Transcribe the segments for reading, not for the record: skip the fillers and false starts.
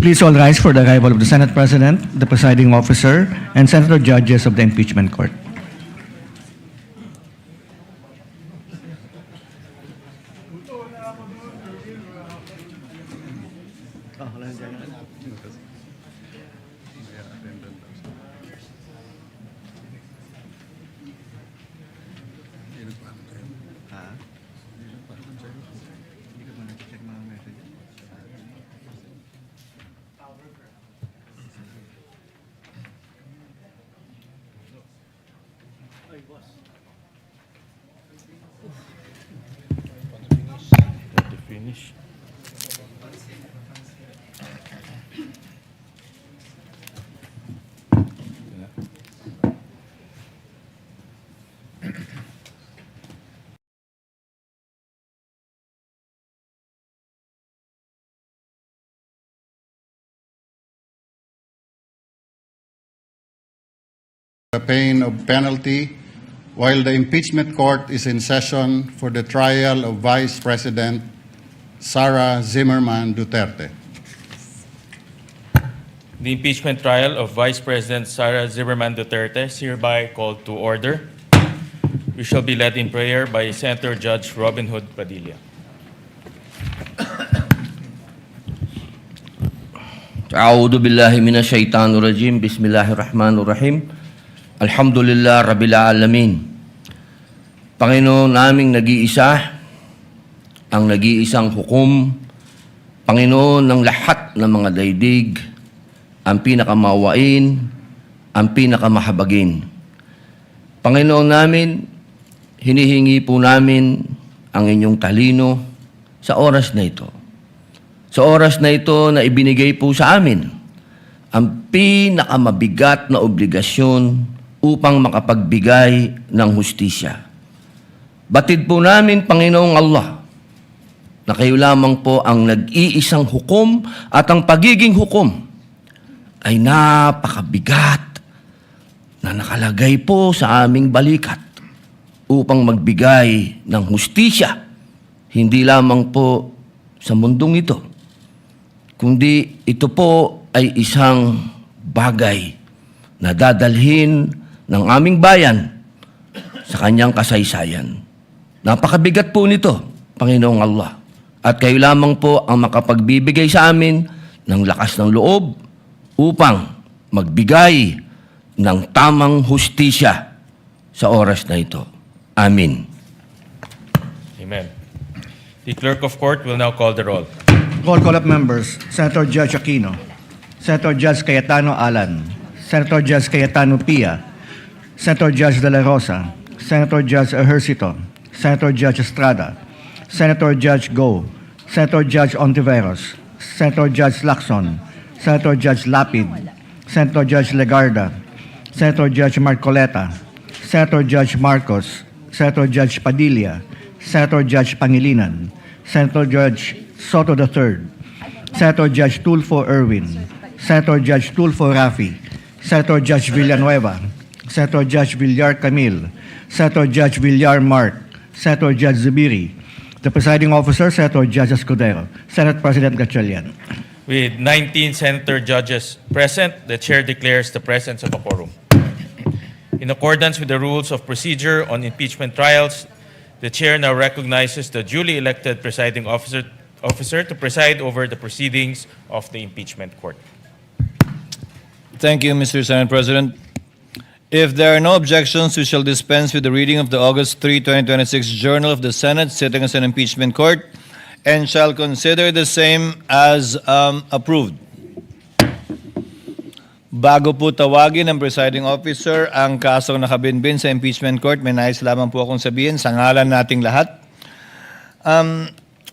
Please all rise for the arrival of the Senate President, the presiding officer, and Senator Judges of the Impeachment Court. Finish. The pain of penalty while the impeachment court is in session for the trial of Vice President Sara Zimmerman Duterte. The impeachment trial of Vice President Sara Zimmerman Duterte is hereby called to order. We shall be led in prayer by Senator Judge Robin Hood Padilla. A'udhu billahi minash shaitanir rajim. Bismillahirrahmanirrahim. Alhamdulillah Rabbil Alamin. Panginoon naming nag-iisa, ang nag-iisang hukom, Panginoon ng lahat ng mga daigdig, ang pinakamawain, ang pinakamahabagin. Panginoon namin, hinihingi po namin ang inyong talino sa oras na ito. Sa oras na ito na ibinigay po sa amin ang pinakamabigat na obligasyon upang makapagbigay ng hustisya. Batid po namin, Panginoong Allah, na kayo lamang po ang nag-iisang hukom at ang pagiging hukom ay napakabigat na nakalagay po sa aming balikat upang magbigay ng hustisya, hindi lamang po sa mundong ito, kundi ito po ay isang bagay na dadalhin ng aming bayan sa kanyang kasaysayan. Napakabigat po nito, Panginoong Allah. At kayo lamang po ang makapagbibigay sa amin ng lakas ng loob upang magbigay ng tamang hustisya sa oras na ito. Amin. Amen. The clerk of court will now call the roll. Roll call of members. Senator Judge Aquino. Senator Judge Cayetano Alan. Senator Judge Cayetano Pia. Senator Judge De La Rosa. Senator Judge Ejercito. Senator Judge Estrada. Senator Judge Go. Senator Judge Ontiveros. Senator Judge Lacson. Senator Judge Lapid. Senator Judge Legarda. Senator Judge Marcoleta. Senator Judge Marcos. Senator Judge Padilla. Senator Judge Pangilinan. Senator Judge Soto III. Senator Judge Tulfo Erwin. Senator Judge Tulfo Rafi. Senator Judge Villanueva. Senator Judge Villar Camille. Senator Judge Villar Mark. Senator Judge Zubiri. The presiding officer, Senator Judge Escudero. Senate President Gatchalian. With 19 senator judges present, the chair declares the presence of a quorum. In accordance with the rules of procedure on impeachment trials, the chair now recognizes the duly elected presiding officer to preside over the proceedings of the impeachment court. Thank you, Mr. Senate President. If there are no objections, we shall dispense with the reading of the August 3, 2026 Journal of the Senate sitting as an impeachment court and shall consider the same as approved. Bago po tawagin ng presiding officer ang kasong nakabinbin sa impeachment court, may nais lamang po akong sabihin sa ngalan nating lahat.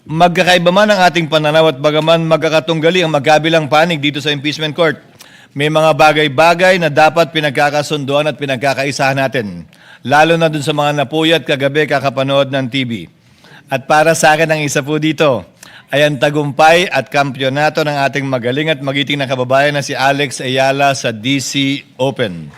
Magkakaiba man ang ating pananaw at bagaman magkakatunggali ang magkabilang panig dito sa impeachment court, may mga bagay-bagay na dapat pinagkakasunduan at pinagkakaisahan natin, lalo na dun sa mga napuyat kagabi kakapanood ng TV. At para sa akin ang isa po dito ay ang tagumpay at kampyonato ng ating magaling at magiting na kababayan na si Alex Ayala sa DC Open.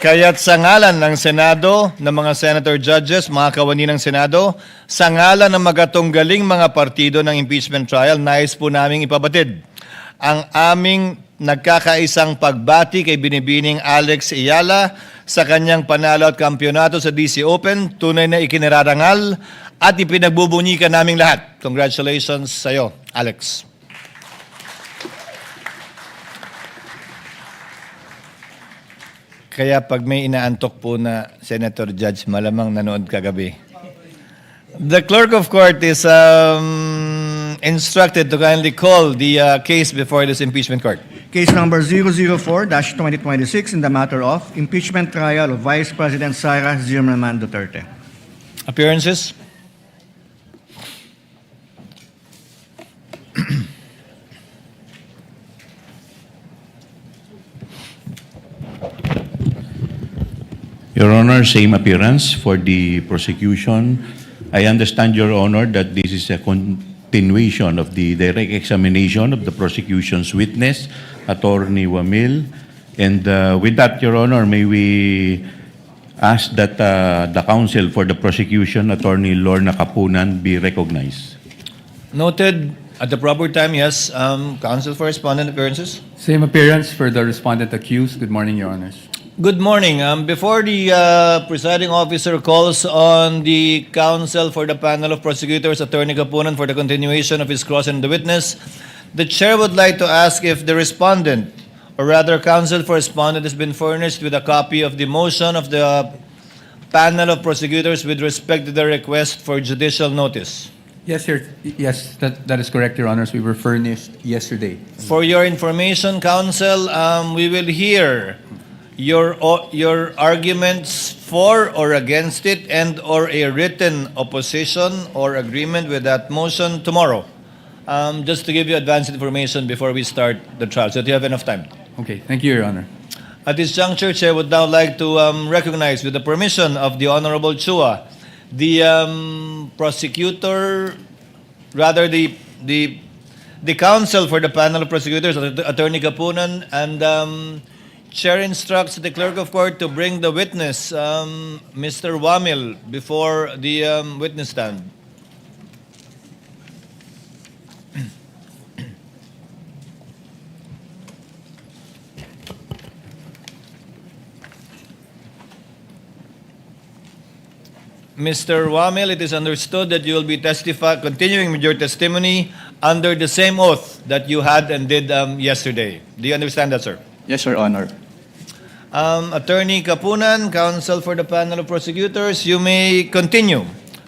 Kaya't sa ngalan ng Senado, ng mga Senator Judges, mga kawani ng Senado, sa ngalan ng magatunggaling mga partido ng impeachment trial, nais po naming ipabatid ang aming nagkakaisang pagbati kay Binibining Alex Ayala sa kanyang panalo at kampyonato sa DC Open. Tunay na ikinararangal at ipinagbubunyikan naming lahat. Congratulations sa iyo, Alex. Kaya pag may inaantok po na Senator Judge, malamang nanood kagabi. The clerk of court is instructed to kindly call the case before this impeachment court. Case number 004-2026 in the matter of impeachment trial of Vice President Sara Zimmerman Duterte. Appearances? Your Honor, same appearance for the prosecution. I understand, Your Honor, that this is a continuation of the direct examination of the prosecution's witness, Attorney Wamil. And with that, Your Honor, may we ask that the counsel for the prosecution, Attorney Lorna Kapunan, be recognized. Noted. At the proper time, yes. Counsel for respondent appearances? Same appearance for the respondent accused. Good morning, Your Honors. Good morning. Before the presiding officer calls on the counsel for the panel of prosecutors, Attorney Kapunan, for the continuation of his cross and the witness, the chair would like to ask if the respondent, or rather counsel for respondent, has been furnished with a copy of the motion of the panel of prosecutors with respect to the request for judicial notice. Yes, sir. Yes, that is correct, Your Honors. We were furnished yesterday. For your information, counsel, we will hear your arguments for or against it and or a written opposition or agreement with that motion tomorrow. Just to give you advanced information before we start the trial, so that you have enough time. Okay, thank you, Your Honor. At this juncture, Chair would now like to recognize, with the permission of the Honorable Chua, the prosecutor, rather the counsel for the panel of prosecutors, Attorney Kapunan, and Chair instructs the clerk of court to bring the witness, Mr. Wamil, before the witness stand. Mr. Wamil, it is understood that you will be continuing with your testimony under the same oath that you had and did yesterday. Do you understand that, sir? Yes, Your Honor. Attorney Kapunan, counsel for the panel of prosecutors, you may continue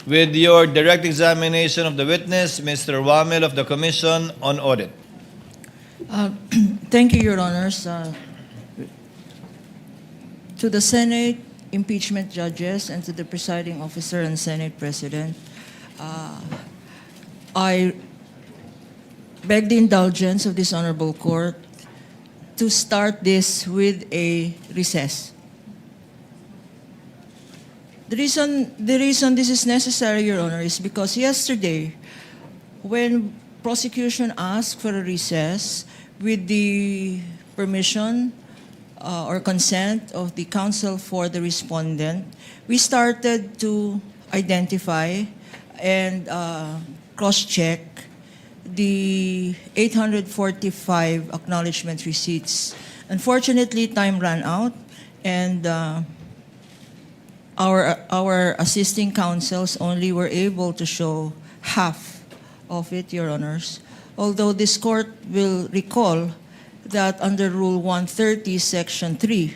with your direct examination of the witness, Mr. Wamil of the Commission on Audit. Thank you, Your Honors. To the Senate impeachment judges and to the presiding officer and Senate President, I beg the indulgence of this honorable court to start this with a recess. The reason this is necessary, Your Honor, is because yesterday, when prosecution asked for a recess with the permission or consent of the counsel for the respondent, we started to identify and cross-check the 845 acknowledgement receipts. Unfortunately, time ran out, and our assisting counsels only were able to show half of it, Your Honors. Although this court will recall that under Rule 130, Section 3,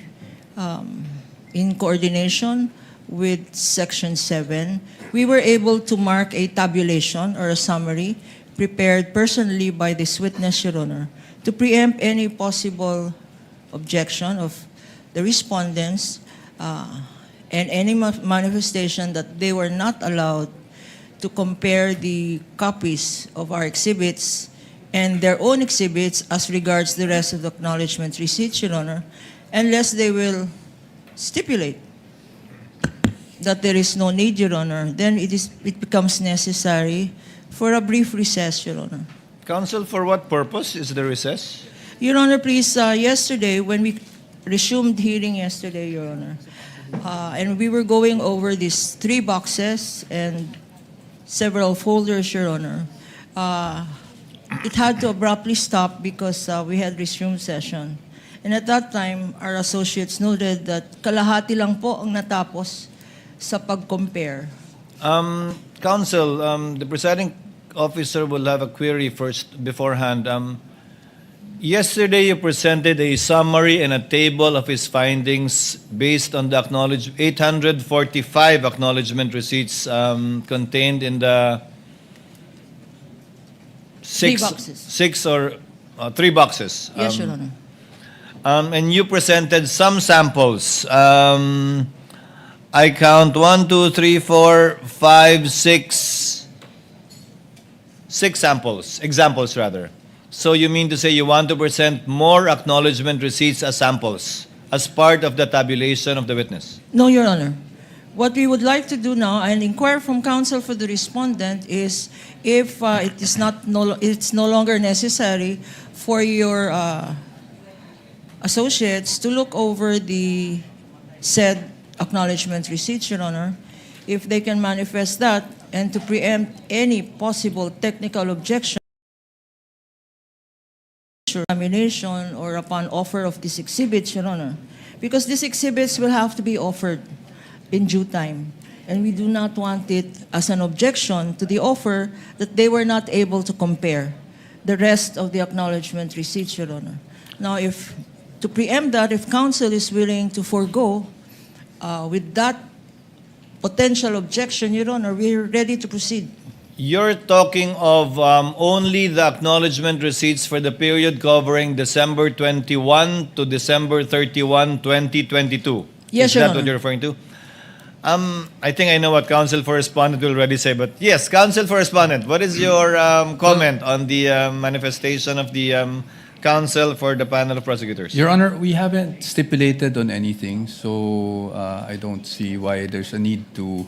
in coordination with Section 7, we were able to mark a tabulation or a summary prepared personally by this witness, Your Honor, to preempt any possible objection of the respondents and any manifestation that they were not allowed to compare the copies of our exhibits and their own exhibits as regards the rest of the acknowledgement receipts, Your Honor, unless they will stipulate that there is no need, Your Honor, then it becomes necessary for a brief recess, Your Honor. Counsel, for what purpose is the recess? Your Honor, please, yesterday when we resumed hearing yesterday, Your Honor. And we were going over these 3 boxes and several folders, Your Honor. It had to abruptly stop because we had resumed session. And at that time, our associates noted that kalahati lang po ang natapos sa pag-compare. Counsel, the presiding officer will have a query first beforehand. Yesterday, you presented a summary and a table of his findings based on the 845 acknowledgement receipts contained in the 3 boxes. 3 boxes. Yes, Your Honor. And you presented some samples. I count 1, 2, 3, 4, 5, 6 examples rather. So you mean to say you want to present more acknowledgement receipts as samples as part of the tabulation of the witness? No, Your Honor. What we would like to do now and inquire from counsel for the respondent is if it's no longer necessary for your associates to look over the said acknowledgement receipts, Your Honor, if they can manifest that and to preempt any possible technical objection, examination, or upon offer of these exhibits, Your Honor, because these exhibits will have to be offered in due time. And we do not want it as an objection to the offer that they were not able to compare the rest of the acknowledgement receipts, Your Honor. Now, to preempt that, if counsel is willing to forego with that potential objection, Your Honor, we're ready to proceed. You're talking of only the acknowledgement receipts for the period covering December 21 to December 31, 2022. Yes, Is Your that Honor. what you're referring to? I think I know what counsel for respondent will already say, but yes, counsel for respondent, what is your comment on the manifestation of the counsel for the panel of prosecutors? Your Honor, we haven't stipulated on anything, so I don't see why there's a need to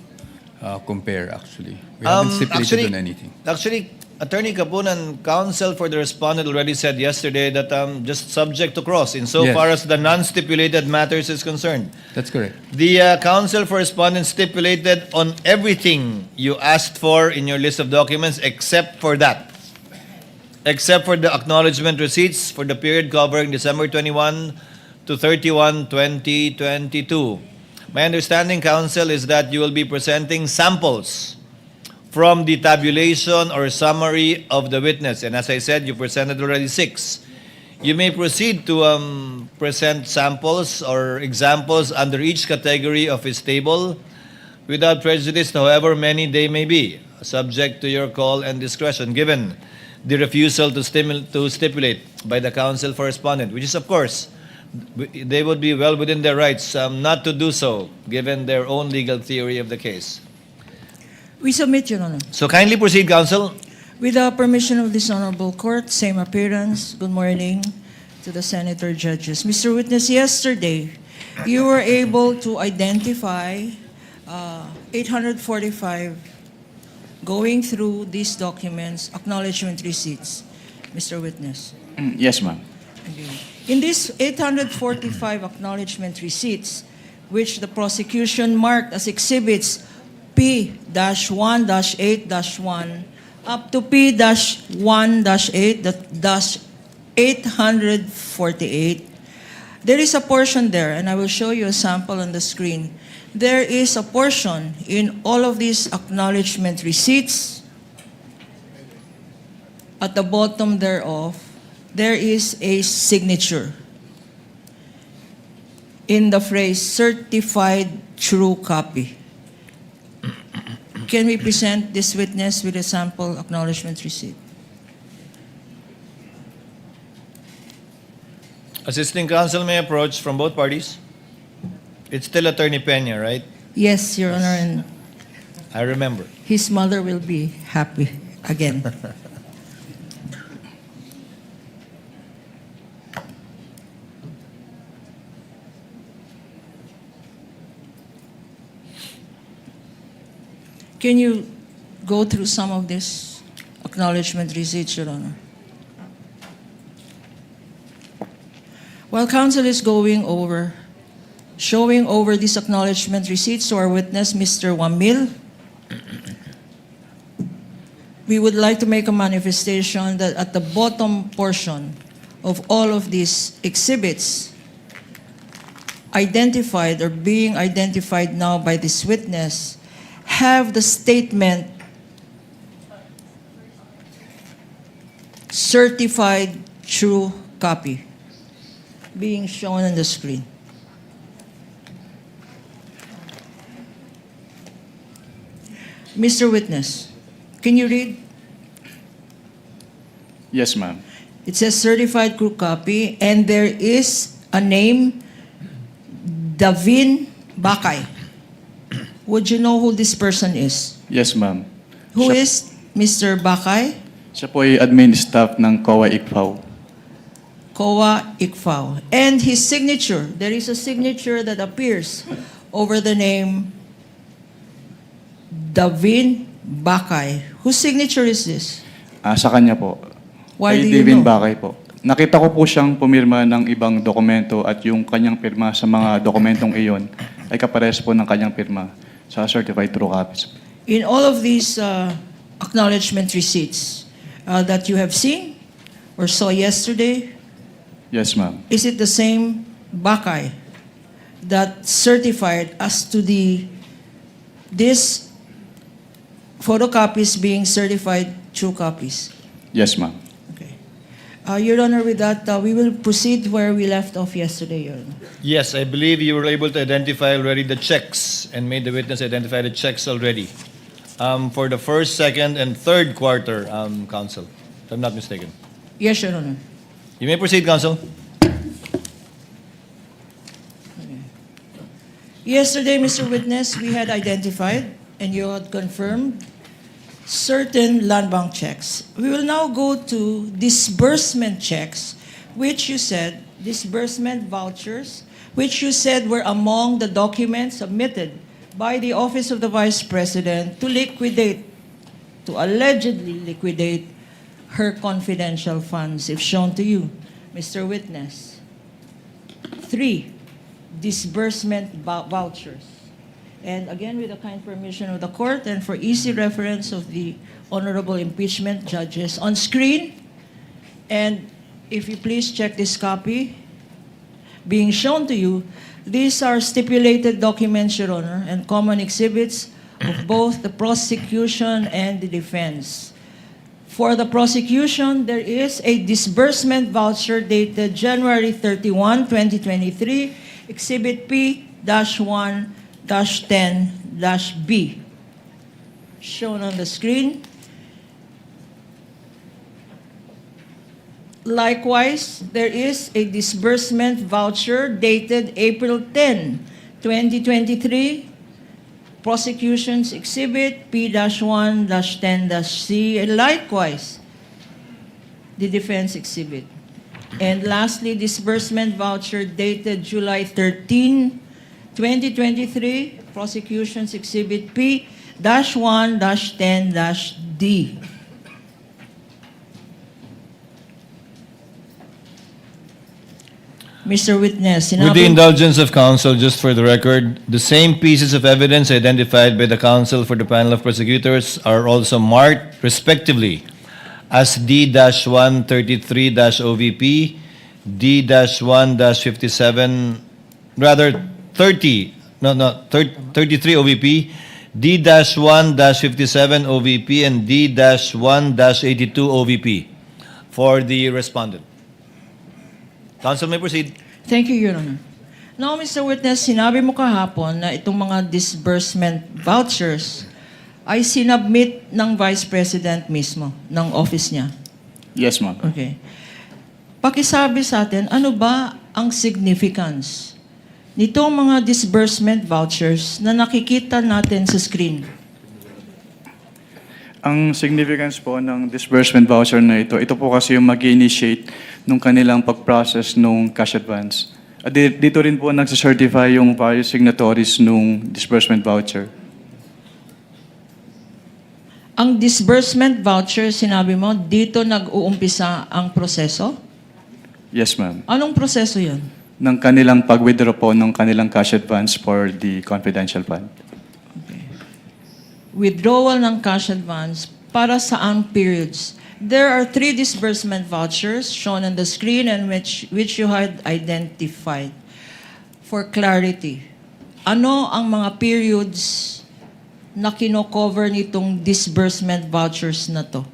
compare, actually. We haven't stipulated on anything. Actually, Attorney Kapunan, counsel for the respondent already said yesterday that just subject to cross insofar Yes. as the non-stipulated matters is concerned. That's correct. The counsel for respondent stipulated on everything you asked for in your list of documents except for that. Except for the acknowledgement receipts for the period covering December 21 to 31, 2022. My understanding, counsel, is that you will be presenting samples from the tabulation or summary of the witness. And as I said, you presented already 6. You may proceed to present samples or examples under each category of his table without prejudice, however many they may be, subject to your call and discretion, given the refusal to stipulate by the counsel for respondent, which is, of course, they would be well within their rights not to do so, given their own legal theory of the case. We submit, Your Honor. So kindly proceed, counsel. With the permission of this honorable court, same appearance. Good morning to the senator judges. Mr. Witness, yesterday, you were able to identify 845 going through these documents, acknowledgement receipts. Mr. Witness. Yes, ma'am. In these 845 acknowledgement receipts, which the prosecution marked as exhibits P-1-8-1 up to P-1-8-848, there is a portion there, and I will show you a sample on the screen. There is a portion in all of these acknowledgement receipts. At the bottom thereof, there is a signature in the phrase certified true copy. Can we present this witness with a sample acknowledgement receipt? Assisting counsel may approach from both parties. It's still Attorney Peña, right? Yes, Your Honor, and I remember. his mother will be happy again. Can you go through some of this acknowledgement receipts, Your Honor? While counsel is showing over these acknowledgement receipts to our witness, Mr. Wamil, we would like to make a manifestation that at the bottom portion of all of these exhibits, identified or being identified now by this witness, have the statement certified true copy being shown on the screen. Mr. Witness, can you read? Yes, ma'am. It says certified true copy, and there is a name, Davin Bakay. Would you know who this person is? Yes, ma'am. Who Siya- is Mr. Bakay? Siya po ay admin staff ng COA ICFAO. Koa Ikfao. And his signature, there is a signature that appears over the name Davin Bakay. Whose signature is this? Sa kanya po. Why do Kay you Divin know? Bakay po. Nakita ko po siyang pumirma ng ibang dokumento at yung kanyang pirma sa mga dokumentong iyon ay kapares po ng kanyang pirma sa certified true copies. In all of these acknowledgement receipts that you have seen or saw yesterday, Yes, ma'am. is it the same Bakay that certified as to this photocopies being certified true copies? Yes, ma'am. Okay. Your Honor, with that, we will proceed where we left off yesterday, Your Honor. Yes, I believe you were able to identify already the checks and made the witness identify the checks already for the first, second, and third quarter, counsel, if I'm not mistaken. Yes, Your Honor. You may proceed, counsel. Yesterday, Mr. Witness, we had identified and you had confirmed certain land bank checks. We will now go to disbursement checks, which you said, disbursement vouchers, which you said were among the documents submitted by the Office of the Vice President to allegedly liquidate her confidential funds, if shown to you, Mr. Witness. 3, disbursement vouchers. And again, with the kind permission of the court and for easy reference of the honorable impeachment judges on screen, and if you please check this copy being shown to you, these are stipulated documents, Your Honor, and common exhibits of both the prosecution and the defense. For the prosecution, there is a disbursement voucher dated January 31, 2023, Exhibit P-1-10-B, shown on the screen. Likewise, there is a disbursement voucher dated April 10, 2023, Prosecution's Exhibit P-1-10-C, and likewise, the Defense Exhibit. And lastly, disbursement voucher dated July 13, 2023, Prosecution's Exhibit P-1-10-D. Mr. Witness, With the indulgence of counsel, just for the record, the same pieces of evidence identified by the counsel for the panel of prosecutors are also marked, respectively, as D-133-OVP, D-1-57, rather 33 OVP, D-1-57 OVP, and D-1-82 OVP for the respondent. Counsel may proceed. Thank you, Your Honor. Now, Mr. Witness, sinabi mo kahapon na itong mga disbursement vouchers ay sinubmit ng Vice President mismo, ng office niya. Yes, ma'am. Okay. Pakisabi sa atin, ano ba ang significance nitong mga disbursement vouchers na nakikita natin sa screen? Ang significance po ng disbursement voucher na ito po kasi yung mag-initiate nung kanilang pag-process nung cash advance. At dito rin po nagsacertify yung various signatories nung disbursement voucher. Ang disbursement voucher, sinabi mo, dito nag-uumpisa ang proseso? Yes, ma'am. Anong proseso yan? Ng kanilang pag-withdraw po ng kanilang cash advance for the confidential fund. Withdrawal ng cash advance para saang periods? There are 3 disbursement vouchers shown on the screen and which you had identified. For clarity, ano ang mga periods na kino-cover nitong disbursement vouchers na to?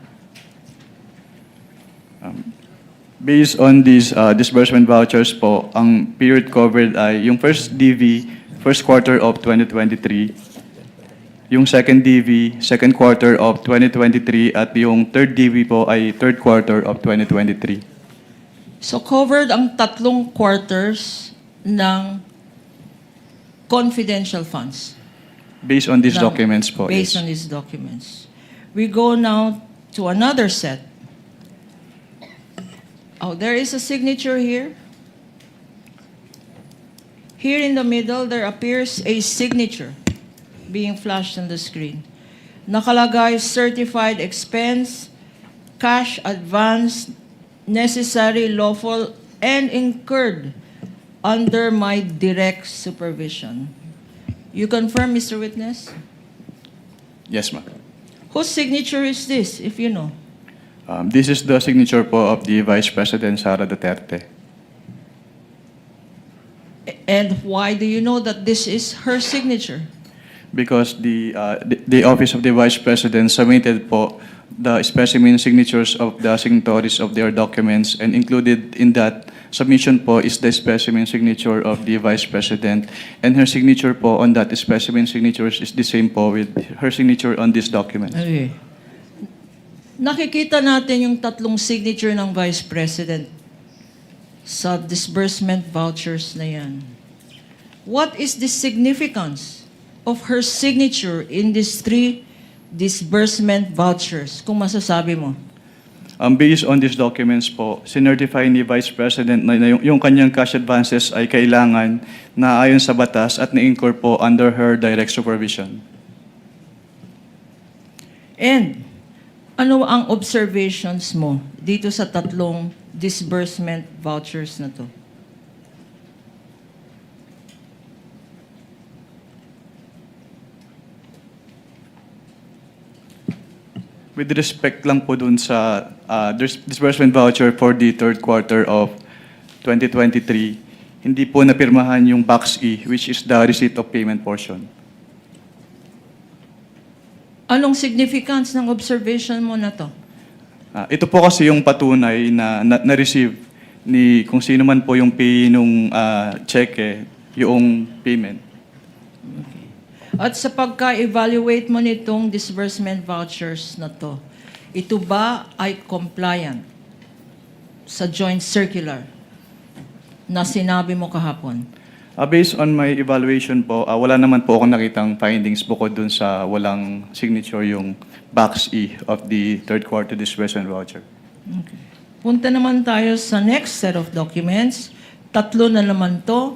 Based on these disbursement vouchers po, ang period covered ay yung first DV, first quarter of 2023, yung second DV, second quarter of 2023, at yung third DV po ay third quarter of 2023. So covered ang 3 quarters ng confidential funds. Based on these Now, documents po. Based yes. on these documents. We go now to another set. Oh, there is a signature here. Here in the middle, there appears a signature being flashed on the screen. Nakalagay, certified expense, cash advance, necessary, lawful, and incurred under my direct supervision. You confirm, Mr. Witness? Yes, ma'am. Whose signature is this, if you know? This is the signature po of the Vice President Sara Duterte. And why do you know that this is her signature? Because the Office of the Vice President submitted po the specimen signatures of the signatories of their documents, and included in that submission po is the specimen signature of the Vice President, and her signature po on that specimen signatures is the same po with her signature on this document. Okay. Nakikita natin yung 3 signature ng Vice President sa disbursement vouchers na yan. What is the significance of her signature in these 3 disbursement vouchers, kung masasabi mo? Based on these documents po, sinertify ni Vice President na yung kanyang cash advances ay kailangan na ayon sa batas at na-incur po under her direct supervision. And ano ang observations mo dito sa 3 disbursement vouchers na to? With respect lang po dun sa disbursement voucher for the third quarter of 2023, hindi po napirmahan yung Box E, which is the receipt of payment portion. Anong significance ng observation mo na to? Ito po kasi yung patunay na na-receive ni kung sino man po yung pay nung cheque, yung payment. At sa pagka-evaluate mo nitong disbursement vouchers na to, ito ba ay compliant sa joint circular na sinabi mo kahapon? Based on my evaluation po, wala naman po akong nakitang findings bukod dun sa walang signature yung Box E of the third quarter disbursement voucher. Okay. Punta naman tayo sa next set of documents. 3 na naman to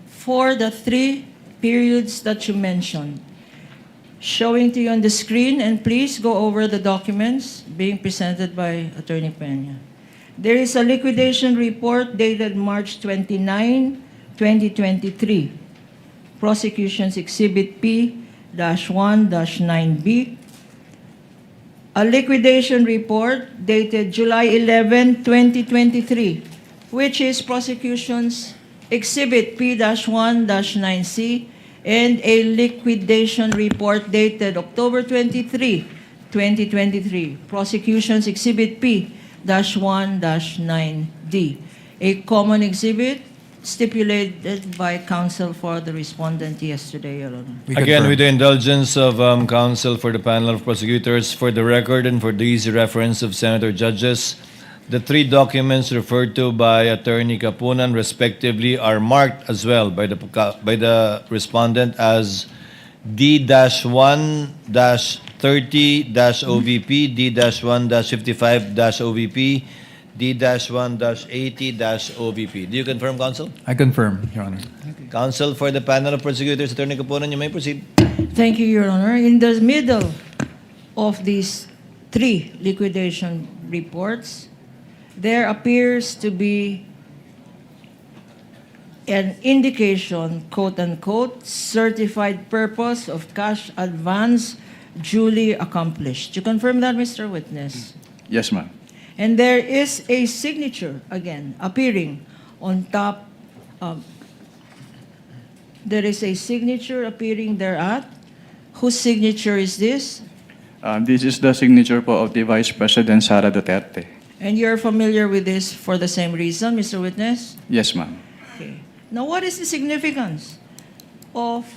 for the 3 periods that you mentioned. Showing to you on the screen, and please go over the documents being presented by Attorney Peña. There is a liquidation report dated March 29, 2023. Prosecution's Exhibit P-1-9B. A liquidation report dated July 11, 2023, which is prosecution's Exhibit P-1-9C, and a liquidation report dated October 23, 2023, prosecution's Exhibit P-1-9D, a common exhibit stipulated by counsel for the respondent yesterday, Your Honor. Again, with the indulgence of counsel for the panel of prosecutors, for the record and for the easy reference of Senator Judges, the 3 documents referred to by Attorney Kapunan respectively are marked as well by the respondent as D-1-30-OVP, D-1-55-OVP, D-1-80-OVP. Do you confirm, counsel? I confirm, Your Honor. Counsel for the panel of prosecutors, Attorney Kapunan, you may proceed. Thank you, Your Honor. In the middle of these 3 liquidation reports, there appears to be an indication, quote unquote, certified purpose of cash advance duly accomplished. You confirm that, Mr. Witness? Yes, ma'am. And there is a signature, again, appearing on top. There is a signature appearing thereat. Whose signature is this? This is the signature po of the Vice President Sara Duterte. And you're familiar with this for the same reason, Mr. Witness? Yes, ma'am. Okay. Now, what is the significance of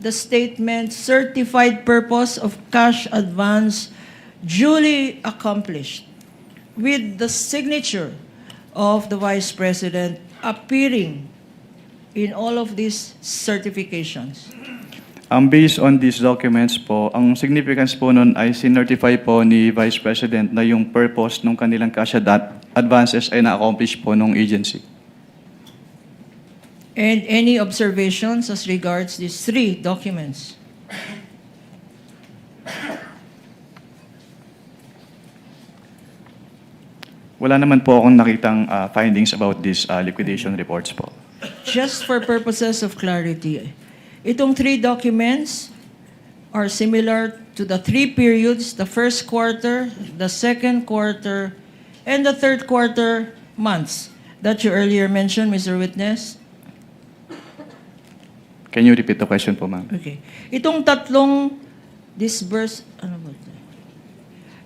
the statement certified purpose of cash advance duly accomplished with the signature of the Vice President appearing in all of these certifications? Based on these documents po, ang significance po nun ay sinertify po ni Vice President na yung purpose ng kanilang cash advances ay na-accomplish po ng agency. And any observations as regards these three documents? Wala naman po akong nakitang findings about these liquidation reports po. Just for purposes of clarity, itong three documents are similar to the three periods, the first quarter, the second quarter, and the third quarter months that you earlier mentioned, Mr. Witness? Can you repeat the question po, ma'am? Okay. Itong tatlong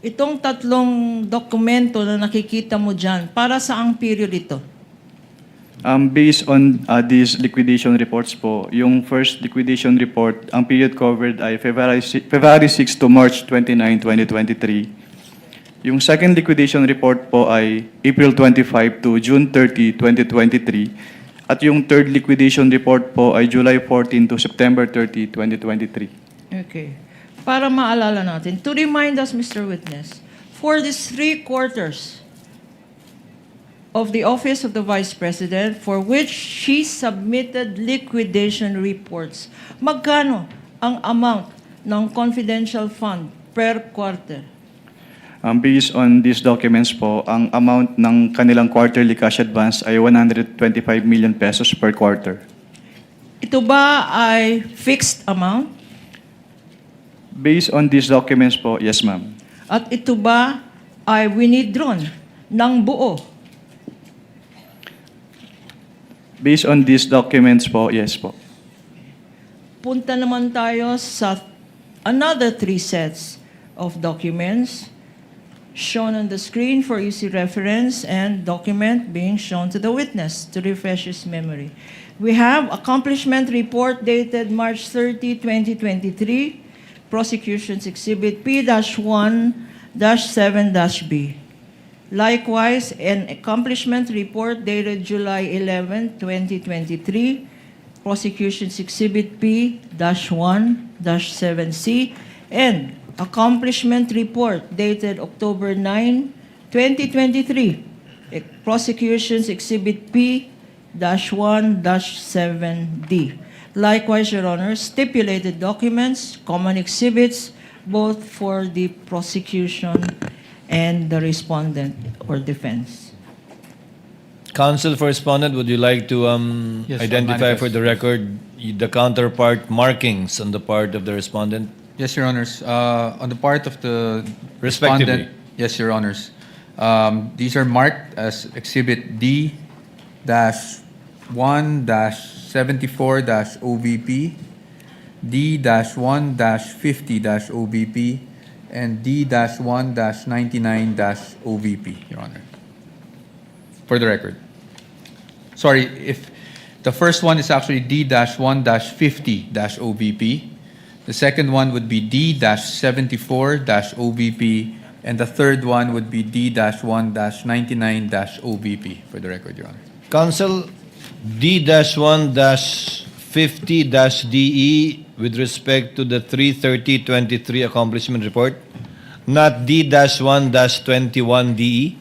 itong tatlong dokumento na nakikita mo dyan, para saang period ito? Based on these liquidation reports po, yung first liquidation report, ang period covered ay February 6 to March 29, 2023. Yung second liquidation report po ay April 25 to June 30, 2023. At yung third liquidation report po ay July 14 to September 30, 2023. Okay. Para maalala natin, to remind us, Mr. Witness, for these 3 quarters of the Office of the Vice President for which she submitted liquidation reports, magkano ang amount ng confidential fund per quarter? Based on these documents po, ang amount ng kanilang quarterly cash advance ay 125 million pesos per quarter. Ito ba ay fixed amount? Based on these documents po, yes, ma'am. At ito ba ay winidrawn ng buo? Based on these documents po, yes po. Punta naman tayo sa another 3 sets of documents shown on the screen for easy reference and document being shown to the witness to refresh his memory. We have accomplishment report dated March 30, 2023, Prosecution's Exhibit P-1-7-B. Likewise, an accomplishment report dated July 11, 2023, Prosecution's Exhibit P-1-7C, and accomplishment report dated October 9, 2023, Prosecution's Exhibit P-1-7D. Likewise, Your Honor, stipulated documents, common exhibits, both for the prosecution and the respondent or defense. Counsel for respondent, would you like to Yes, identify manifest. for the record the counterpart markings on the part of the respondent? Yes, Your Honors. On the part of the Respectively. respondent, yes, Your Honors. These are marked as Exhibit D-1-74-OVP, D-1-50-OVP, and D-1-99-OVP, Your Honor. For the record. Sorry, if the first one is actually D-1-50-OVP, the second one would be D-74-OVP, and the third one would be D-1-99-OVP, for the record, Your Honor. Counsel, D-1-50-DE with respect to the 3/30/23 accomplishment report, not D-1-21-DE?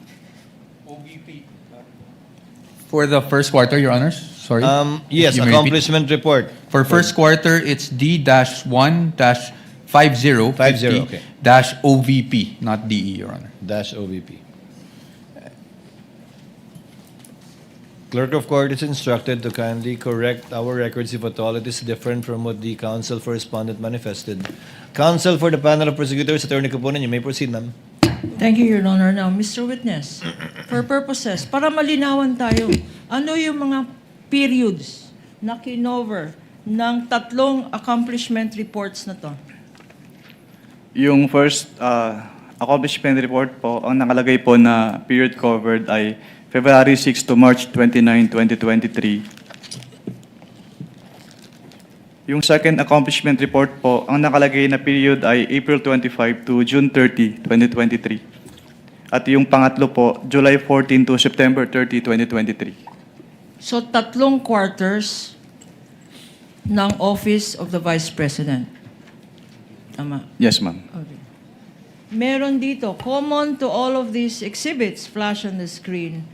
For the first quarter, Your Honors, sorry. Yes, You may repeat. accomplishment report. For first quarter, it's D-1-50, 50, okay. dash OVP, not DE, Your Honor. Dash OVP. Clerk of Court is instructed to kindly correct our records if at all it is different from what the counsel for respondent manifested. Counsel for the panel of prosecutors, Attorney Kapunan, you may proceed, ma'am. Thank you, Your Honor. Now, Mr. Witness, for purposes, para malinawan tayo, ano yung mga periods na kinover ng tatlong accomplishment reports na to? Yung first accomplishment report po, ang nakalagay po na period covered ay February 6 to March 29, 2023. Yung second accomplishment report po, ang nakalagay na period ay April 25 to June 30, 2023. At yung pangatlo po, July 14 to September 30, 2023. So, tatlong quarters ng Office of the Vice President. Tama. Yes, ma'am. Okay. Meron dito, common to all of these exhibits, flash on the screen,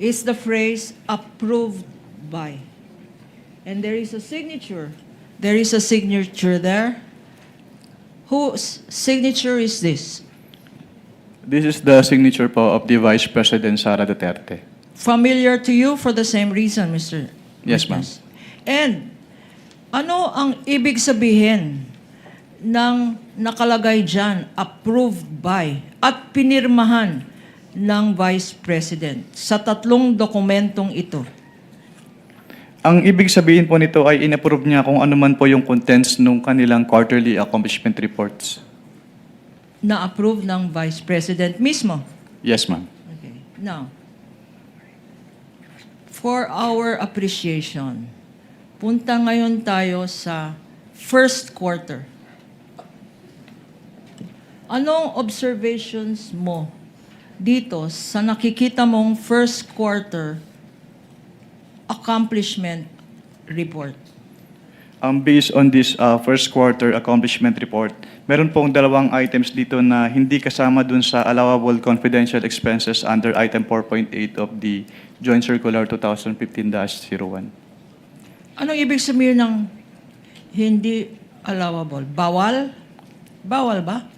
is the phrase approved by. And there is a signature. There is a signature there. Whose signature is this? This is the signature po of the Vice President Sara Duterte. Familiar to you for the same reason, Mr. Yes, ma'am. Witness. And ano ang ibig sabihin ng nakalagay dyan, approved by, at pinirmahan ng Vice President sa tatlong dokumentong ito? Ang ibig sabihin po nito ay inapprove niya kung ano man po yung contents ng kanilang quarterly accomplishment reports. Na-approve ng Vice President mismo? Yes, ma'am. Okay. Now, for our appreciation, punta ngayon tayo sa first quarter. Anong observations mo dito sa nakikita mong first quarter accomplishment report? Based on this first quarter accomplishment report, meron pong dalawang items dito na hindi kasama dun sa allowable confidential expenses under item 4.8 of the Joint Circular 2015-01. Anong ibig sabihin ng hindi allowable? Bawal? Bawal ba?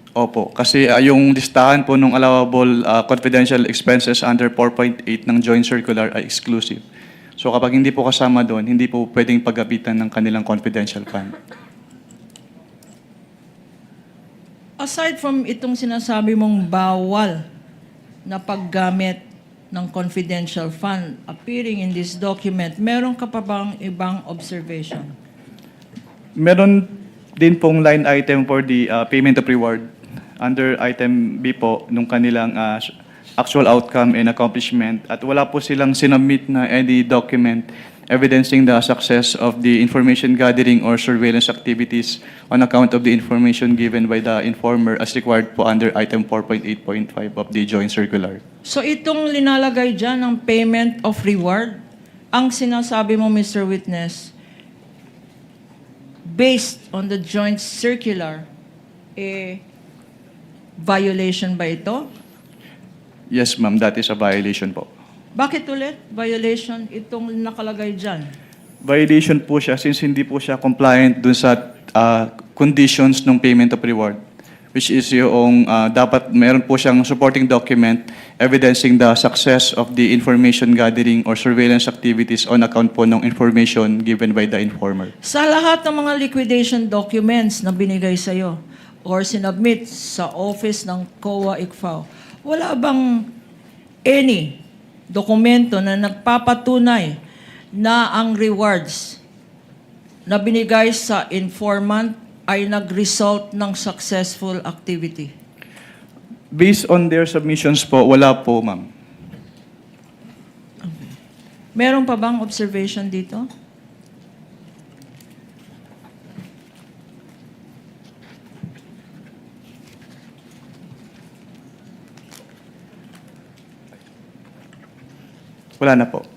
Opo, kasi yung listahan po ng allowable confidential expenses under 4.8 ng Joint Circular ay exclusive. So kapag hindi po kasama doon, hindi po pwedeng paggapitan ng kanilang confidential fund. Aside from itong sinasabi mong bawal na paggamit ng confidential fund appearing in this document, meron ka pa bang ibang observation? Meron din pong line item for the payment of reward under item B po nung kanilang actual outcome and accomplishment, at wala po silang sinubmit na any document evidencing the success of the information gathering or surveillance activities on account of the information given by the informer as required po under item 4.8.5 of the Joint Circular. So itong linalagay dyan ng payment of reward, ang sinasabi mo, Mr. Witness, based on the Joint Circular, violation ba ito? Yes, ma'am, that is a violation po. Bakit ulit violation itong nakalagay dyan? Violation po siya since hindi po siya compliant dun sa conditions ng payment of reward, which is yung dapat meron po siyang supporting document evidencing the success of the information gathering or surveillance activities on account po ng information given by the informer. Sa lahat ng mga liquidation documents na binigay sa'yo or sinubmit sa office ng COA-ICFAO, wala bang any dokumento na nagpapatunay na ang rewards na binigay sa informant ay nag-result ng successful activity? Based on their submissions po, wala po, ma'am. Meron pa bang observation dito? Wala na po.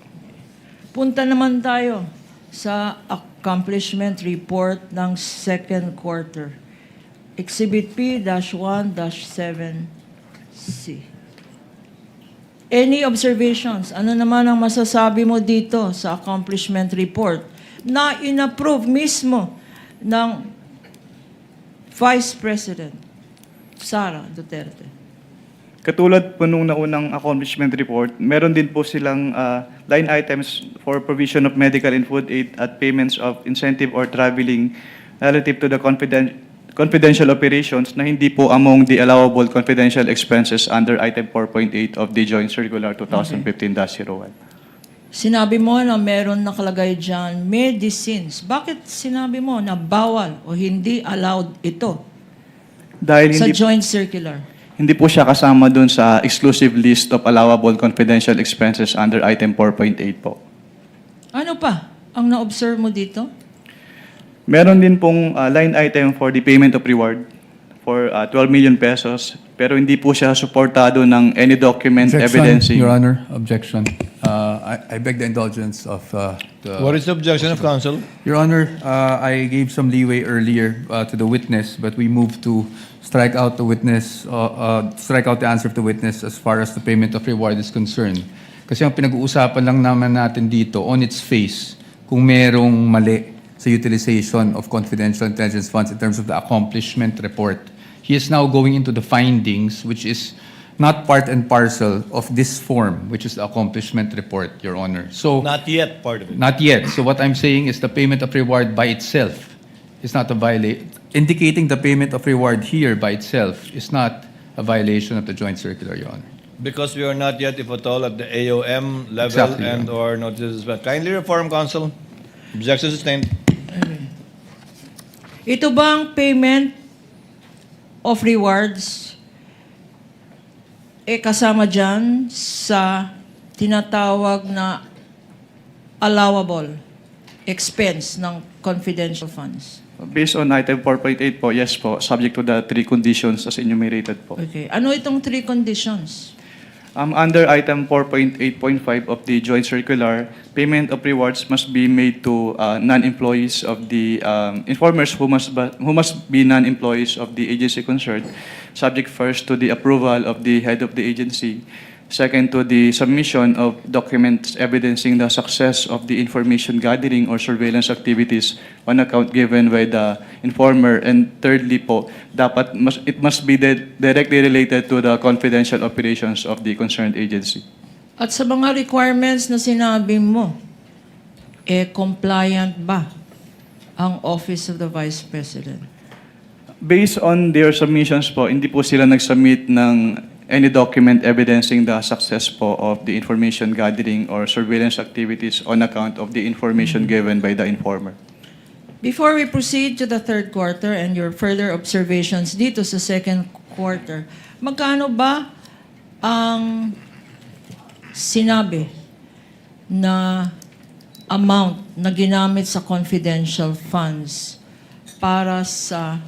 Punta naman tayo sa accomplishment report ng second quarter. Exhibit P-1-7C. Any observations? Ano naman ang masasabi mo dito sa accomplishment report na inapprove mismo ng Vice President Sara Duterte? Katulad po nung naunang accomplishment report, meron din po silang line items for provision of medical and food aid at payments of incentive or traveling relative to the confidential operations na hindi po among the allowable confidential expenses under item 4.8 of the Joint Circular 2015-01. Sinabi mo na meron nakalagay dyan, medicines. Bakit sinabi mo na bawal o hindi allowed ito Dahil sa hindi, joint circular? hindi po siya kasama dun sa exclusive list of allowable confidential expenses under item 4.8 po. Ano pa ang na-observe mo dito? Meron din pong line item for the payment of reward for 12 million pesos, pero hindi po siya suportado ng any document evidencing. Your Honor, objection. I beg the indulgence of the... What is the objection of counsel? Your Honor, I gave some leeway earlier to the witness, but we moved to strike out the witness, strike out the answer of the witness as far as the payment of reward is concerned. Kasi ang pinag-uusapan lang naman natin dito, on its face, kung merong mali sa utilization of confidential intelligence funds in terms of the accomplishment report. He is now going into the findings, which is not part and parcel of this form, which is the accomplishment report, Your Honor. So, Not yet part of it. not yet. So what I'm saying is the payment of reward by itself is not a violation. Indicating the payment of reward here by itself is not a violation of the joint circular, Your Honor. Because we are not yet, if at all, at the AOM level Exactly, and or notices. But kindly reform, counsel. Objection sustained. Ito bang payment of rewards kasama dyan sa tinatawag na allowable expense ng confidential funds? Based on item 4.8 po, yes po, subject to the 3 conditions as enumerated po. Okay. Ano itong 3 conditions? Under item 4.8.5 of the Joint Circular, payment of rewards must be made to non-employees of the informers who must be non-employees of the agency concerned, subject first to the approval of the head of the agency, second to the submission of documents evidencing the success of the information gathering or surveillance activities on account given by the informer, and thirdly po, it must be directly related to the confidential operations of the concerned agency. At sa mga requirements na sinabi mo, compliant ba ang Office of the Vice President? Based on their submissions po, hindi po sila nag-submit ng any document evidencing the success po of the information gathering or surveillance activities on account of the information given by the informer. Before we proceed to the third quarter and your further observations dito sa second quarter, magkano ba ang sinabi na amount na ginamit sa confidential funds para sa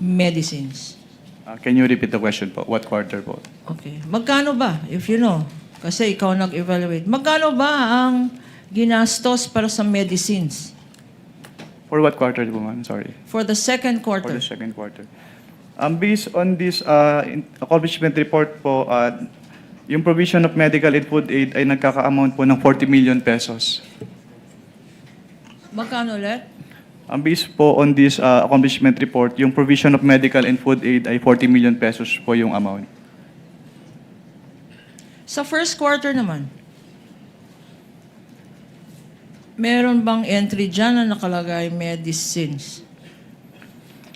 medicines? Can you repeat the question po? What quarter po? Okay. Magkano ba, if you know, kasi ikaw nag-evaluate, magkano ba ang ginastos para sa medicines For what quarter po, ma'am? Sorry. for the second For quarter? the second quarter. Based on this accomplishment report po, yung provision of medical and food aid ay nagkaka-amount po ng 40 million pesos. Magkano ulit? Based po on this accomplishment report, yung provision of medical and food aid ay 40 million pesos po yung amount. Sa first quarter naman, meron bang entry dyan na nakalagay medicines?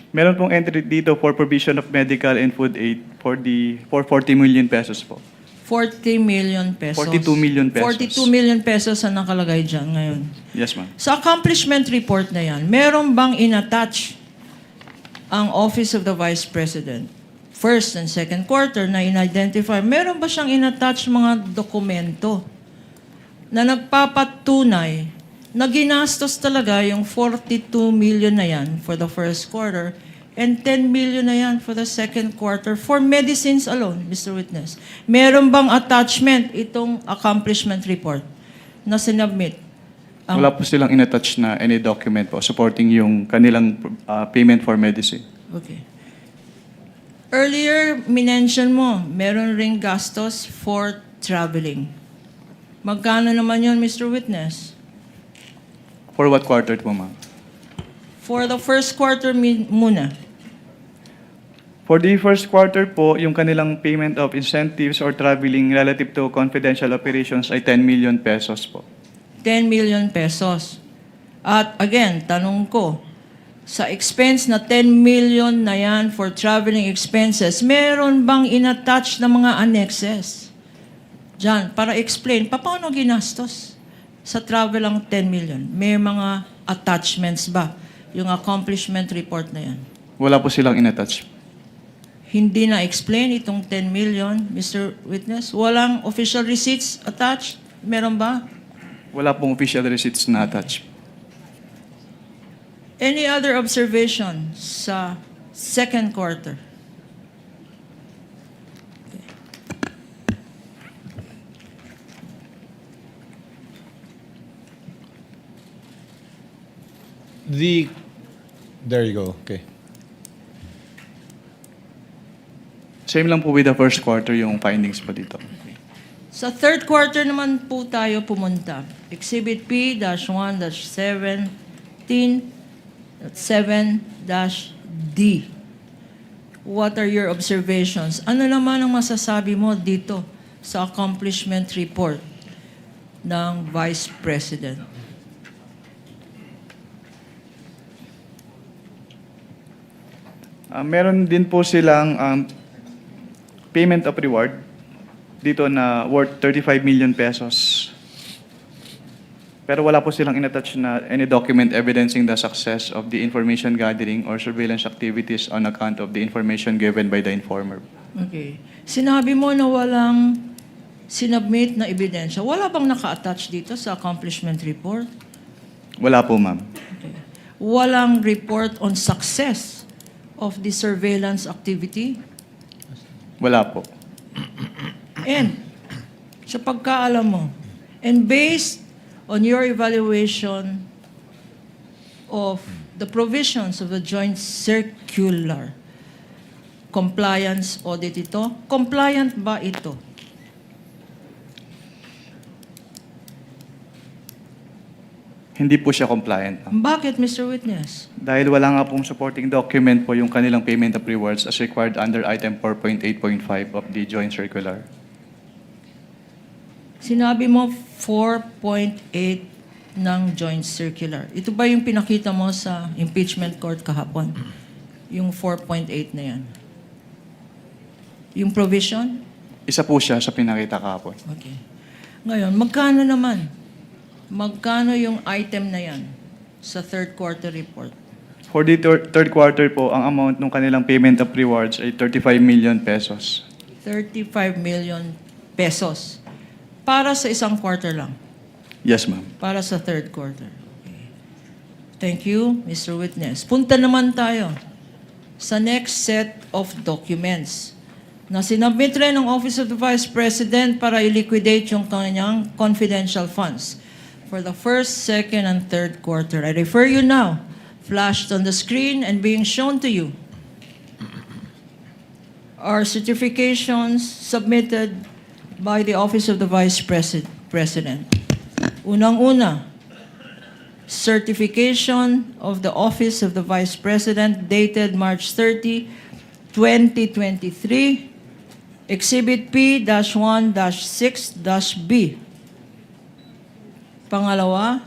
Meron pong entry dito for provision of medical and food aid for 40 million pesos po. 40 million pesos. 42 million pesos. 42 million pesos ang nakalagay dyan ngayon. Yes, ma'am. Sa accomplishment report na yan, meron bang inattach ang Office of the Vice President? First and second quarter na in-identify, meron ba siyang inattach mga dokumento na nagpapatunay na ginastos talaga yung 42 million na yan for the first quarter and 10 million na yan for the second quarter for medicines alone, Mr. Witness? Meron bang attachment itong accomplishment report na sinubmit? Wala po silang inattach na any document po supporting yung kanilang payment for medicine. Okay. Earlier, minention mo, meron ring gastos for traveling. Magkano naman yun, Mr. Witness? For what quarter po, ma'am? For the first quarter muna. For the first quarter po, yung kanilang payment of incentives or traveling relative to confidential operations ay 10 million pesos po. 10 million pesos. At again, tanong ko, sa expense na 10 million na yan for traveling expenses, meron bang inattach na mga annexes? Diyan, para explain, paano ginastos sa travel ang 10 million? May mga attachments ba? Yung accomplishment report na yan. Wala po silang inattach. Hindi na-explain itong 10 million, Mr. Witness? Walang official receipts attached? Meron ba? Wala pong official receipts na attach. Any other observation sa second quarter? There you go. Okay. Same lang po with the first quarter yung findings po dito. Sa third quarter naman po tayo pumunta. Exhibit P-1-17-7-D. What are your observations? Ano naman ang masasabi mo dito sa accomplishment report ng Vice President? Meron din po silang payment of reward dito na worth 35 million pesos. Pero wala po silang inattach na any document evidencing the success of the information gathering or surveillance activities on account of the information given by the informer. Okay. Sinabi mo na walang sinubmit na ebidensya. Wala bang naka-attach dito sa accomplishment report? Wala po, ma'am. Okay. Walang report on success of the surveillance activity? Wala po. And, sa pagkaalam mo, and based on your evaluation of the provisions of the joint circular, compliance audit ito, compliant ba ito? Hindi po siya compliant, ma'am. Bakit, Mr. Witness? Dahil wala nga pong supporting document po yung kanilang payment of rewards as required under item 4.8.5 of the joint circular. Sinabi mo 4.8 ng joint circular. Ito ba yung pinakita mo sa impeachment court kahapon? Yung 4.8 na yan? Yung provision? Isa po siya sa pinakita kahapon. Okay. Ngayon, magkano naman? Magkano yung item na yan sa third quarter report? For the third quarter po, ang amount ng kanilang payment of rewards ay 35 million pesos. 35 million pesos. Para sa isang quarter lang. Yes, ma'am. Para sa third quarter. Okay. Thank you, Mr. Witness. Punta naman tayo sa next set of documents na sinubmit rin ng Office of the Vice President para i-liquidate yung kanyang confidential funds for the first, second, and third quarter. I refer you now, flashed on the screen and being shown to you, are certifications submitted by the Office of the Vice President. Unang-una, certification of the Office of the Vice President dated March 30, 2023, Exhibit P-1-6-B. Pangalawa,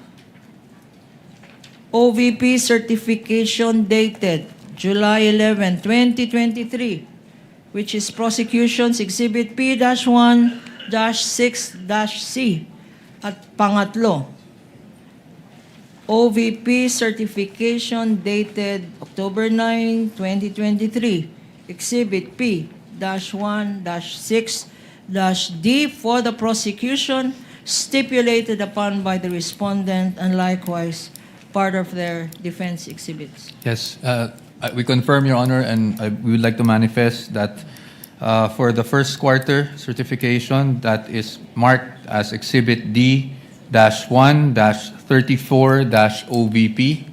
OVP certification dated July 11, 2023, which is Prosecution's Exhibit P-1-6-C. At pangatlo, OVP certification dated October 9, 2023, Exhibit P-1-6-D for the prosecution stipulated upon by the respondent and likewise part of their defense exhibits. Yes, we confirm, Your Honor, and we would like to manifest that for the first quarter certification that is marked as Exhibit D-1-34-OVP.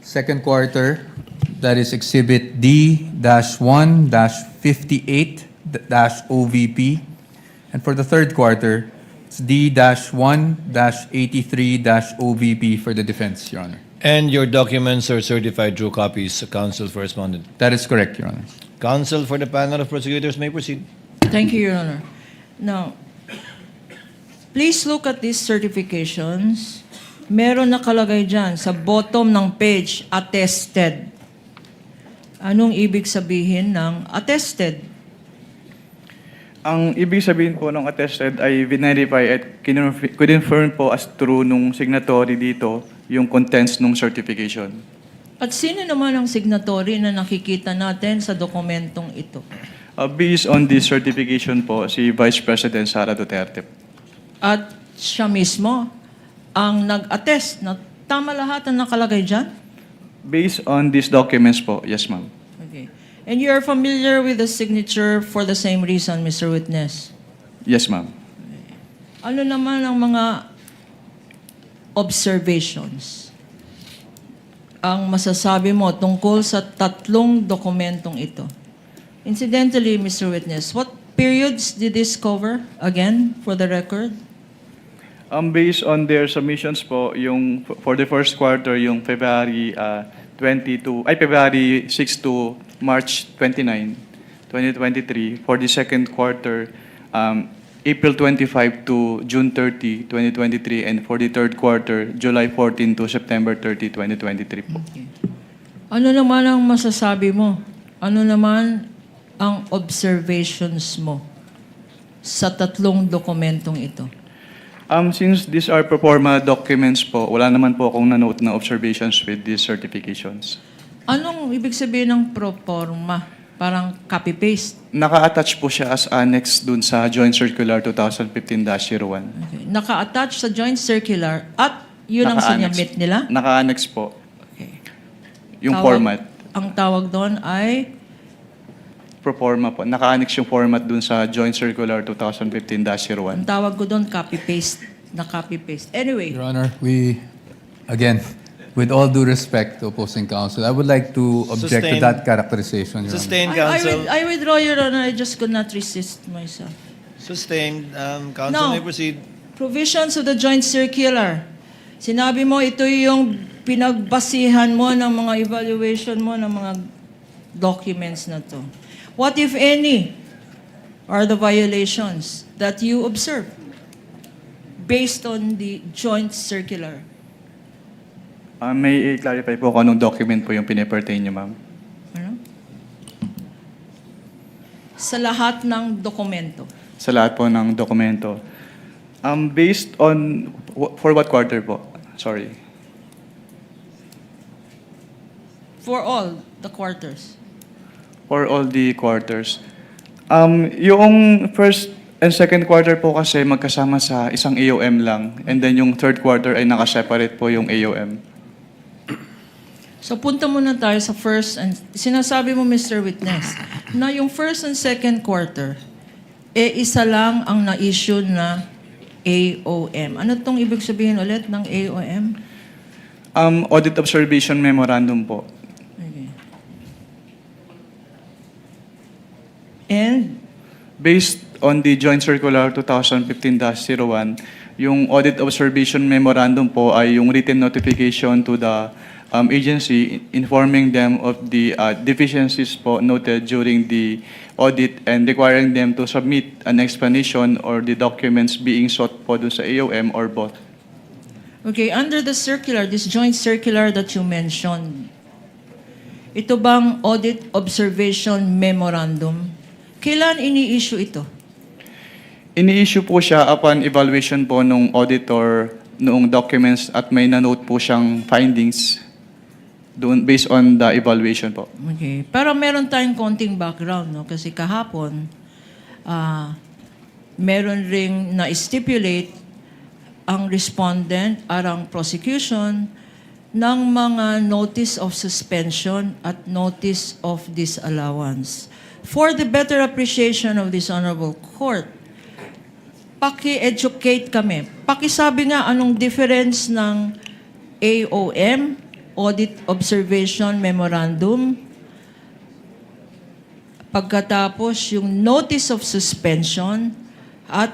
Second quarter, that is Exhibit D-1-58-OVP. And for the third quarter, it's D-1-83-OVP for the defense, Your Honor. And your documents are certified true copies, counsel for respondent. That is correct, Your Honor. Counsel for the panel of prosecutors may proceed. Thank you, Your Honor. Now, please look at these certifications. Meron nakalagay dyan sa bottom ng page, attested. Anong ibig sabihin ng attested? Ang ibig sabihin po ng attested ay verify at confirm po as true nung signatory dito yung contents ng certification. At sino naman ang signatory na nakikita natin sa dokumentong ito? Based on this certification po, si Vice President Sara Duterte. At siya mismo ang nag-attest na tama lahat ang nakalagay dyan? Based on these documents po, yes ma'am. Okay. And you are familiar with the signature for the same reason, Mr. Witness? Yes ma'am. Ano naman ang mga observations ang masasabi mo tungkol sa tatlong dokumentong ito? Incidentally, Mr. Witness, what periods did this cover, again, for the record? Based on their submissions po, yung for the first quarter, yung February 6 to March 29, 2023. For the second quarter, April 25 to June 30, 2023. And for the third quarter, July 14 to September 30, 2023 po. Okay. Ano naman ang masasabi mo? Ano naman ang observations mo sa tatlong dokumentong ito? Since these are pro forma documents po, wala naman po akong na-note na observations with these certifications. Anong ibig sabihin ng pro forma? Parang copy-paste? Naka-attach po siya as annex dun sa Joint Circular 2015-01. Okay. Naka-attach sa joint circular at yun ang Naka-annex. sinabit nila? Naka-annex po. Okay. Yung format. Ang tawag doon ay Pro forma po. Naka-annex yung format dun sa Joint Circular 2015-01. ang tawag ko doon copy-paste. Na copy-paste. Anyway, Your Honor, again, with all due respect to opposing counsel, I would like to object to Sustain. that characterization, Your Honor. Sustained, counsel. I withdraw, Your Honor. I just could not resist myself. Sustained. Counsel Now, may proceed. provisions of the joint circular. Sinabi mo, ito yung pinagbasihan mo ng mga evaluation mo ng mga documents na to. What, if any, are the violations that you observe based on the joint circular? May i-clarify po kung anong document po yung pinipertain niyo, ma'am. Ano? Sa lahat ng dokumento. Sa lahat po ng dokumento. Based on, for what quarter po? Sorry. For all the quarters. For all the quarters. Yung first and second quarter po kasi magkasama sa isang AOM lang. And then yung third quarter ay nakaseparate po yung AOM. So punta muna tayo sa first and sinasabi mo, Mr. Witness, na yung first and second quarter, isa lang ang na-issue na AOM. Ano tong ibig sabihin ulit ng AOM? Audit Observation Memorandum po. Okay. And Based on the Joint Circular 2015-01, yung Audit Observation Memorandum po ay yung written notification to the agency informing them of the deficiencies po noted during the audit and requiring them to submit an explanation or the documents being sought po dun sa AOM or both. okay, under the circular, this joint circular that you mentioned, ito bang Audit Observation Memorandum? Kailan ini-issue ito? Ini-issue po siya upon evaluation po nung auditor noong documents at may na-note po siyang findings doon based on the evaluation po. Okay. Pero meron tayong konting background, no? Kasi kahapon, meron ring na-stipulate ang respondent at ang prosecution ng mga notice of suspension at notice of disallowance. For the better appreciation of this honorable court, paki-educate kami. Pakisabi nga anong difference ng AOM, Audit Observation Memorandum, pagkatapos yung Notice of Suspension, at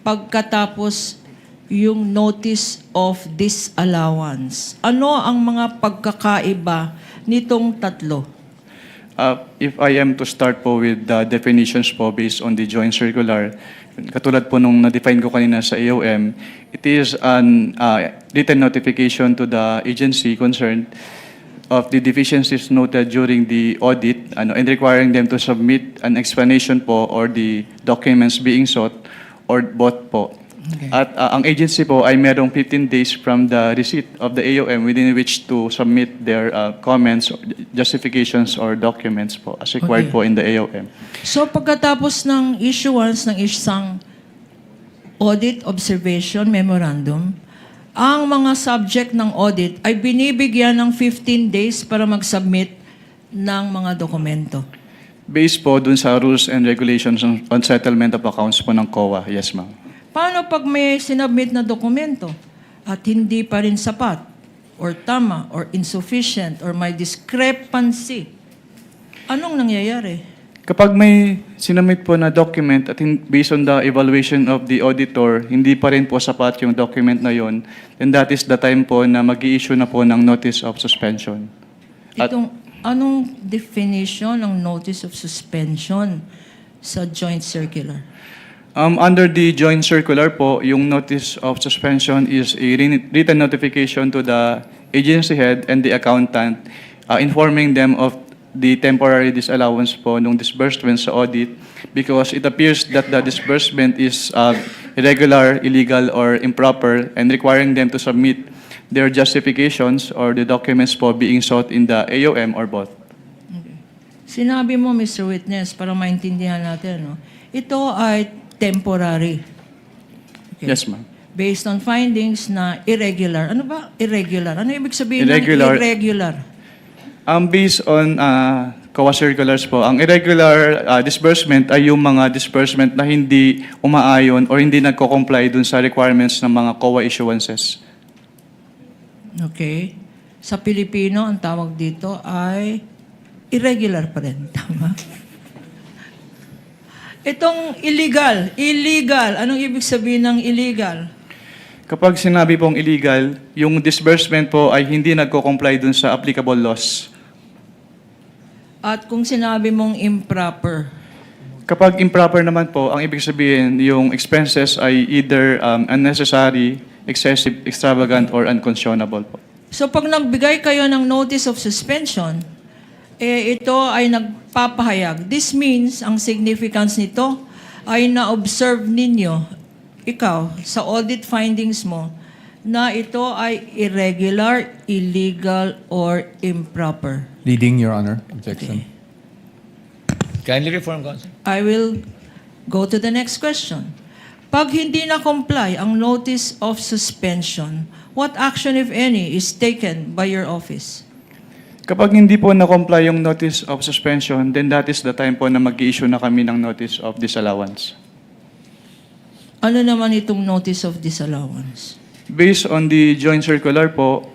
pagkatapos yung notice of disallowance. Ano ang mga pagkakaiba nitong tatlo? If I am to start po with the definitions po based on the joint circular, katulad po nung na-define ko kanina sa AOM, it is an written notification to the agency concerned of the deficiencies noted during the audit and requiring them to submit an explanation po or the documents being sought or both po. Okay. At ang agency po ay merong 15 days from the receipt of the AOM within which to submit their comments, justifications, or documents po as required Okay. po in the AOM. So pagkatapos ng issuance ng isang audit observation memorandum, ang mga subject ng audit ay binibigyan ng 15 days para mag-submit ng mga dokumento. Based po dun sa rules and regulations on settlement of accounts po ng COA. Yes, ma'am. Paano pag may sinubmit na dokumento at hindi pa rin sapat or tama or insufficient or may discrepancy? Anong nangyayari? Kapag may sinamit po na document at based on the evaluation of the auditor, hindi pa rin po sapat yung document na yon, then that is the time po na mag-i-issue na po ng notice of suspension. At Anong definition ng notice of suspension sa joint circular? under the joint circular po, yung notice of suspension is a written notification to the agency head and the accountant informing them of the temporary disallowance po nung disbursement sa audit because it appears that the disbursement is irregular, illegal, or improper and requiring them to submit their justifications or the documents po being sought in the AOM or both. Sinabi mo, Mr. Witness, para maintindihan natin, no? Ito ay temporary. Okay. Yes, ma'am. Based on findings na irregular. Ano ba irregular? Ano ibig sabihin Irregular. ng irregular? Based on COA circulars po, ang irregular disbursement ay yung mga disbursement na hindi umaayon or hindi nagko-comply dun sa requirements ng mga COA issuances. Okay. Sa Pilipino, ang tawag dito ay irregular pa rin. Tama? Itong illegal. Anong ibig sabihin ng illegal? Kapag sinabi pong illegal, yung disbursement po ay hindi nagko-comply dun sa applicable laws. At kung sinabi mong improper, Kapag improper naman po, ang ibig sabihin, yung expenses ay either unnecessary, excessive, extravagant, or unconscionable po. so pag nagbigay kayo ng notice of suspension, ito ay nagpapahayag. This means, ang significance nito ay na-observe ninyo, ikaw, sa audit findings mo, na ito ay irregular, illegal, or improper. Leading, Your Honor. Objection. Kindly reform, Counsel. I will go to the next question. Pag hindi na-comply ang notice of suspension, what action, if any, is taken by your office? Kapag hindi po na-comply yung notice of suspension, then that is the time po na mag-i-issue na kami ng notice of disallowance. Ano naman itong notice of disallowance? Based on the joint circular po,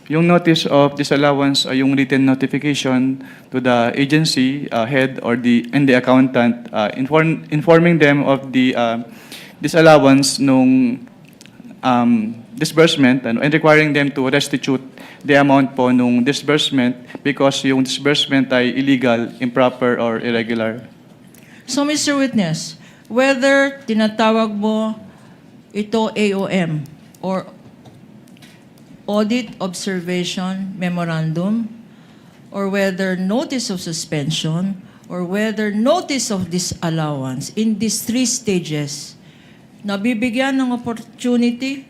yung notice of disallowance ay yung written notification to the agency head or the accountant informing them of the disallowance nung disbursement and requiring them to restitute the amount po nung disbursement because yung disbursement ay illegal, improper, or irregular. So, Mr. Witness, whether tinatawag mo ito AOM or Audit Observation Memorandum, or whether notice of suspension, or whether notice of disallowance, in these three stages, nabibigyan ng opportunity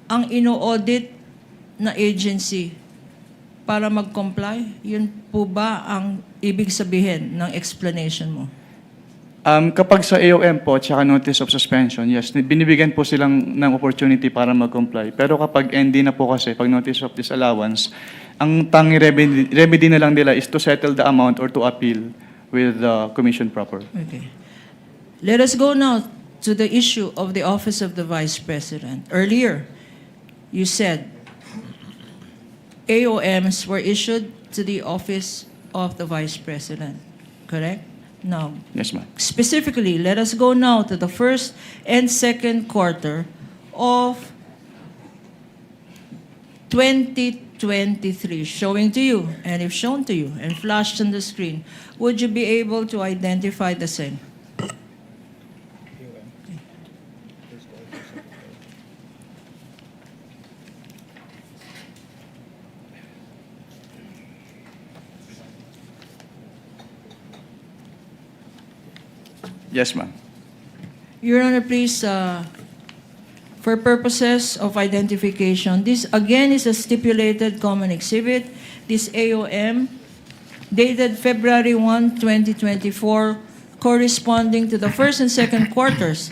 ang ino-audit na agency para mag-comply? Yun po ba ang ibig sabihin ng explanation mo? Kapag sa AOM po, tsaka notice of suspension, yes, binibigyan po silang ng opportunity para mag-comply. Pero kapag ND na po kasi, pag notice of disallowance, ang tangi remedy na lang nila is to settle the amount or to appeal with the commission proper. Okay. Let us go now to the issue of the Office of the Vice President. Earlier, you said AOMs were issued to the Office of the Vice President, correct? Now, Yes, ma'am. specifically, let us go now to the first and second quarter of 2023, showing to you, and if shown to you and flashed on the screen, would you be able to identify the same? Yes, ma'am. Your Honor, please, for purposes of identification, this again is a stipulated common exhibit. This AOM, dated February 1, 2024, corresponding to the first and second quarters,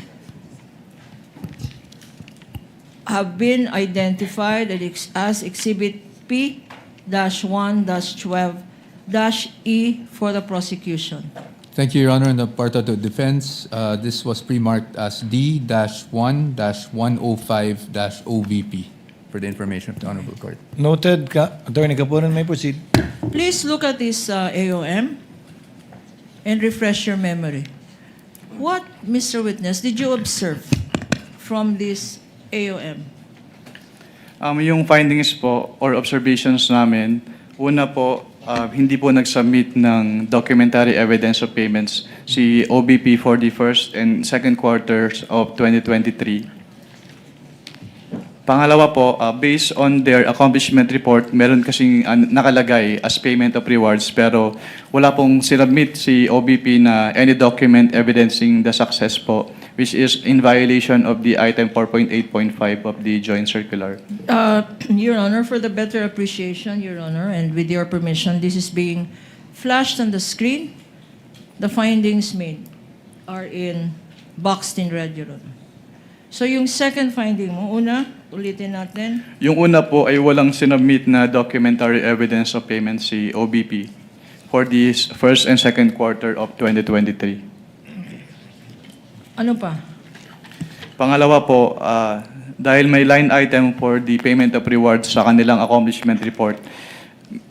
have been identified as Exhibit P-1-12-E for the prosecution. Thank you, Your Honor. On the part of the defense, this was pre-marked as D-1-105-OVP for the information of the Honorable Court. Noted. Attorney Capunan, may proceed. Please look at this AOM and refresh your memory. What, Mr. Witness, did you observe from this AOM? Yung findings po or observations namin, una po, hindi po nag-submit ng documentary evidence of payments si OBP for the first and second quarters of 2023. Pangalawa po, based on their accomplishment report, meron kasing nakalagay as payment of rewards pero wala pong sinubmit si OBP na any document evidencing the success po, which is in violation of the item 4.8.5 of the joint circular. Your Honor, for the better appreciation, Your Honor, and with your permission, this is being flashed on the screen. The findings made are in boxed in red, Your Honor. So yung second finding mo, una, ulitin natin. Yung una po ay walang sinubmit na documentary evidence of payment si OBP for the first and second quarter of 2023. Ano pa? Pangalawa po, dahil may line item for the payment of rewards sa kanilang accomplishment report,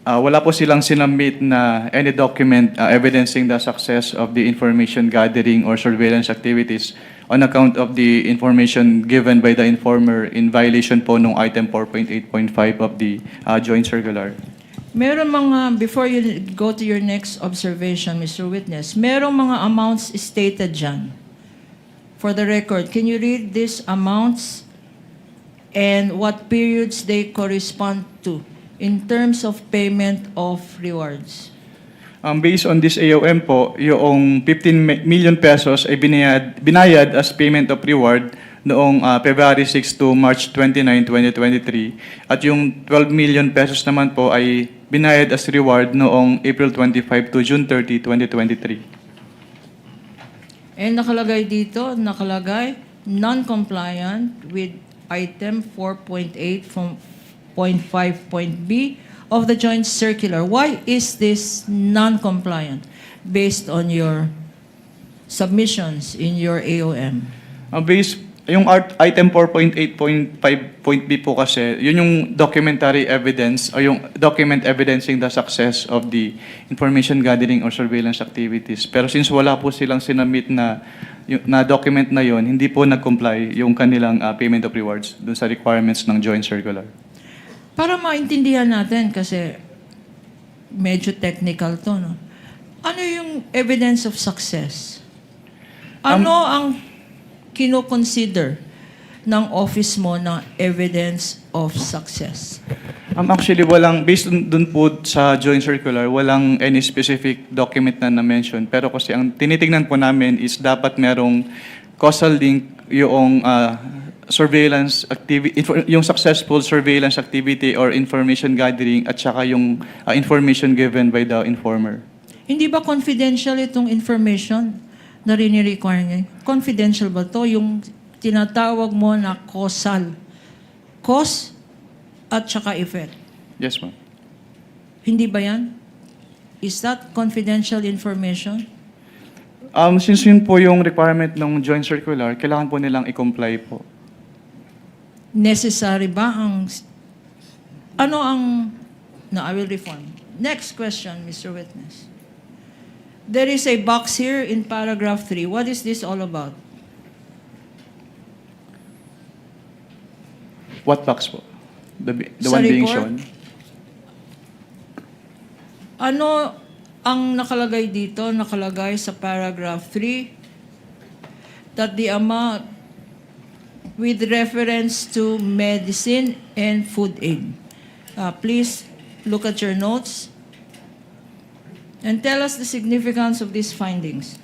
wala po silang sinubmit na any document evidencing the success of the information gathering or surveillance activities on account of the information given by the informer in violation po nung item 4.8.5 of the joint circular. Meron mga, before you go to your next observation, Mr. Witness, merong mga amounts stated dyan. For the record, can you read these amounts and what periods they correspond to in terms of payment of rewards? Based on this AOM po, yung 15 million pesos ay binayad as payment of reward noong February 6 to March 29, 2023. At yung 12 million pesos naman po ay binayad as reward noong April 25 to June 30, 2023. And nakalagay dito, non-compliant with item 4.8 from 0.5.b of the joint circular. Why is this non-compliant based on your submissions in your AOM? Yung item 4.8.5.b po kasi, yun yung documentary evidence o yung document evidencing the success of the information gathering or surveillance activities. Pero since wala po silang sinubmit na document na yon, hindi po nag-comply yung kanilang payment of rewards dun sa requirements ng joint circular. Para maintindihan natin, kasi medyo technical to, no? Ano yung evidence of success? Ano ang kino-consider ng office mo na evidence of success? Actually, based dun po sa joint circular, walang any specific document na na-mention. Pero kasi ang tinitingnan po namin is dapat merong causal link yung surveillance activity, yung successful surveillance activity or information gathering at saka yung information given by the informer. Hindi ba confidential itong information na rini-require niya? Confidential ba to? Yung tinatawag mo na causal. Cause at saka effect. Yes, ma'am. Hindi ba yan? Is that confidential information? Since yun po yung requirement ng joint circular, kailangan po nilang i-comply po. Necessary ba ang... I will reform. Next question, Mr. Witness. There is a box here in paragraph 3. What is this all about? What box po? The Sa one being report? shown? Ano ang nakalagay dito? Nakalagay sa paragraph 3 that the amount with reference to medicine and food aid. Please look at your notes and tell us the significance of these findings.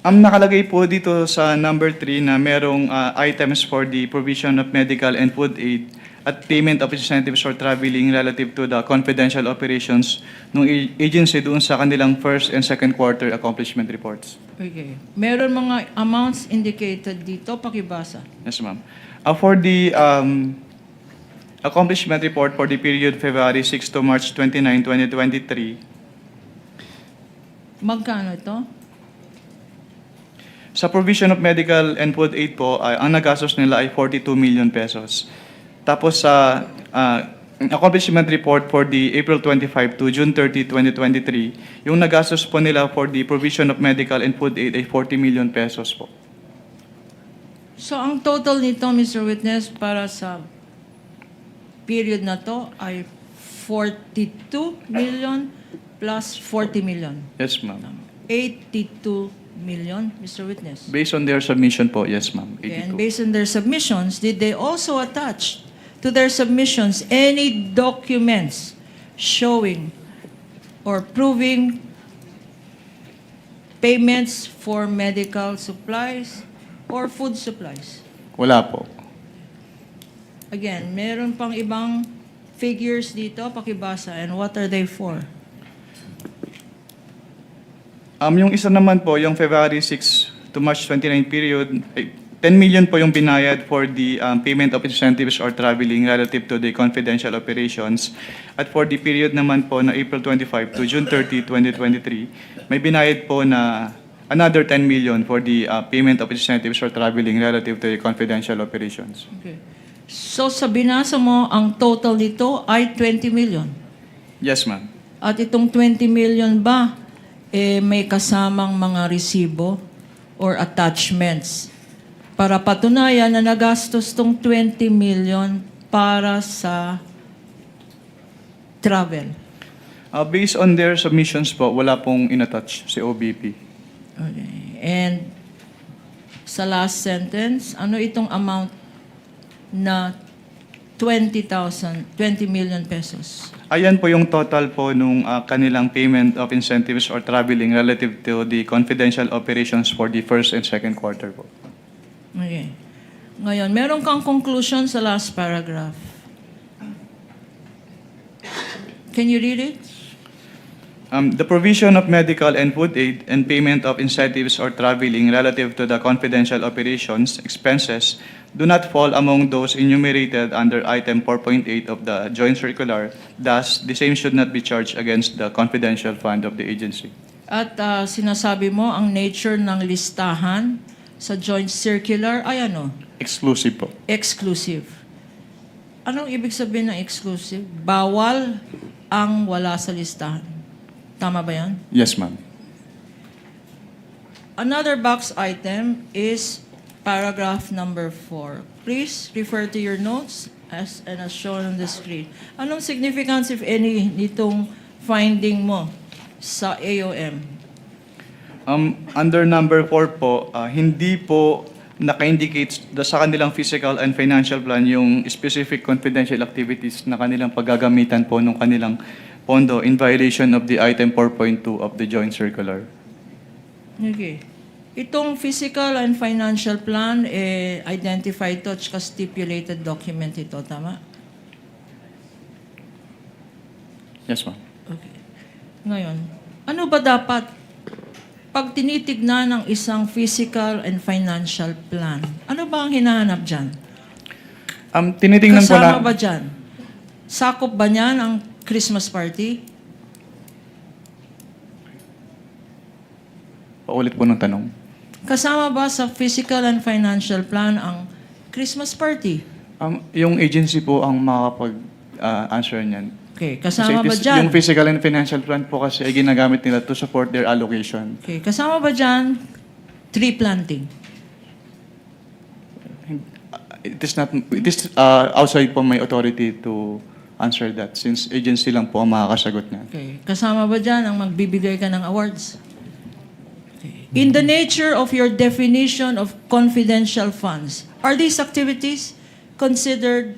Nakalagay po dito sa number 3 na merong items for the provision of medical and food aid at payment of incentives for traveling relative to the confidential operations ng agency doon sa kanilang first and second quarter accomplishment reports. Okay. Meron mga amounts indicated dito. Pakibasa. Yes, ma'am. For the accomplishment report for the period February 6 to March 29, 2023, Magkano ito? sa provision of medical and food aid po, ang nagastos nila ay 42 million pesos. Tapos sa accomplishment report for the April 25 to June 30, 2023, yung nagastos po nila for the provision of medical and food aid ay 40 million pesos po. So, ang total nito, Mr. Witness, para sa period na to ay 42 million plus 40 million. Yes, ma'am. 82 million, Mr. Witness. Based on their submission po, yes, ma'am. Okay, and 82. based on their submissions, did they also attach to their submissions any documents showing or proving payments for medical supplies or food supplies? Wala po. Again, meron pang ibang figures dito, pakibasa, and what are they for? Yung isa naman po, yung February 6 to March 29 period, 10 million po yung binayad for the payment of incentives or traveling relative to the confidential operations. At for the period naman po na April 25 to June 30, 2023, may binayad po na another 10 million for the payment of incentives or traveling relative to the confidential operations. Okay. So sa binasa mo, ang total nito ay 20 million. Yes, ma'am. At itong 20 million ba, may kasamang mga resibo or attachments para patunayan na nagastos tong 20 million para sa travel. Based on their submissions po, wala pong inattach si OBP. Okay. And sa last sentence, ano itong amount na 20 million pesos? Ayan po yung total po nung kanilang payment of incentives or traveling relative to the confidential operations for the first and second quarter po. Okay. Ngayon, meron kang conclusion sa last paragraph. Can you read it? The provision of medical and food aid and payment of incentives or traveling relative to the confidential operations expenses do not fall among those enumerated under item 4.8 of the joint circular. Thus, the same should not be charged against the confidential fund of the agency. At sinasabi mo, ang nature ng listahan sa joint circular ay ano? Exclusive po. Exclusive. Anong ibig sabihin ng exclusive? Bawal ang wala sa listahan. Tama ba yan? Yes, ma'am. Another box item is paragraph number 4. Please refer to your notes as shown on the screen. Anong significance, if any, nitong finding mo sa AOM? Under number 4 po, hindi po naka-indicate sa kanilang physical and financial plan yung specific confidential activities na kanilang paggagamitan po ng kanilang pondo in violation of the item 4.2 of the joint circular. Okay. Itong physical and financial plan, identified to at stipulated document ito, tama? Yes, ma'am. Okay. Ngayon, ano ba dapat pag tinitignan ng isang physical and financial plan? Ano ba ang hinahanap dyan? Tinitingnan po Kasama na... ba dyan? Sakop ba niyan ang Christmas party? Paulit po ng tanong. Kasama ba sa physical and financial plan ang Christmas party? Yung agency po ang makakapag-answer niyan. Okay, Kasi kasama ba dyan? yung physical and financial plan po kasi ay ginagamit nila to support their allocation. Okay, kasama ba dyan tree planting? It is outside po my authority to answer that since agency lang po ang makakasagot niyan. Okay, kasama ba dyan ang magbibigay ka ng awards? Okay. In the nature of your definition of confidential funds, are these activities considered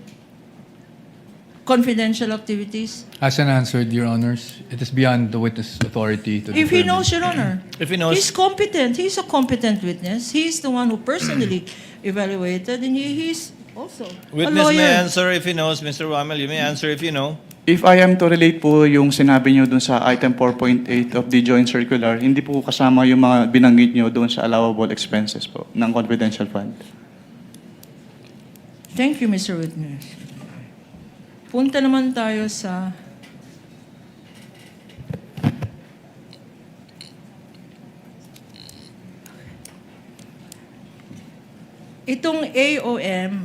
confidential activities? As an answered, Your Honors, it is beyond the witness authority to If he determine. knows, Your Honor. If he knows. He's competent. He's a competent witness. He's the one who personally evaluated, and he's also a Witness may lawyer. answer if he knows. Mr. Wamel, you may answer if you know. If I am to relate po yung sinabi nyo dun sa item 4.8 of the joint circular, hindi po kasama yung mga binanggit nyo dun sa allowable expenses po ng confidential fund. Thank you, Mr. Witness. Punta naman tayo sa itong AOM,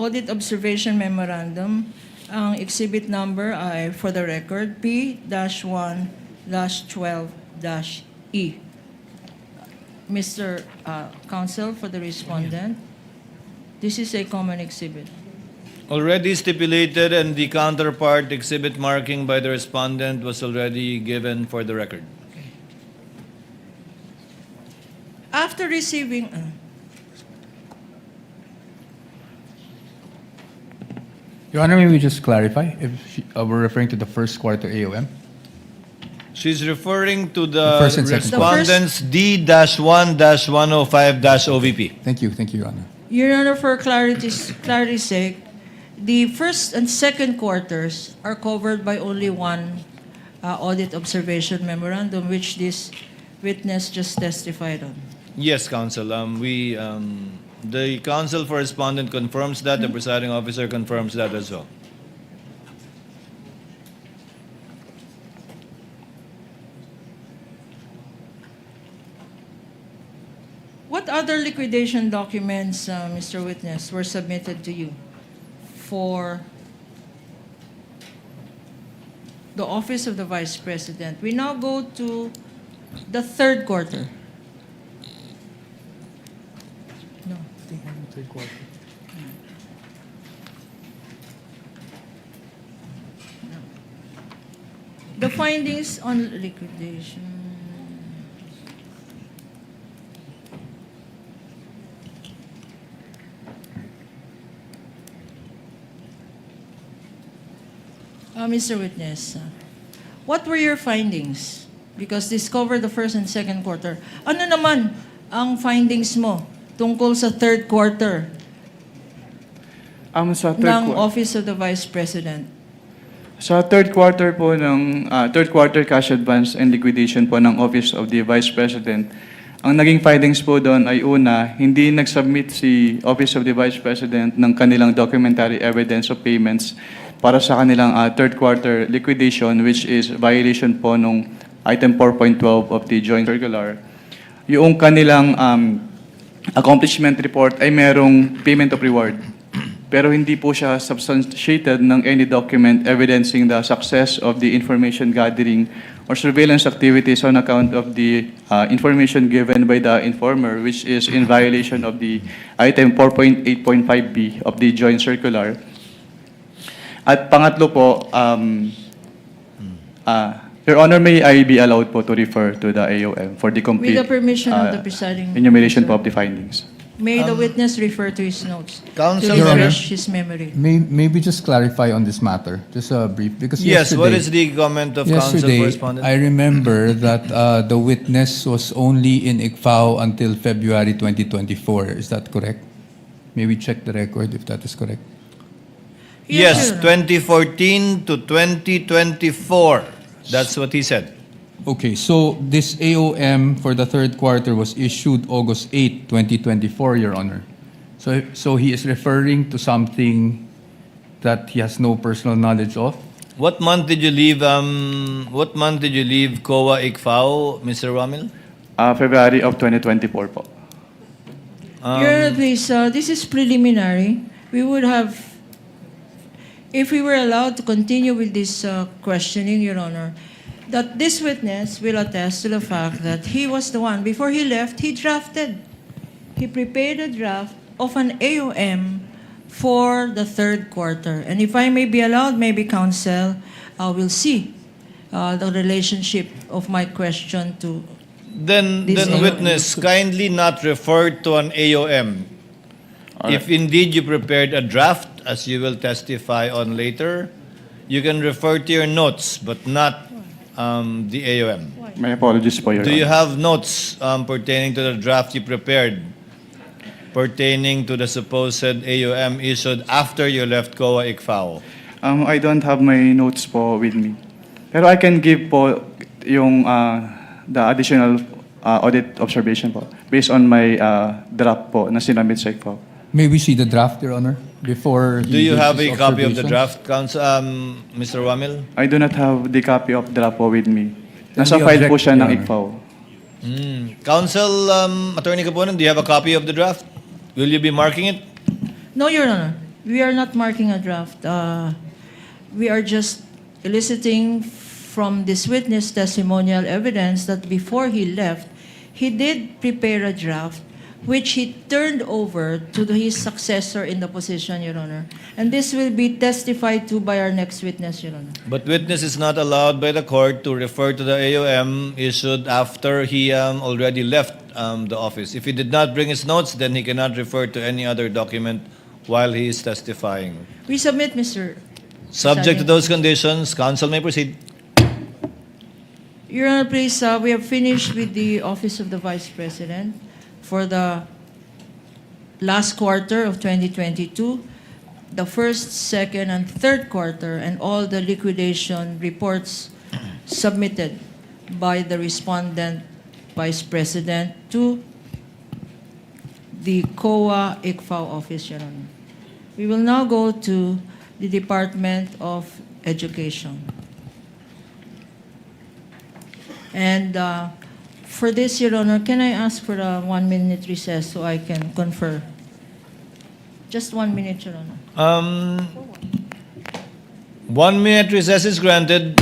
Audit Observation Memorandum, ang exhibit number ay, for the record, P-1-12-E. Mr. Counsel for the respondent, this is a common exhibit. Already stipulated and the counterpart exhibit marking by the respondent was already given for the record. After receiving, Your Honor, may we just clarify if we're referring to the first quarter AOM? She's referring to The the first and second. respondent's D-1-105-OVP. Thank you, Your Honor. Your Honor, for clarity's sake, the first and second quarters are covered by only one audit observation memorandum, which this witness just testified on. Yes, counsel. The counsel for respondent confirms that. The presiding officer confirms that as well. What other liquidation documents, Mr. Witness, were submitted to you for the Office of the Vice President? We now go to the third quarter. No. The findings on liquidation. Mr. Witness, what were your findings? Because this covered the first and second quarter. Ano naman ang findings mo tungkol sa third quarter Sa third ng quarter. Office of the Vice President? Sa third quarter po ng third quarter cash advance and liquidation po ng Office of the Vice President, ang naging findings po doon ay una, hindi nag-submit si Office of the Vice President ng kanilang documentary evidence of payments para sa kanilang third quarter liquidation, which is violation po nung item 4.12 of the joint circular. Yung kanilang accomplishment report ay merong payment of reward. Pero hindi po siya substantiated ng any document evidencing the success of the information gathering or surveillance activities on account of the information given by the informer, which is in violation of the item 4.8.5b of the joint circular. At pangatlo po, Your Honor, may I be allowed po to refer to the AOM for the complete With the permission of the presiding enumeration po officer. of the findings. May the witness refer to his notes Counsel, to Your Honor. refresh his memory. Maybe just clarify on this matter, just brief, because Yes, what is yesterday, the comment of counsel for yesterday respondent? I remember that the witness was only in ICFAO until February 2024. Is that correct? Maybe check the record if that is correct. Yes, Your Honor. 2014 to 2024. That's what he said. Okay, so this AOM for the third quarter was issued August 8, 2024, Your Honor. So he is referring to something that he has no personal knowledge of. What month did you leave? What month did you leave COA ICFAO, Mr. Ramil? February of 2024 po. Your Honor, please, this is preliminary. We would have, if we were allowed to continue with this questioning, Your Honor, that this witness will attest to the fact that he was the one, before he left, he prepared a draft of an AOM for the third quarter. And if I may be allowed, maybe counsel will see the relationship of my question to Then This AOM. witness, kindly not refer to an AOM. If indeed you prepared a draft, as you will testify on later, you can refer to your notes, but not the AOM. My apologies po, Your Do you Honor. have notes pertaining to the draft you prepared, pertaining to the supposed AOM issued after you left COA ICFAO? I don't have my notes po with me. Pero I can give po yung the additional audit observation po based on my draft po na sinamit sa ICFAO. May we see the draft, Your Honor, before Do he you gives have his a copy of the observations? draft, Mr. Wamil? I do not have the copy of draft po with me. Then Nasa we file po object, siya Your ng Honor. ICFAO. Counsel, Attorney Caponan, do you have a copy of the draft? Will you be marking it? No, Your Honor. We are not marking a draft. We are just eliciting from this witness testimonial evidence that before he left, he did prepare a draft which he turned over to his successor in the position, Your Honor. And this will be testified to by our next witness, Your Honor. But witness is not allowed by the court to refer to the AOM issued after he already left the office. If he did not bring his notes, then he cannot refer to any other document while he is testifying. We submit, Mr. Subject to Presiding. those conditions, counsel may proceed. Your Honor, please, we have finished with the Office of the Vice President for the last quarter of 2022, the first, second, and third quarter, and all the liquidation reports submitted by the respondent Vice President to the COA ICFAO office, Your Honor. We will now go to the Department of Education. And for this, Your Honor, can I ask for a 1-minute recess so I can confer? Just 1 minute, Your Honor. 1 minute recess is granted.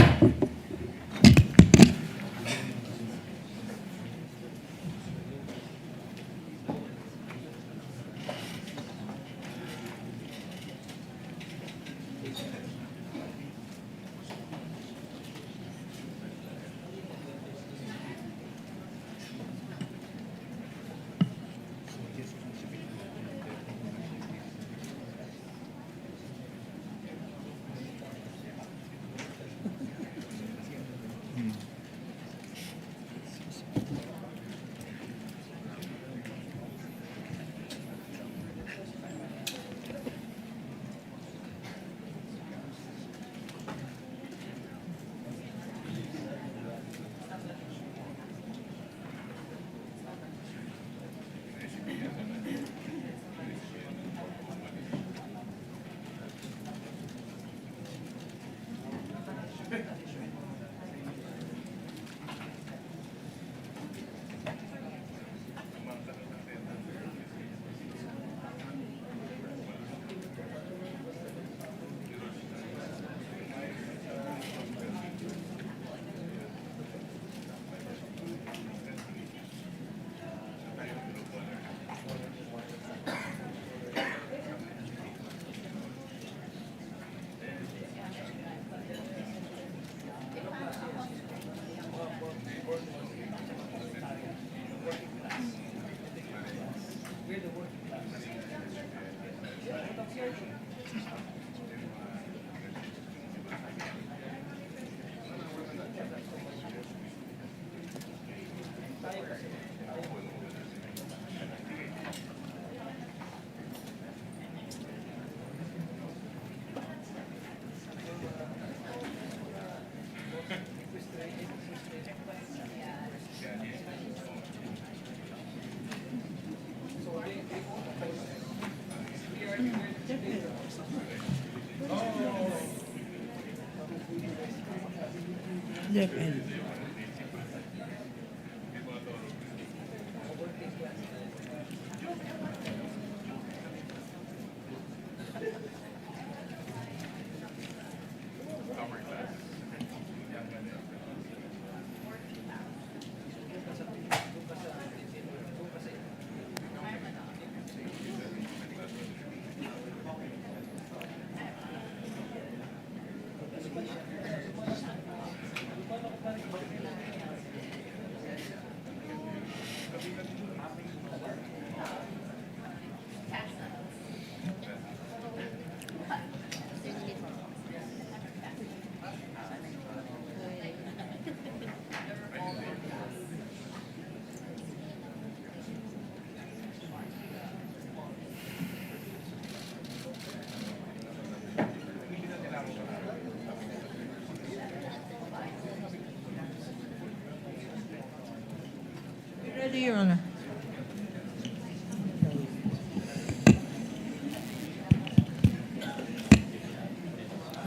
Ready, Your Honor.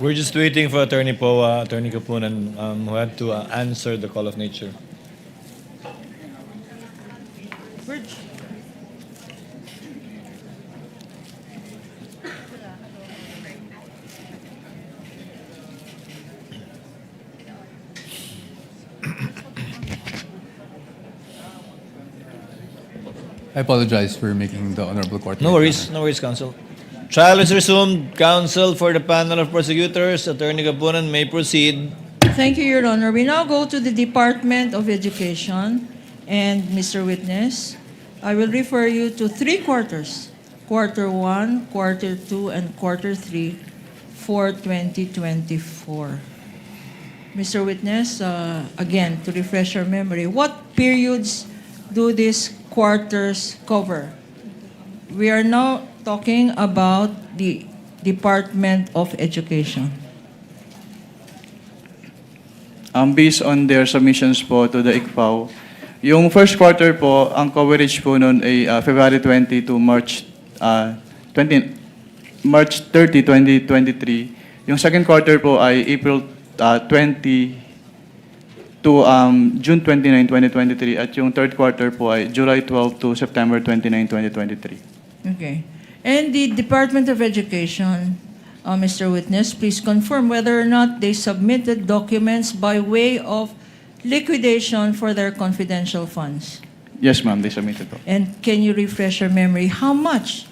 We're just waiting for Attorney Kapunan, who had to answer the call of nature. Bridge. I apologize for making the Honorable Court. No worries, counsel. Trial is resumed. Counsel for the panel of prosecutors, Attorney Kapunan, may proceed. Thank you, Your Honor. We now go to the Department of Education. And, Mr. Witness, I will refer you to 3 quarters, Quarter 1, Quarter 2, and Quarter 3 for 2024. Mr. Witness, again, to refresh your memory, what periods do these quarters cover? We are now talking about the Department of Education. Based on their submissions po to the ICFAO, yung first quarter po, ang coverage po noon ay February 20 to March 30, 2023. Yung second quarter po ay April 20 to June 29, 2023. At yung third quarter po ay July 12 to September 29, 2023. Okay. And the Department of Education, Mr. Witness, please confirm whether or not they submitted documents by way of liquidation for their confidential funds. Yes, ma'am, they submitted po. And can you refresh your memory, how much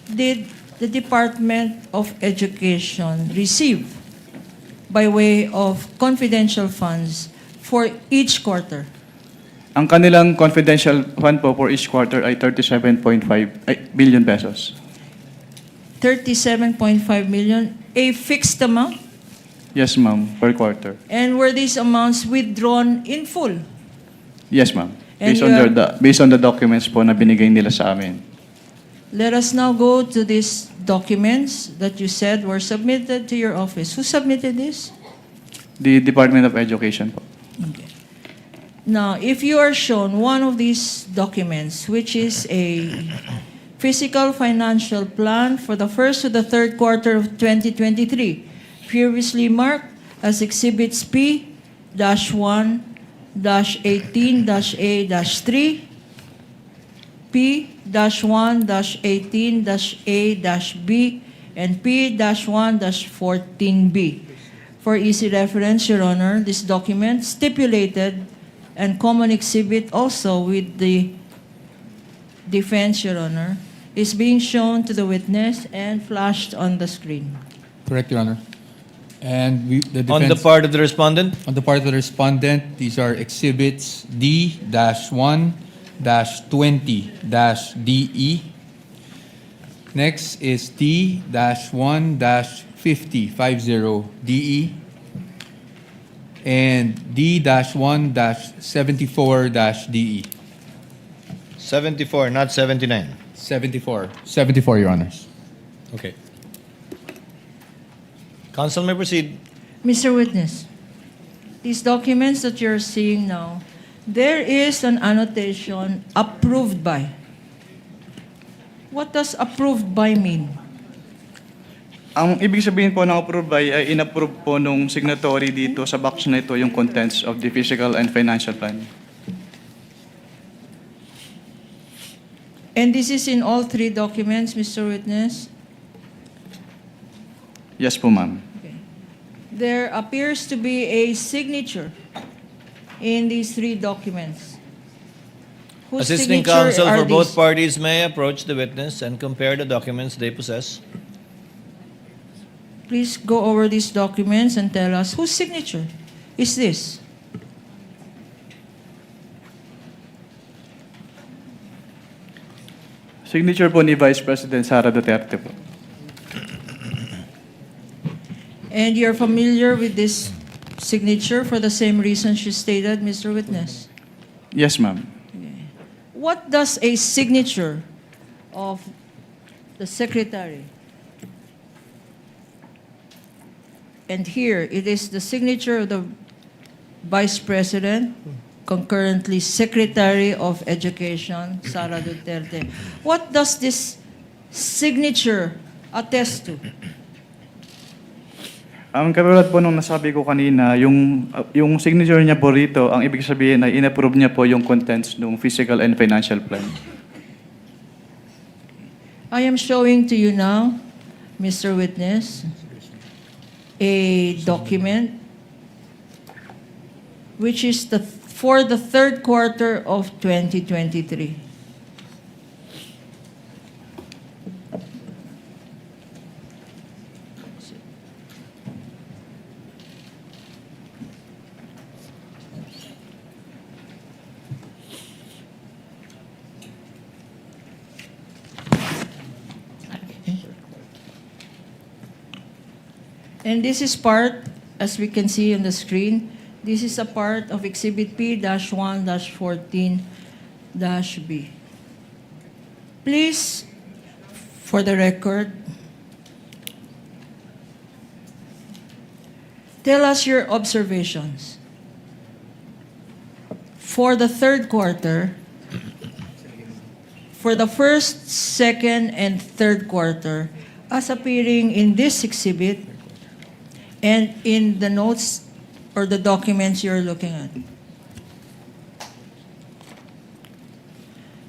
did the Department of Education receive by way of confidential funds for each quarter? Ang kanilang confidential fund po for each quarter ay 37.5 billion pesos. 37.5 million, a fixed amount? Yes, ma'am, per quarter. And were these amounts withdrawn in full? Yes, ma'am. And Based on the documents po na binigay nila sa amin. Let us now go to these documents that you said were submitted to your office. Who submitted this? The Department of Education po. Okay. Now, if you are shown one of these documents, which is a fiscal financial plan for the first to the third quarter of 2023, previously marked as Exhibits P-1-18-A-3, P-1-18-A-B, and P-1-14B. For easy reference, Your Honor, this document stipulated and common exhibit also with the defense, Your Honor, is being shown to the witness and flashed on the screen. Correct, Your Honor. And the defense, On the part of the respondent, on the part of the respondent, these are exhibits D-1-20-DE. Next is D-1-50-DE. And D-1-74-DE. 74, not 79. 74, Your Honors. Okay. Counsel may proceed. Mr. Witness, these documents that you're seeing now, there is an annotation approved by. What does approved by mean? Ang ibig sabihin po ng approve by ay inapprove po nung signatory dito sa box na ito yung contents of the fiscal and financial plan. And this is in all 3 documents, Mr. Witness? Yes po, ma'am. Okay. There appears to be a signature in these 3 documents. Whose Assisting signature counsel are for both these? parties may approach the witness and compare the documents they possess. Please go over these documents and tell us whose signature is this? Signature po ni Vice President Sara Duterte po. And you're familiar with this signature for the same reasons you stated, Mr. Witness? Yes, ma'am. What does a signature of the Secretary, and here it is the signature of the Vice President, concurrently Secretary of Education, Sara Duterte. What does this signature attest to? Katulad po nung nasabi ko kanina, yung signature niya po rito, ang ibig sabihin ay inapprove niya po yung contents ng physical and financial plan. I am showing to you now, Mr. Witness, a document which is for the third quarter of 2023. And this is part, as we can see on the screen, this is a part of Exhibit P-1-14-B. Please, for the record, tell us your observations. For the third quarter, for the first, second, and third quarter, as appearing in this exhibit, and in the notes or the documents you're looking at.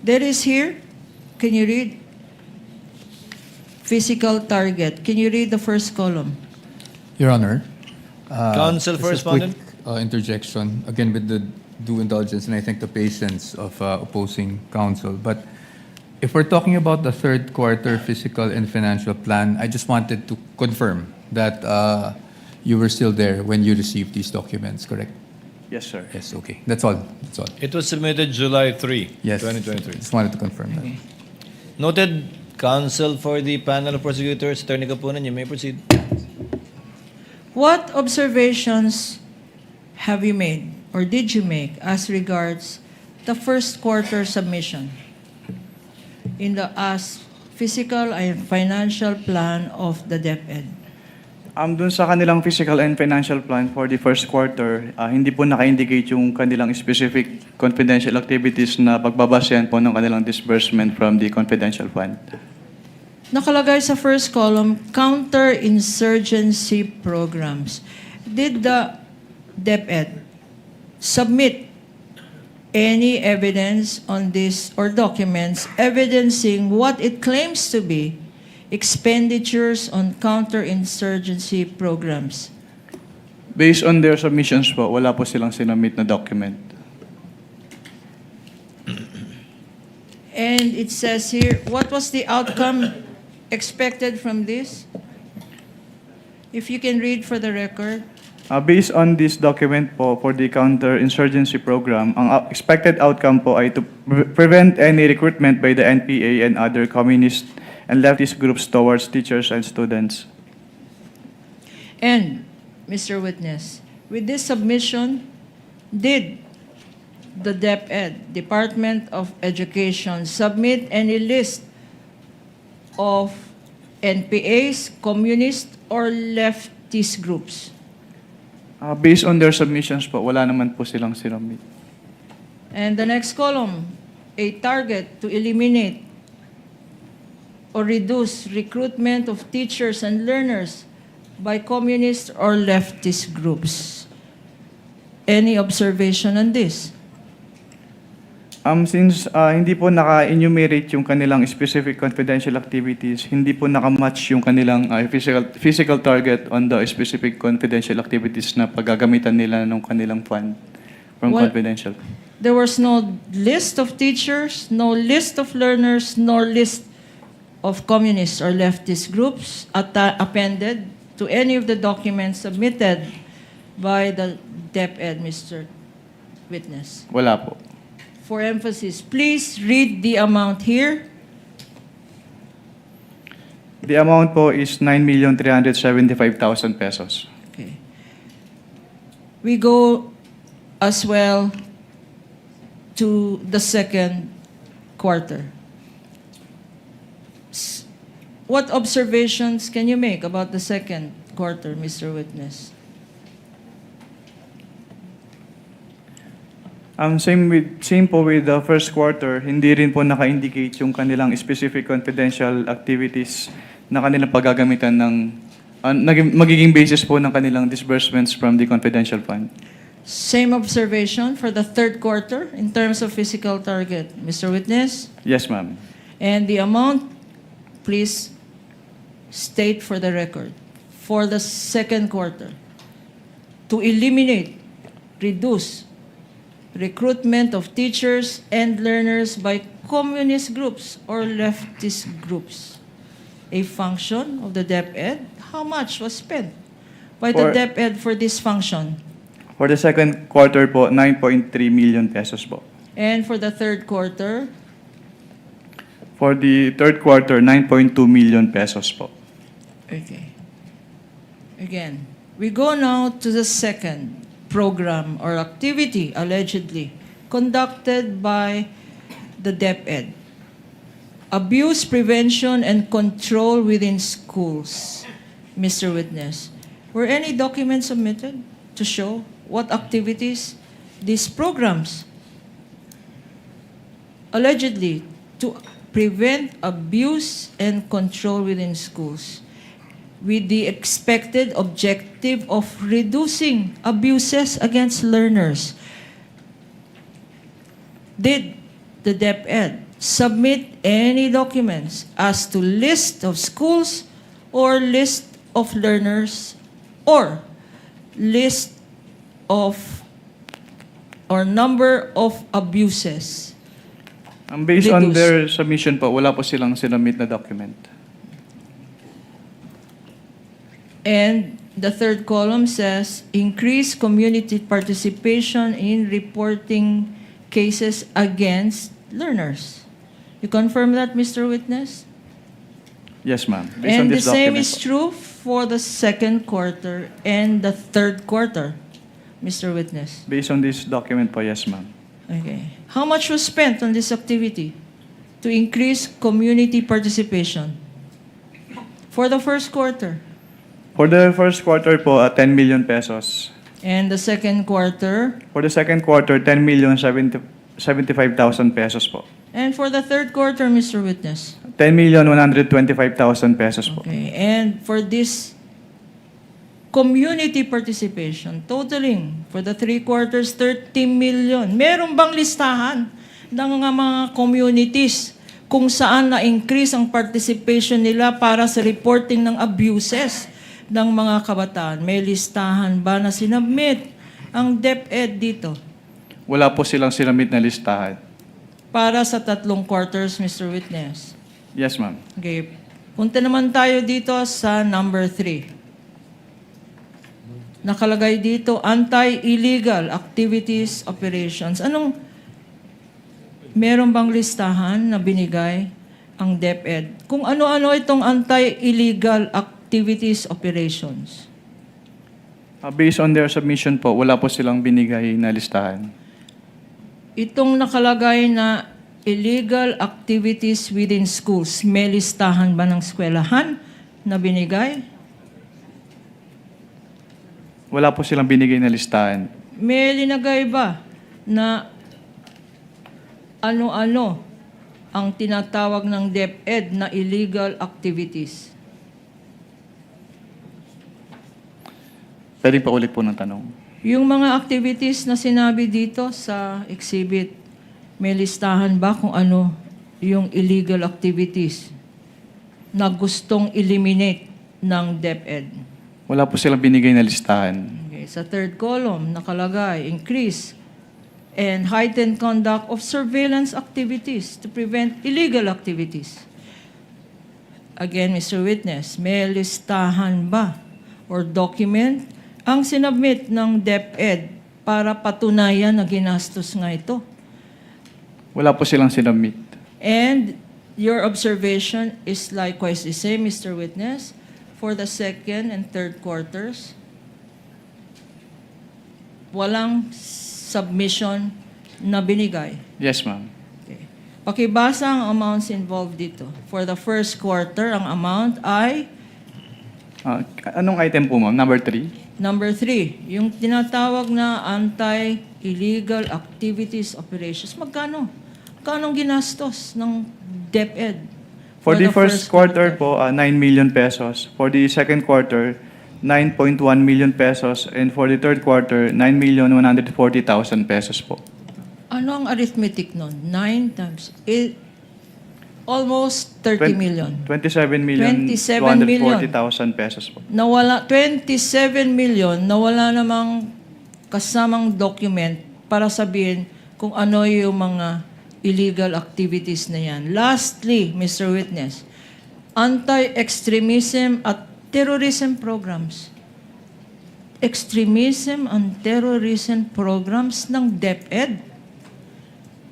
There is here, can you read? Physical target. Can you read the first column? Your Honor. Counsel for just a quick, respondent. interjection, again with the due indulgence and I think the patience of opposing counsel. But if we're talking about the third quarter physical and financial plan, I just wanted to confirm that you were still there when you received these documents, correct? Yes, sir. Yes, okay. That's all. That's all. It was submitted July 3, Yes. 2023. Just wanted to confirm that. Noted, counsel for the panel of prosecutors, Attorney Kapunan, you may proceed. What observations have you made or did you make as regards the first quarter submission in the physical and financial plan of the DepEd? Dun sa kanilang physical and financial plan for the first quarter, hindi po naka-indicate yung kanilang specific confidential activities na pagbabasehan po ng kanilang disbursement from the confidential fund. Nakalagay sa first column, counter-insurgency programs. Did the DepEd submit any evidence on this or documents evidencing what it claims to be expenditures on counter-insurgency programs? Based on their submissions po, wala po silang sinumit na document. And it says here, what was the outcome expected from this? If you can read for the record. Based on this document po for the counter-insurgency program, ang expected outcome po ay to prevent any recruitment by the NPA and other communist and leftist groups towards teachers and students. And, Mr. Witness, with this submission, did the DepEd, Department of Education, submit any list of NPAs, communist, or leftist groups? Based on their submissions po, wala naman po silang sinumit. And the next column, a target to eliminate or reduce recruitment of teachers and learners by communist or leftist groups. Any observation on this? Since hindi po naka-enumerate yung kanilang specific confidential activities, hindi po nakamatch yung kanilang physical target on the specific confidential activities na paggagamitan nila ng kanilang fund from Well, confidential. There was no list of teachers, no list of learners, nor list of communist or leftist groups appended to any of the documents submitted by the DepEd, Mr. Witness. Wala po. For emphasis, please read the amount here. The amount po is 9,375,000 pesos. Okay. We go as well to the second quarter. What observations can you make about the second quarter, Mr. Witness? Same po with the first quarter, hindi rin po naka-indicate yung kanilang specific confidential activities na kanilang paggagamitan ng magiging basis po ng kanilang disbursements from the confidential fund. Same observation for the third quarter in terms of physical target. Mr. Witness? Yes, ma'am. And the amount, please state for the record. For the second quarter, to eliminate, reduce, recruitment of teachers and learners by communist groups or leftist groups. A function of the DepEd, how much was spent by the For- DepEd for this function? For the second quarter po, 9.3 million pesos po. And for the third quarter, For the third quarter, 9.2 million pesos po. okay. Again, we go now to the second program or activity allegedly conducted by the DepEd. Abuse prevention and control within schools. Mr. Witness, were any documents submitted to show what activities these programs allegedly to prevent abuse and control within schools with the expected objective of reducing abuses against learners? Did the DepEd submit any documents as to list of schools or list of learners or list of or number of abuses? Based on Reduce. their submission po, wala po silang sinubmit na document. And the third column says, increase community participation in reporting cases against learners. You confirm that, Mr. Witness? Yes, ma'am. Based on And the this same document is po. true for the second quarter and the third quarter, Mr. Witness. Based on this document po, yes, ma'am. Okay. How much was spent on this activity to increase community participation for the first quarter? For the first quarter po, 10 million pesos. And the second quarter? For the second quarter, 10,075,000 pesos po. And for the third quarter, Mr. Witness? 10,125,000 pesos po. Okay. And for this community participation, totaling for the three quarters, 30 million. Meron bang listahan ng mga communities kung saan na-increase ang participation nila para sa reporting ng abuses ng mga kabataan? May listahan ba na sinubmit ang DepEd dito Wala po silang sinubmit na listahan. para sa tatlong quarters, Mr. Witness? Yes, ma'am. Okay. Punta naman tayo dito sa number 3. Nakalagay dito, anti-illegal activities operations. Meron bang listahan na binigay ang DepEd? Kung ano-ano itong anti-illegal activities operations? Based on their submission po, wala po silang binigay na listahan. Itong nakalagay na illegal activities within schools, may listahan ba ng eskwelahan na binigay? Wala po silang binigay na listahan. May linagay ba na ano-ano ang tinatawag ng DepEd na illegal activities? Pwede pa ulit po ng tanong. Yung mga activities na sinabi dito sa exhibit, may listahan ba kung ano yung illegal activities na gustong eliminate ng DepEd? Wala po silang binigay na listahan. Okay, sa third column, nakalagay, increase and heightened conduct of surveillance activities to prevent illegal activities. Again, Mr. Witness, may listahan ba or document ang sinubmit ng DepEd para patunayan na ginastos nga ito? Wala po silang sinubmit. And your observation is likewise the same, Mr. Witness, for the second and third quarters? Walang submission na binigay. Yes, ma'am. Okay. Pakibasa ang amounts involved dito. For the first quarter, ang amount ay Anong item po, ma'am? Number 3? Number 3, yung tinatawag na anti-illegal activities operations. Magkano? Magkano ginastos ng DepEd? For the first quarter po, 9 million pesos. For the second quarter, 9.1 million pesos. And for the third quarter, 9,140,000 pesos po. Ano ang arithmetic nun? 9 times 8, almost 30 million. 27 million, 27 million. 240,000 pesos po. Nawala, 27 million, nawala namang kasamang document para sabihin kung ano yung mga illegal activities na yan. Lastly, Mr. Witness, anti-extremism at terrorism programs. Extremism and terrorism programs ng DepEd.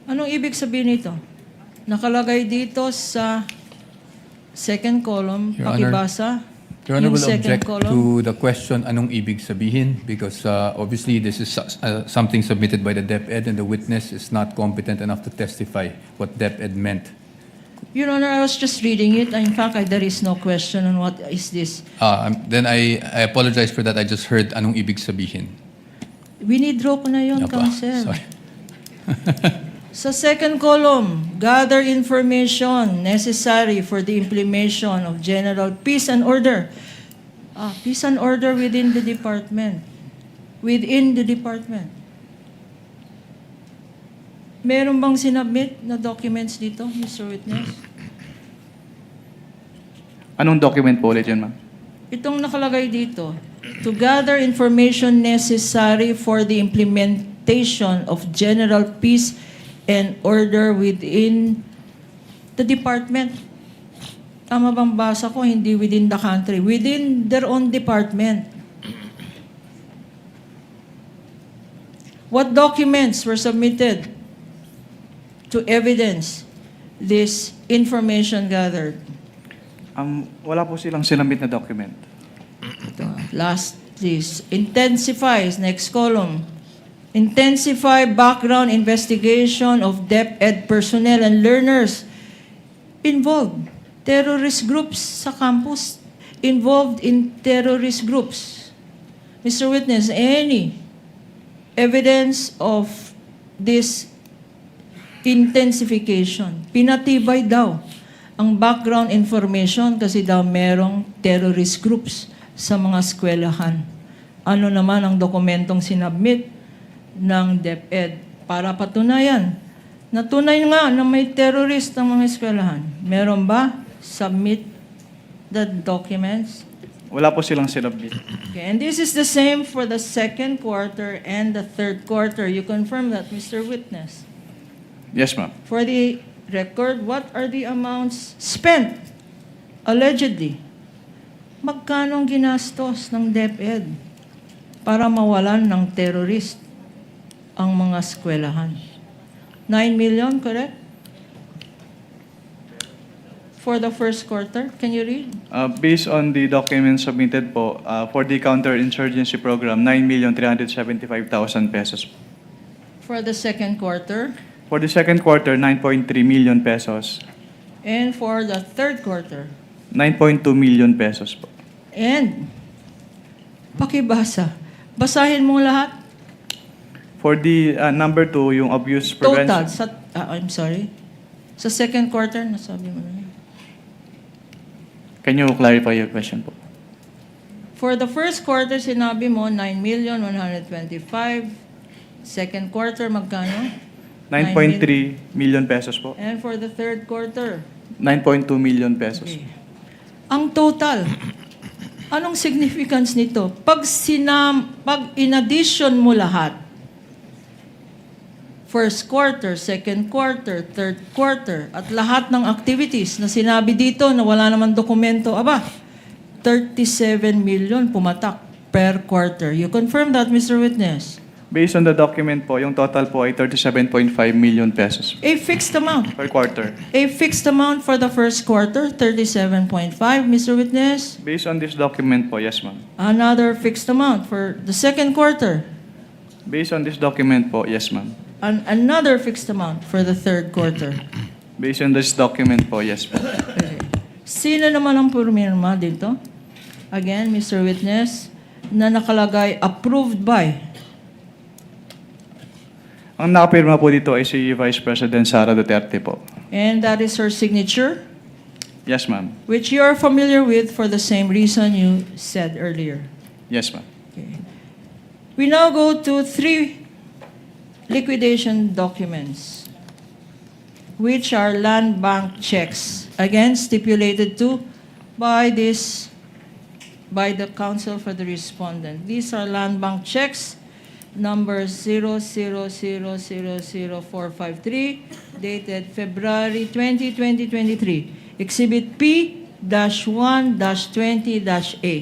Anong ibig sabihin nito? Nakalagay dito sa second column, Your Honor, pakibasa. Your Honor Yung will second object column. to the question, anong ibig sabihin? Because obviously this is something submitted by the DepEd and the witness is not competent enough to testify what DepEd meant. Your Honor, I was just reading it. In fact, there is no question on what is this. Then I apologize for that. I just heard anong ibig sabihin. Winidraw ko na yun, Apa, Counsel. sorry. Sa second column, gather information necessary for the implementation of general peace and order. Peace and order within the department. Within the department. Meron bang sinubmit na documents dito, Mr. Witness? Anong document po ulit yun, ma'am? Itong nakalagay dito, to gather information necessary for the implementation of general peace and order within the department. Tama bang basa ko? Hindi within the country. Within their own department. What documents were submitted to evidence this information gathered? Wala po silang sinamit na document. Last, please. Intensifies, next column. Intensify background investigation of DepEd personnel and learners involved. Terrorist groups sa campus involved in terrorist groups. Mr. Witness, any evidence of this intensification? Pinatibay daw ang background information kasi daw merong terrorist groups sa mga eskwelahan. Ano naman ang dokumentong sinabmit ng DepEd para patunayan? Natunay nga na may terrorist ang mga eskwelahan. Meron ba? Submit the documents. Wala po silang sinabit. Okay, and this is the same for the second quarter and the third quarter. You confirm that, Mr. Witness? Yes, ma'am. For the record, what are the amounts spent, allegedly? Magkano ang ginastos ng DepEd para mawalan ng terrorist ang mga eskwelahan? 9 million, correct? For the first quarter, can you read? Based on the documents submitted po, for the counterinsurgency program, 9,375,000 pesos. For the second quarter? For the second quarter, 9.3 million pesos. And for the third quarter? 9.2 million pesos po. And, pakibasa. Basahin mo lahat. For the number 2, yung abuse prevention. Total. I'm sorry. Sa second quarter, nasabi mo na yun. Can you clarify your question po? For the first quarter, sinabi mo 9,125,000. Second quarter, magkano? 9.3 million pesos po. And for the third quarter? 9.2 million pesos. Okay. Ang total, anong significance nito? Pag in-addition mo lahat, first quarter, second quarter, third quarter, at lahat ng activities na sinabi dito na wala naman dokumento, 37 million pumatak per quarter. You confirm that, Mr. Witness? Based on the document po, yung total po ay 37.5 million pesos A fixed amount. per quarter. A fixed amount for the first quarter, 37.5, Mr. Witness. Based on this document po, yes ma'am. Another fixed amount for the second quarter. Based on this document po, yes ma'am. Another fixed amount for the third quarter. Based on this document po, yes po. Okay. Sino naman ang pumirma dito? Again, Mr. Witness, na nakalagay approved by. Ang nakapirma po dito ay si Vice President Sara Duterte po. And that is her signature, Yes, ma'am. which you are familiar with for the same reason you said earlier. Yes, ma'am. Okay. We now go to 3 liquidation documents, which are land bank checks, again stipulated to by the counsel for the respondent. These are land bank checks number 0000453, dated February 20, 2023, Exhibit P-1-20-A.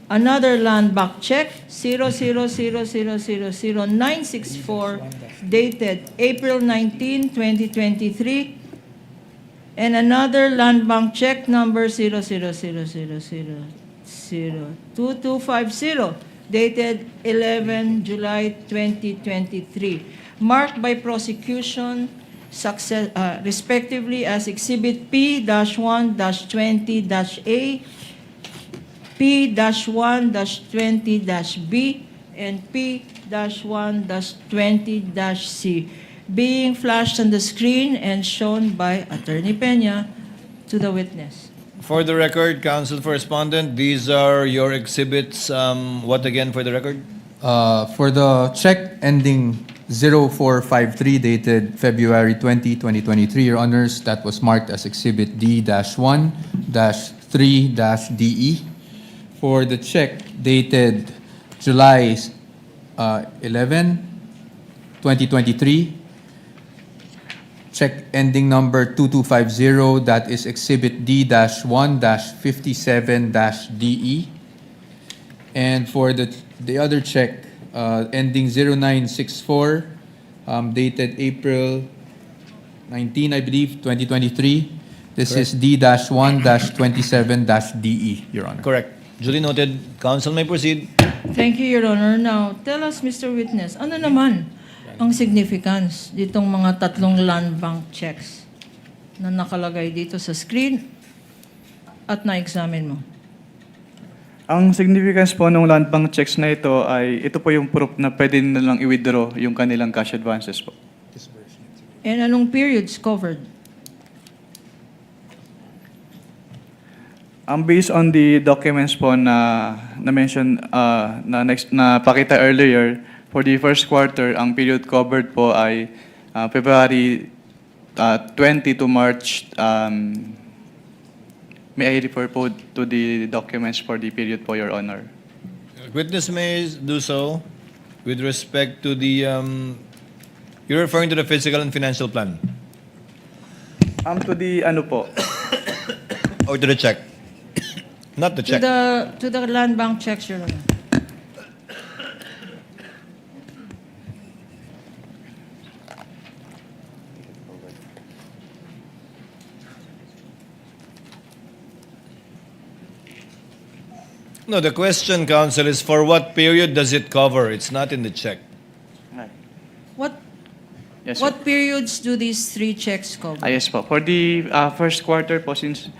Another land bank check 000000964, dated April 19, 2023, and another land bank check number 000002250, dated 11 July 2023, marked by prosecution respectively as Exhibit P-1-20-A, P-1-20-B, and P-1-20-C, being flashed on the screen and shown by Attorney Peña to the witness. For the record, counsel for respondent, these are your exhibits. What again for the record? For the check ending 0453 dated February 20, 2023, Your Honors, that was marked as Exhibit D-1-3-DE. For the check dated July 11, 2023, check ending number 2250, that is Exhibit D-1-57-DE. And for the other check, ending 0964, dated April 19, I believe, 2023, this is D-1-27-DE, Your Honor. Correct. Duly noted. Counsel may proceed. Thank you, Your Honor. Now, tell us, Mr. Witness, ano naman ang significance ditong mga 3 land bank checks na nakalagay dito sa screen at na-examine mo? Ang significance po ng land bank checks na ito ay ito po yung proof na pwede nilang i-withdraw yung kanilang cash advances po. And anong periods covered? Based on the documents po na mention na pakita earlier, for the first quarter, ang period covered po ay February 20 to March. May I refer po to the documents for the period po, Your Honor? Witness may do so with respect to the, you're referring to the physical and financial plan? To the ano po? Or to the check? Not the check. To the land bank checks, Your Honor. No, the question, counsel, is for what period does it cover? It's not in the check. What Yes, sir. what periods do these 3 checks cover? Yes po. For the first quarter po, since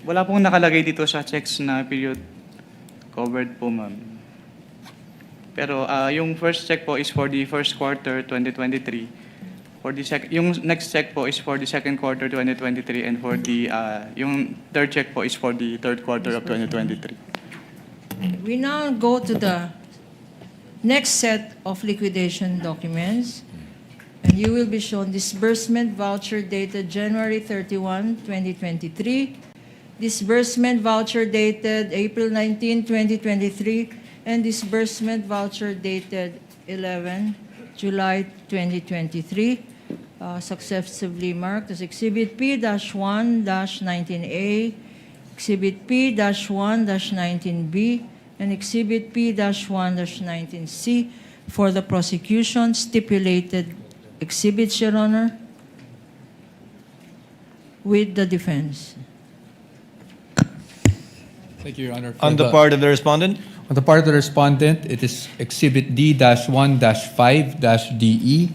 wala pong nakalagay dito sa checks na period covered po, ma'am. Pero yung first check po is for the first quarter 2023. For the yung next check po is for the second quarter 2023, and for the yung third check po is for the third quarter of 2023. We now go to the next set of liquidation documents, and you will be shown disbursement voucher dated January 31, 2023, disbursement voucher dated April 19, 2023, and disbursement voucher dated 11 July 2023, successively marked as Exhibit P-1-19A, Exhibit P-1-19B, and Exhibit P-1-19C for the prosecution stipulated exhibits, Your Honor, with the defense. Thank you, Your Honor. On the part of the respondent? On the part of the respondent, it is Exhibit D-1-5-DE,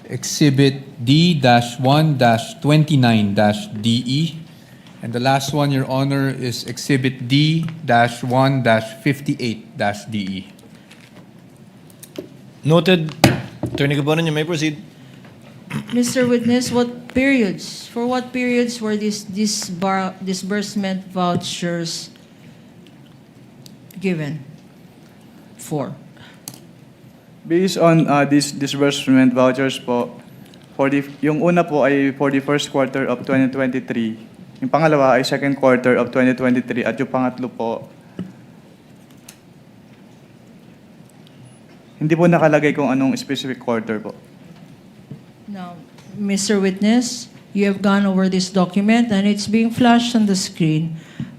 Exhibit D-1-29-DE, And the last one, Your Honor, is Exhibit D-1-58-DE. Noted. Attorney Gabonan, you may proceed. Mr. Witness, for what periods were these disbursement vouchers given for? Based on these disbursement vouchers po, yung una po ay for the first quarter of 2023, yung pangalawa ay second quarter of 2023, at yung pangatlo po, hindi po nakalagay kung anong specific quarter po. Now, Mr. Witness, you have gone over this document and it's being flashed on the screen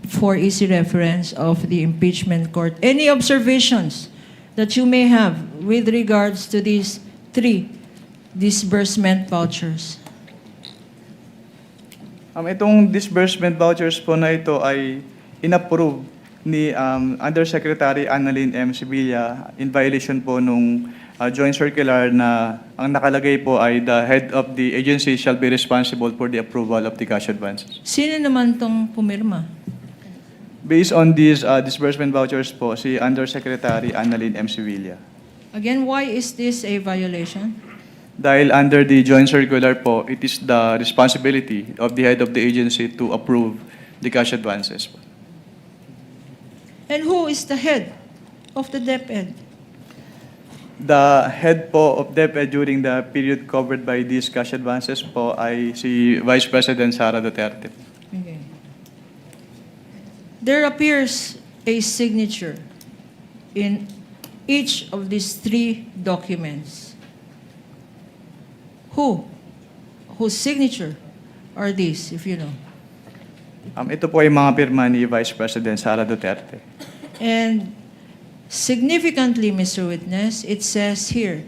for easy reference of the impeachment court. Any observations that you may have with regards to these 3 disbursement vouchers? Itong disbursement vouchers po na ito ay inapprove ni Undersecretary Annalyn M. Sibilia in violation po nung joint circular na ang nakalagay po ay the head of the agency shall be responsible for the approval of the cash advances. Sino naman tong pumirma? Based on these disbursement vouchers po, si Undersecretary Annalyn M. Sibilia. Again, why is this a violation? Dahil under the joint circular po, it is the responsibility of the head of the agency to approve the cash advances po. And who is the head of the DepEd? The head po of DepEd during the period covered by these cash advances po ay si Vice President Sara Duterte. Okay. There appears a signature in each of these 3 documents. Whose signature are these, if you know? Ito po ay mga pirma ni Vice President Sara Duterte. And significantly, Mr. Witness, it says here,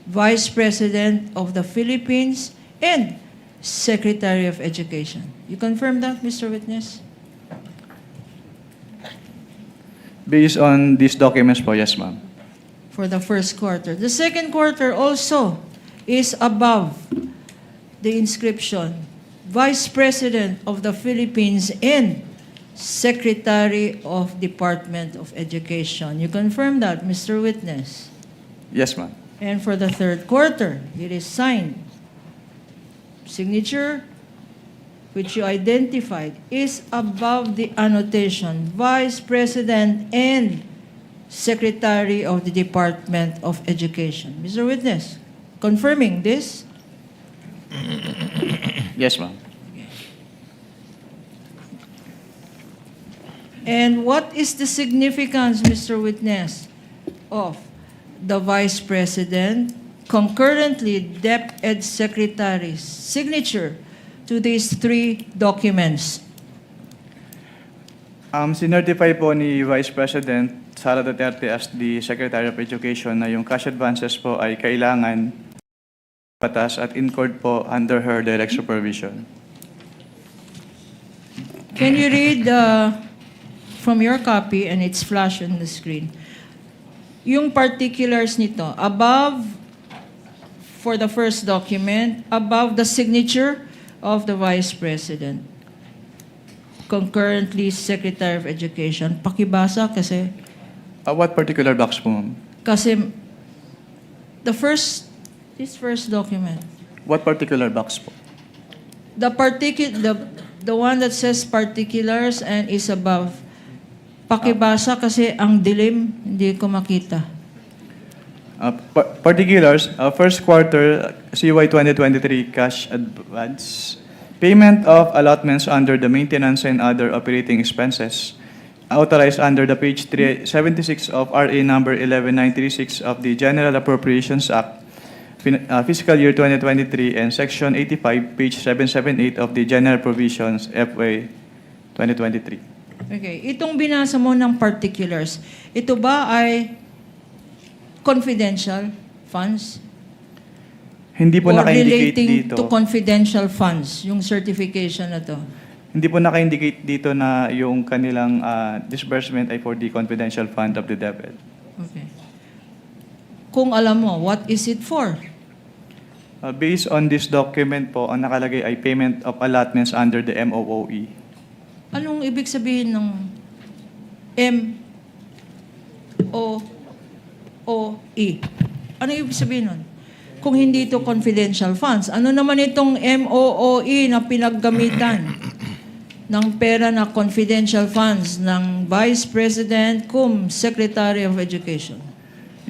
Vice President of the Philippines and Secretary of Education. You confirm that, Mr. Witness? Based on these documents po, yes ma'am. For the first quarter. The second quarter also is above the inscription, Vice President of the Philippines and Secretary of Department of Education. You confirm that, Mr. Witness? Yes ma'am. And for the third quarter, it is signed. Signature, which you identified, is above the annotation, Vice President and Secretary of the Department of Education. Mr. Witness, confirming this? Yes ma'am. And what is the significance, Mr. Witness, of the Vice President concurrently DepEd Secretary's signature to these 3 documents? Sinertify po ni Vice President Sara Duterte as the Secretary of Education na yung cash advances po ay kailangan patas at incurred po under her direct supervision. Can you read from your copy, and it's flashed on the screen, yung particulars nito, above, for the first document, above the signature of the Vice President, concurrently Secretary of Education. Pakibasa kasi, What particular box po ma'am? kasi this first document, What particular box po? the one that says particulars and is above. Pakibasa kasi ang dilim, hindi ko makita. Particulars, first quarter CY 2023 cash advance, payment of allotments under the maintenance and other operating expenses, authorized under the page 376 of RA number 11936 of the General Appropriations Act, fiscal year 2023, and section 85, page 778 of the General Provisions FY 2023. Okay, itong binasa mo ng particulars, ito ba ay confidential funds? Hindi po Or naka-indicate relating dito. to confidential funds, yung certification na to? Hindi po naka-indicate dito na yung kanilang disbursement ay for the confidential fund of the DepEd. Okay. Kung alam mo, what is it for? Based on this document po, ang nakalagay ay payment of allotments under the MOOE. Anong ibig sabihin ng MOOE? Ano ibig sabihin nun? Kung hindi ito confidential funds, ano naman itong MOOE na pinaggamitan ng pera na confidential funds ng Vice President cum Secretary of Education?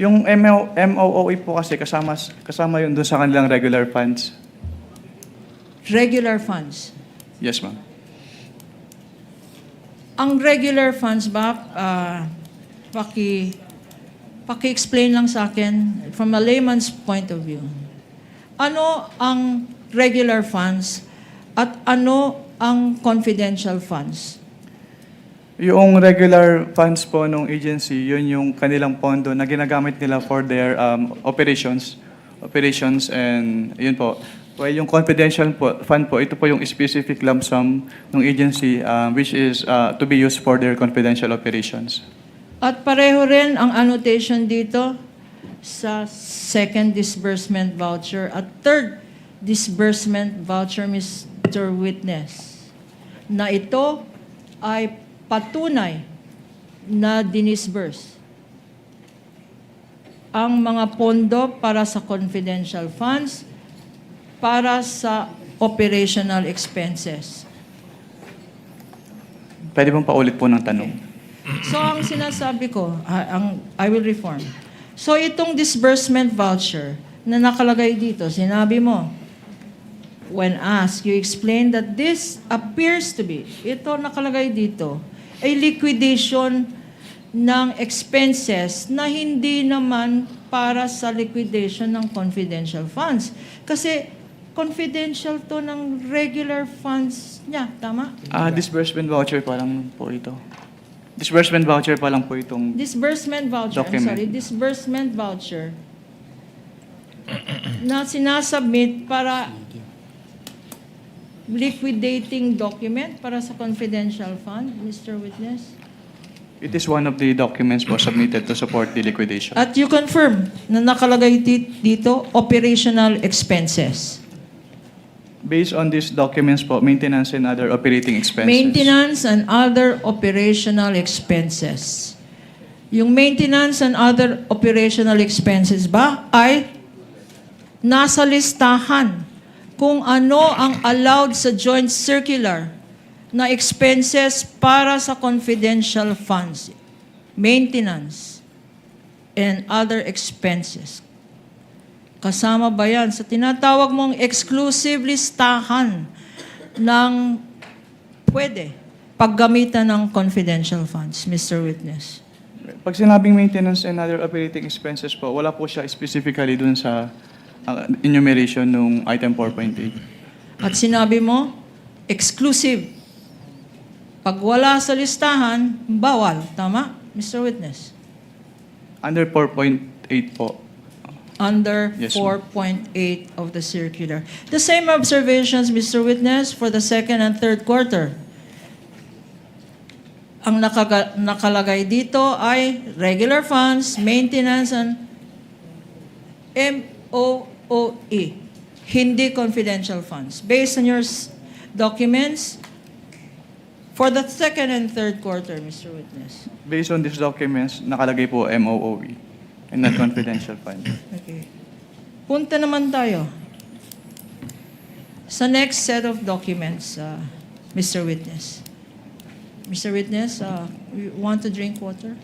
Yung MOOE po kasi kasama yun doon sa kanilang regular funds. Regular funds. Yes, ma'am. Ang regular funds ba, paki-explain lang sa akin from a layman's point of view. Ano ang regular funds at ano ang confidential funds? Yung regular funds po ng agency, yun yung kanilang pondo na ginagamit nila for their operations, and yun po. Well, yung confidential fund po, ito po yung specific lump sum ng agency which is to be used for their confidential operations. At pareho rin ang annotation dito sa second disbursement voucher at third disbursement voucher, Mr. Witness, na ito ay patunay na dinisburse ang mga pondo para sa confidential funds para sa operational expenses. Pwede bang paulit po ng tanong? So, ang sinasabi ko, I will reform. So, itong disbursement voucher na nakalagay dito, sinabi mo, when asked, you explained that this appears to be, ito nakalagay dito, a liquidation ng expenses na hindi naman para sa liquidation ng confidential funds. Kasi confidential to ng regular funds niya, tama? Disbursement voucher pa lang po ito. Disbursement voucher pa lang po itong Disbursement voucher, document. disbursement voucher na sinasubmit para liquidating document para sa confidential fund, Mr. Witness? It is one of the documents po submitted to support the liquidation. At you confirm na nakalagay dito, operational expenses. Based on these documents po, maintenance and other operating expenses. Maintenance and other operational expenses. Yung maintenance and other operational expenses ba ay nasa listahan kung ano ang allowed sa joint circular na expenses para sa confidential funds, maintenance, and other expenses. Kasama ba yan sa tinatawag mong exclusive listahan ng pwede paggamitan ng confidential funds, Mr. Witness? Pag sinabing maintenance and other operating expenses po, wala po siya specifically dun sa enumeration ng item 4.8. At sinabi mo, exclusive. Pag wala sa listahan, bawal. Tama, Mr. Witness? Under 4.8 po. Under Yes, ma'am. 4.8 of the circular. The same observations, Mr. Witness, for the second and third quarter. Ang nakalagay dito ay regular funds, maintenance, and MOOE, hindi confidential funds. Based on your documents, for the second and third quarter, Mr. Witness. Based on these documents, nakalagay po MOOE and not confidential fund. Okay. Punta naman tayo sa next set of documents, Mr. Witness. Mr. Witness, you want to drink water?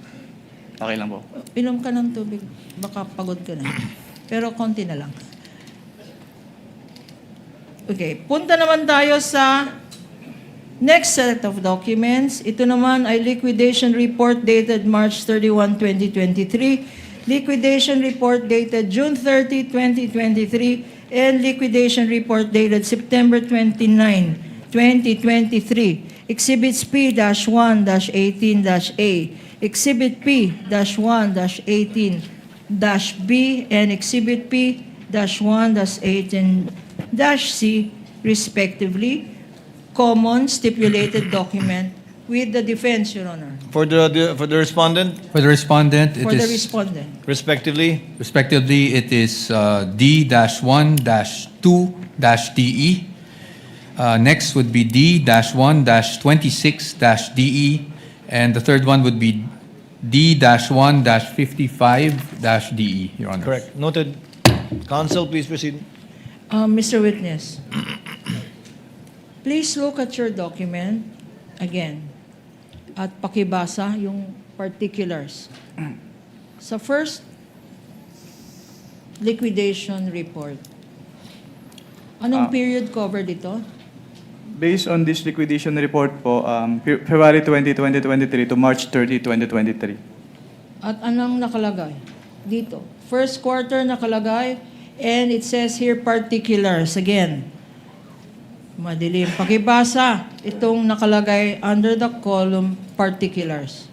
Okay lang po. Inom ka ng tubig, baka pagod ka na. Pero konti na lang. Okay, punta naman tayo sa next set of documents. Ito naman ay liquidation report dated March 31, 2023. Liquidation report dated June 30, 2023, and liquidation report dated September 29, 2023. Exhibits P-1-18-A, Exhibit P-1-18-B, and Exhibit P-1-18-C, respectively, common stipulated document with the defense, Your Honor. For the respondent, For the respondent, it For the is respondent. respectively, respectively, it is D-1-2-DE, Next would be D-1-26-DE, and the third one would be D-1-55-DE, Your Honor. Correct. Noted. Counsel, please proceed. Mr. Witness, please look at your document again at pakibasa yung particulars. Sa first liquidation report, anong period covered ito? Based on this liquidation report po, February 20, 2023 to March 30, 2023. At anong nakalagay dito? First quarter nakalagay, and it says here particulars. Again, madilim. Pakibasa itong nakalagay under the column particulars.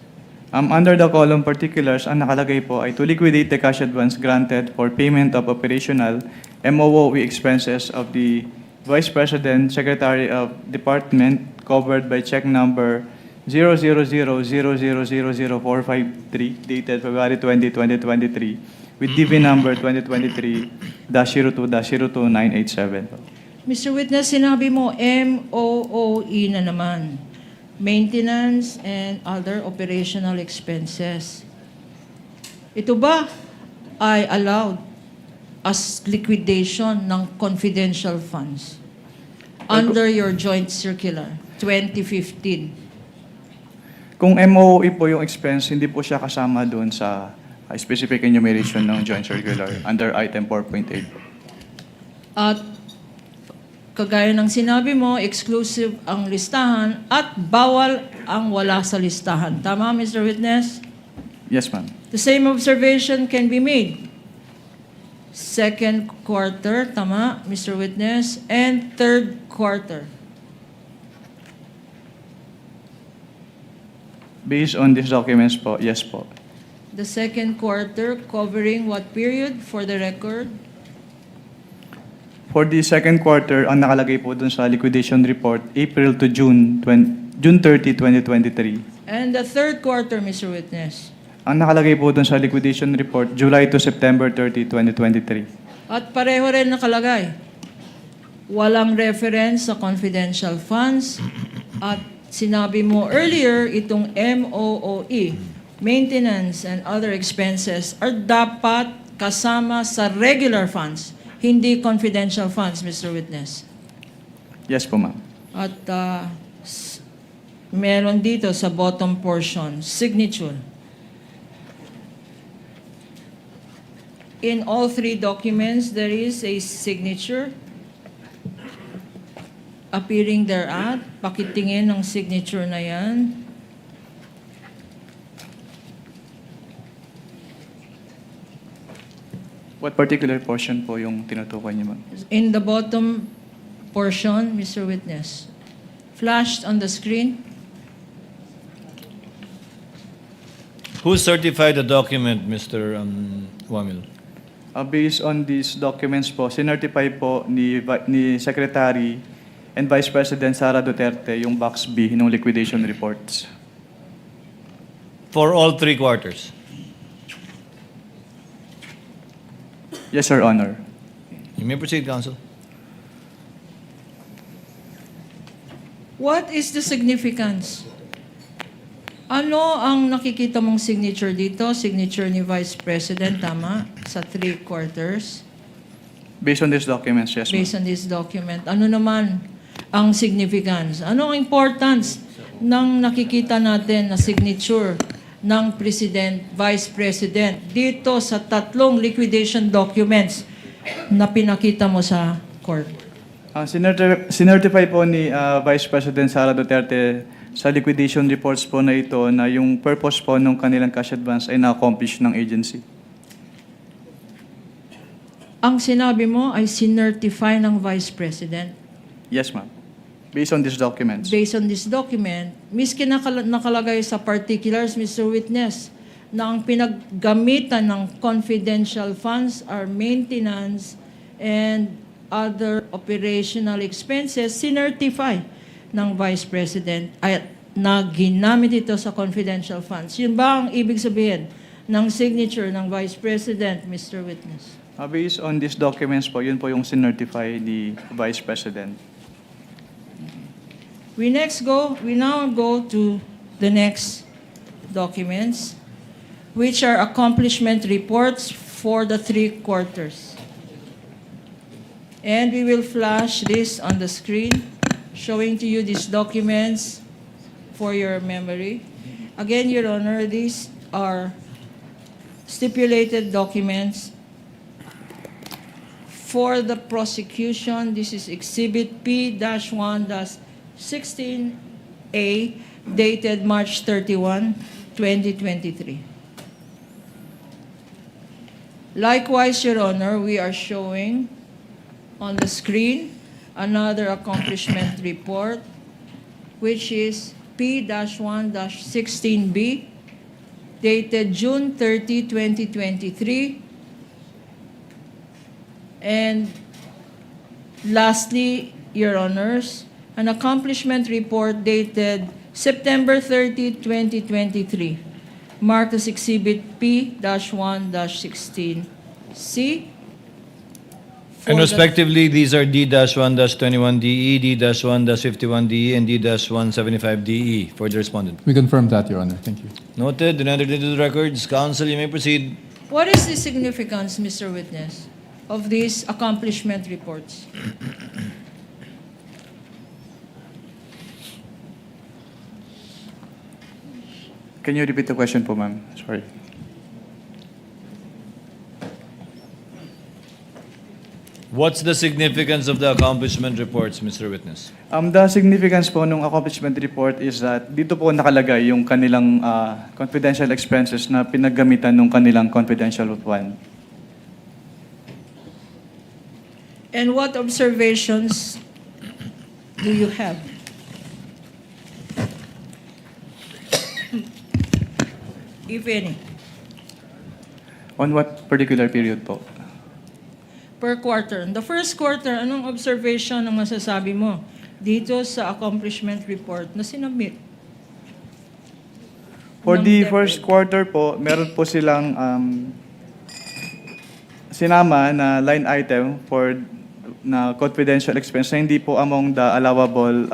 Under the column particulars, ang nakalagay po ay to liquidate the cash advance granted for payment of operational MOOE expenses of the Vice President, Secretary of Department, covered by check number 000000453, dated February 20, 2023, with DV number 2023-02-02987. Mr. Witness, sinabi mo MOOE na naman. Maintenance and other operational expenses. Ito ba ay allowed as liquidation ng confidential funds under your joint circular 2015? Kung MOE po yung expense, hindi po siya kasama doon sa specific enumeration ng joint circular under item 4.8. At kagaya ng sinabi mo, exclusive ang listahan at bawal ang wala sa listahan. Tama, Mr. Witness? Yes, ma'am. The same observation can be made. Second quarter, tama, Mr. Witness, and third quarter. Based on these documents po, yes po. The second quarter covering what period for the record? For the second quarter, ang nakalagay po dun sa liquidation report, April to June 30, 2023. And the third quarter, Mr. Witness? Ang nakalagay po dun sa liquidation report, July to September 30, 2023. At pareho rin nakalagay. Walang reference sa confidential funds at sinabi mo earlier, itong MOOE, maintenance and other expenses, are dapat kasama sa regular funds, hindi confidential funds, Mr. Witness. Yes po, ma'am. At meron dito sa bottom portion, signature. In all three documents, there is a signature appearing thereat. Pakitingin ng signature na yan. What particular portion po yung tinutukoy niyo, ma'am? In the bottom portion, Mr. Witness, flashed on the screen. Who certified the document, Mr. Wamil? Based on these documents po, sinertify po ni Secretary and Vice President Sara Duterte yung Box B ng liquidation reports. For all 3 quarters. Yes, Your Honor. You may proceed, Counsel. What is the significance? Ano ang nakikita mong signature dito? Signature ni Vice President, tama? Sa 3 quarters? Based on these documents, yes, ma'am. Based on this document. Ano naman ang significance? Ano ang importance ng nakikita natin na signature ng President, Vice President dito sa 3 liquidation documents na pinakita mo sa court? Sinertify po ni Vice President Sara Duterte sa liquidation reports po na ito na yung purpose po ng kanilang cash advance ay na-accomplish ng agency. Ang sinabi mo ay sinertify ng Vice President. Yes, ma'am. Based on these documents. Based on this document, miski nakalagay sa particulars, Mr. Witness, na ang pinaggamitan ng confidential funds are maintenance and other operational expenses, sinertify ng Vice President at na ginamit ito sa confidential funds. Yun ba ang ibig sabihin ng signature ng Vice President, Mr. Witness? Based on these documents po, yun po yung sinertify ni Vice President. We now go to the next documents, which are accomplishment reports for the 3 quarters. And we will flash this on the screen, showing to you these documents for your memory. Again, Your Honor, these are stipulated documents for the prosecution. This is Exhibit P-1-16A, dated March 31, 2023. Likewise, Your Honor, we are showing on the screen another accomplishment report, which is P-1-16B, dated June 30, 2023. And lastly, Your Honors, an accomplishment report dated September 30, 2023, marked as Exhibit P-1-16C. And respectively, these are D-1-21DE, D-1-51DE, and D-175DE for the respondent. We confirm that, Your Honor. Thank you. Noted and entered into the records. Counsel, you may proceed. What is the significance, Mr. Witness, of these accomplishment reports? Can you repeat the question po, ma'am? Sorry. What's the significance of the accomplishment reports, Mr. Witness? The significance po ng accomplishment report is that dito po nakalagay yung kanilang confidential expenses na pinaggamitan ng kanilang confidential fund. And what observations do you have? If any, On what particular period po? per quarter. The first quarter, anong observation ang masasabi mo dito sa accomplishment report na sinubmit? For ng the DepEd? first quarter po, meron po silang sinama na line item for na confidential expense na hindi po among the allowable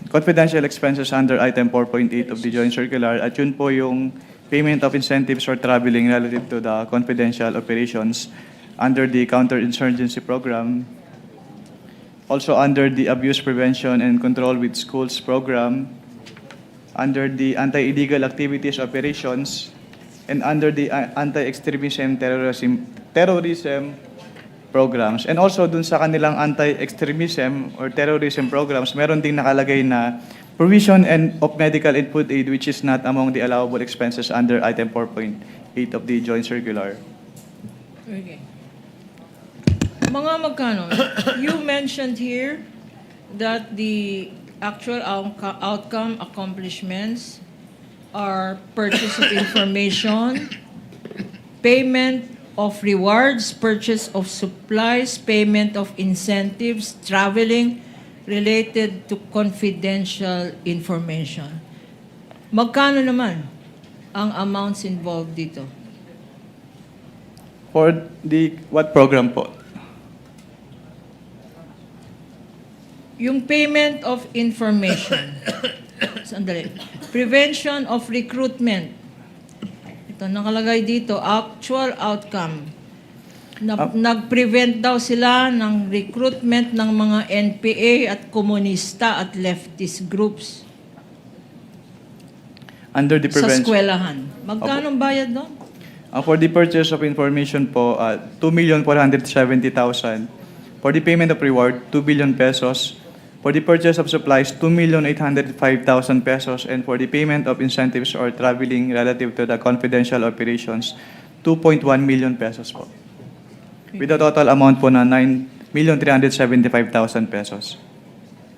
confidential expenses under item 4.8 of the Joint Circular, at yun po yung payment of incentives for traveling relative to the confidential operations under the Counterinsurgency Program, also under the Abuse Prevention and Control with Schools Program, under the Anti-Illegal Activities Operations, and under the Anti-Extremism Terrorism Programs. And also dun sa kanilang anti-extremism or terrorism programs, meron ding nakalagay na provision of medical input aid, which is not among the allowable expenses under item 4.8 of the Joint Circular. Okay. Mga magkano? You mentioned here that the actual outcome accomplishments are purchase of information, payment of rewards, purchase of supplies, payment of incentives, traveling related to confidential information. Magkano naman ang amounts involved dito? For the what program po? Yung payment of information. Sandali. Prevention of recruitment. Ito, nakalagay dito, actual outcome. Nag-prevent daw sila ng recruitment ng mga NPA at komunista at leftist groups Under the sa prevention. eskwelahan. Magkano ang bayad doon? For the purchase of information po, 2,470,000. For the payment of reward, 2 billion pesos. For the purchase of supplies, 2,805,000 pesos. And for the payment of incentives or traveling relative to the confidential operations, 2.1 million pesos po. With a total amount po na 9,375,000 pesos.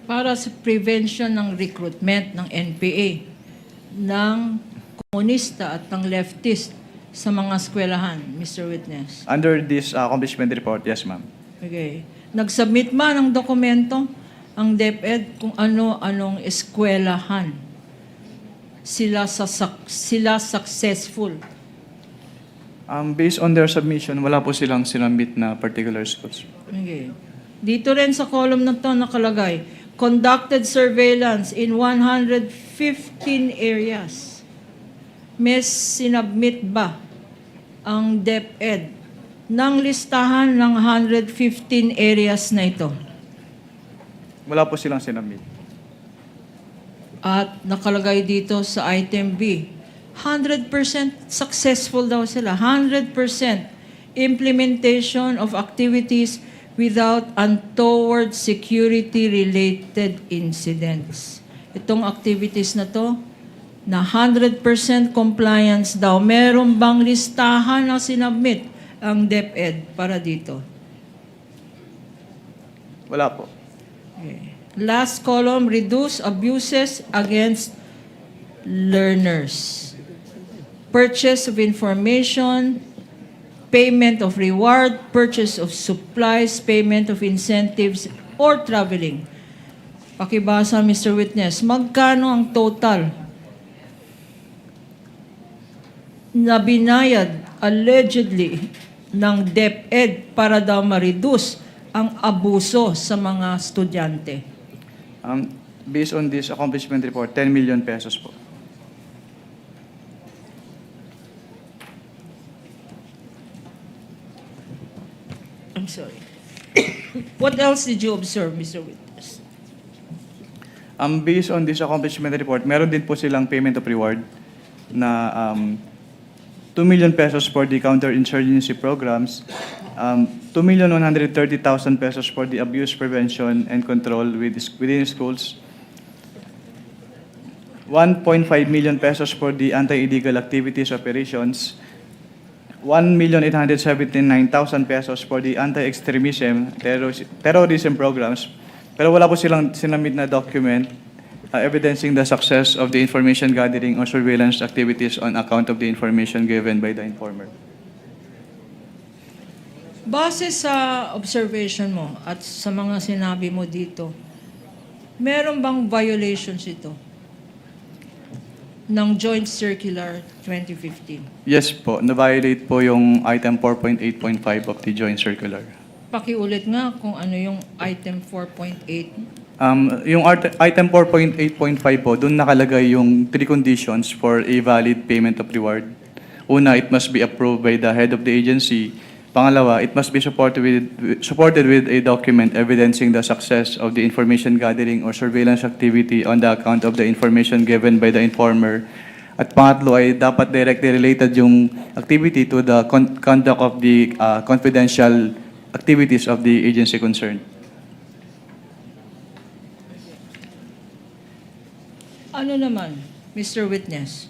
Para sa prevention ng recruitment ng NPA, ng komunista at ng leftist sa mga eskwelahan, Mr. Witness. Under this accomplishment report, yes ma'am. Okay. Nag-submit man ng dokumento ang DepEd kung ano-anong eskwelahan sila successful. Based on their submission, wala po silang sinubmit na particular schools. Okay. Dito rin sa column na to nakalagay conducted surveillance in 115 areas. May sinabmit ba ang DepEd ng listahan ng 115 areas na ito? Wala po silang sinabmit. At nakalagay dito sa item B, 100% successful daw sila. 100% implementation of activities without untoward security-related incidents. Itong activities na to, na 100% compliance daw. Meron bang listahan na sinabmit ang DepEd para dito? Wala po. Okay. Last column, reduce abuses against learners. Purchase of information, payment of reward, purchase of supplies, payment of incentives, or traveling. Pakibasa, Mr. Witness, magkano ang total na binayad allegedly ng DepEd para daw ma-reduce ang abuso sa mga estudyante? Based on this accomplishment report, 10 million pesos po. I'm sorry. What else did you observe, Mr. Witness? Based on this accomplishment report, meron din po silang payment of reward na 2 million pesos for the counterinsurgency programs, 2,130,000 pesos for the abuse prevention and control within schools, 1.5 million pesos for the anti-illegal activities operations, 1,879,000 pesos for the anti-extremism, terrorism programs. Pero wala po silang sinamit na document evidencing the success of the information gathering or surveillance activities on account of the information given by the informer. Base sa observation mo at sa mga sinabi mo dito, meron bang violations ito ng Joint Circular 2015? Yes po, na-violate po yung item 4.8.5 of the Joint Circular. Pakiulit nga kung ano yung item 4.8. Yung item 4.8.5 po, doon nakalagay yung 3 conditions for a valid payment of reward. Una, it must be approved by the head of the agency. Pangalawa, it must be supported with a document evidencing the success of the information gathering or surveillance activity on the account of the information given by the informer. At pangatlo ay dapat directly related yung activity to the conduct of the confidential activities of the agency concerned. Ano naman, Mr. Witness?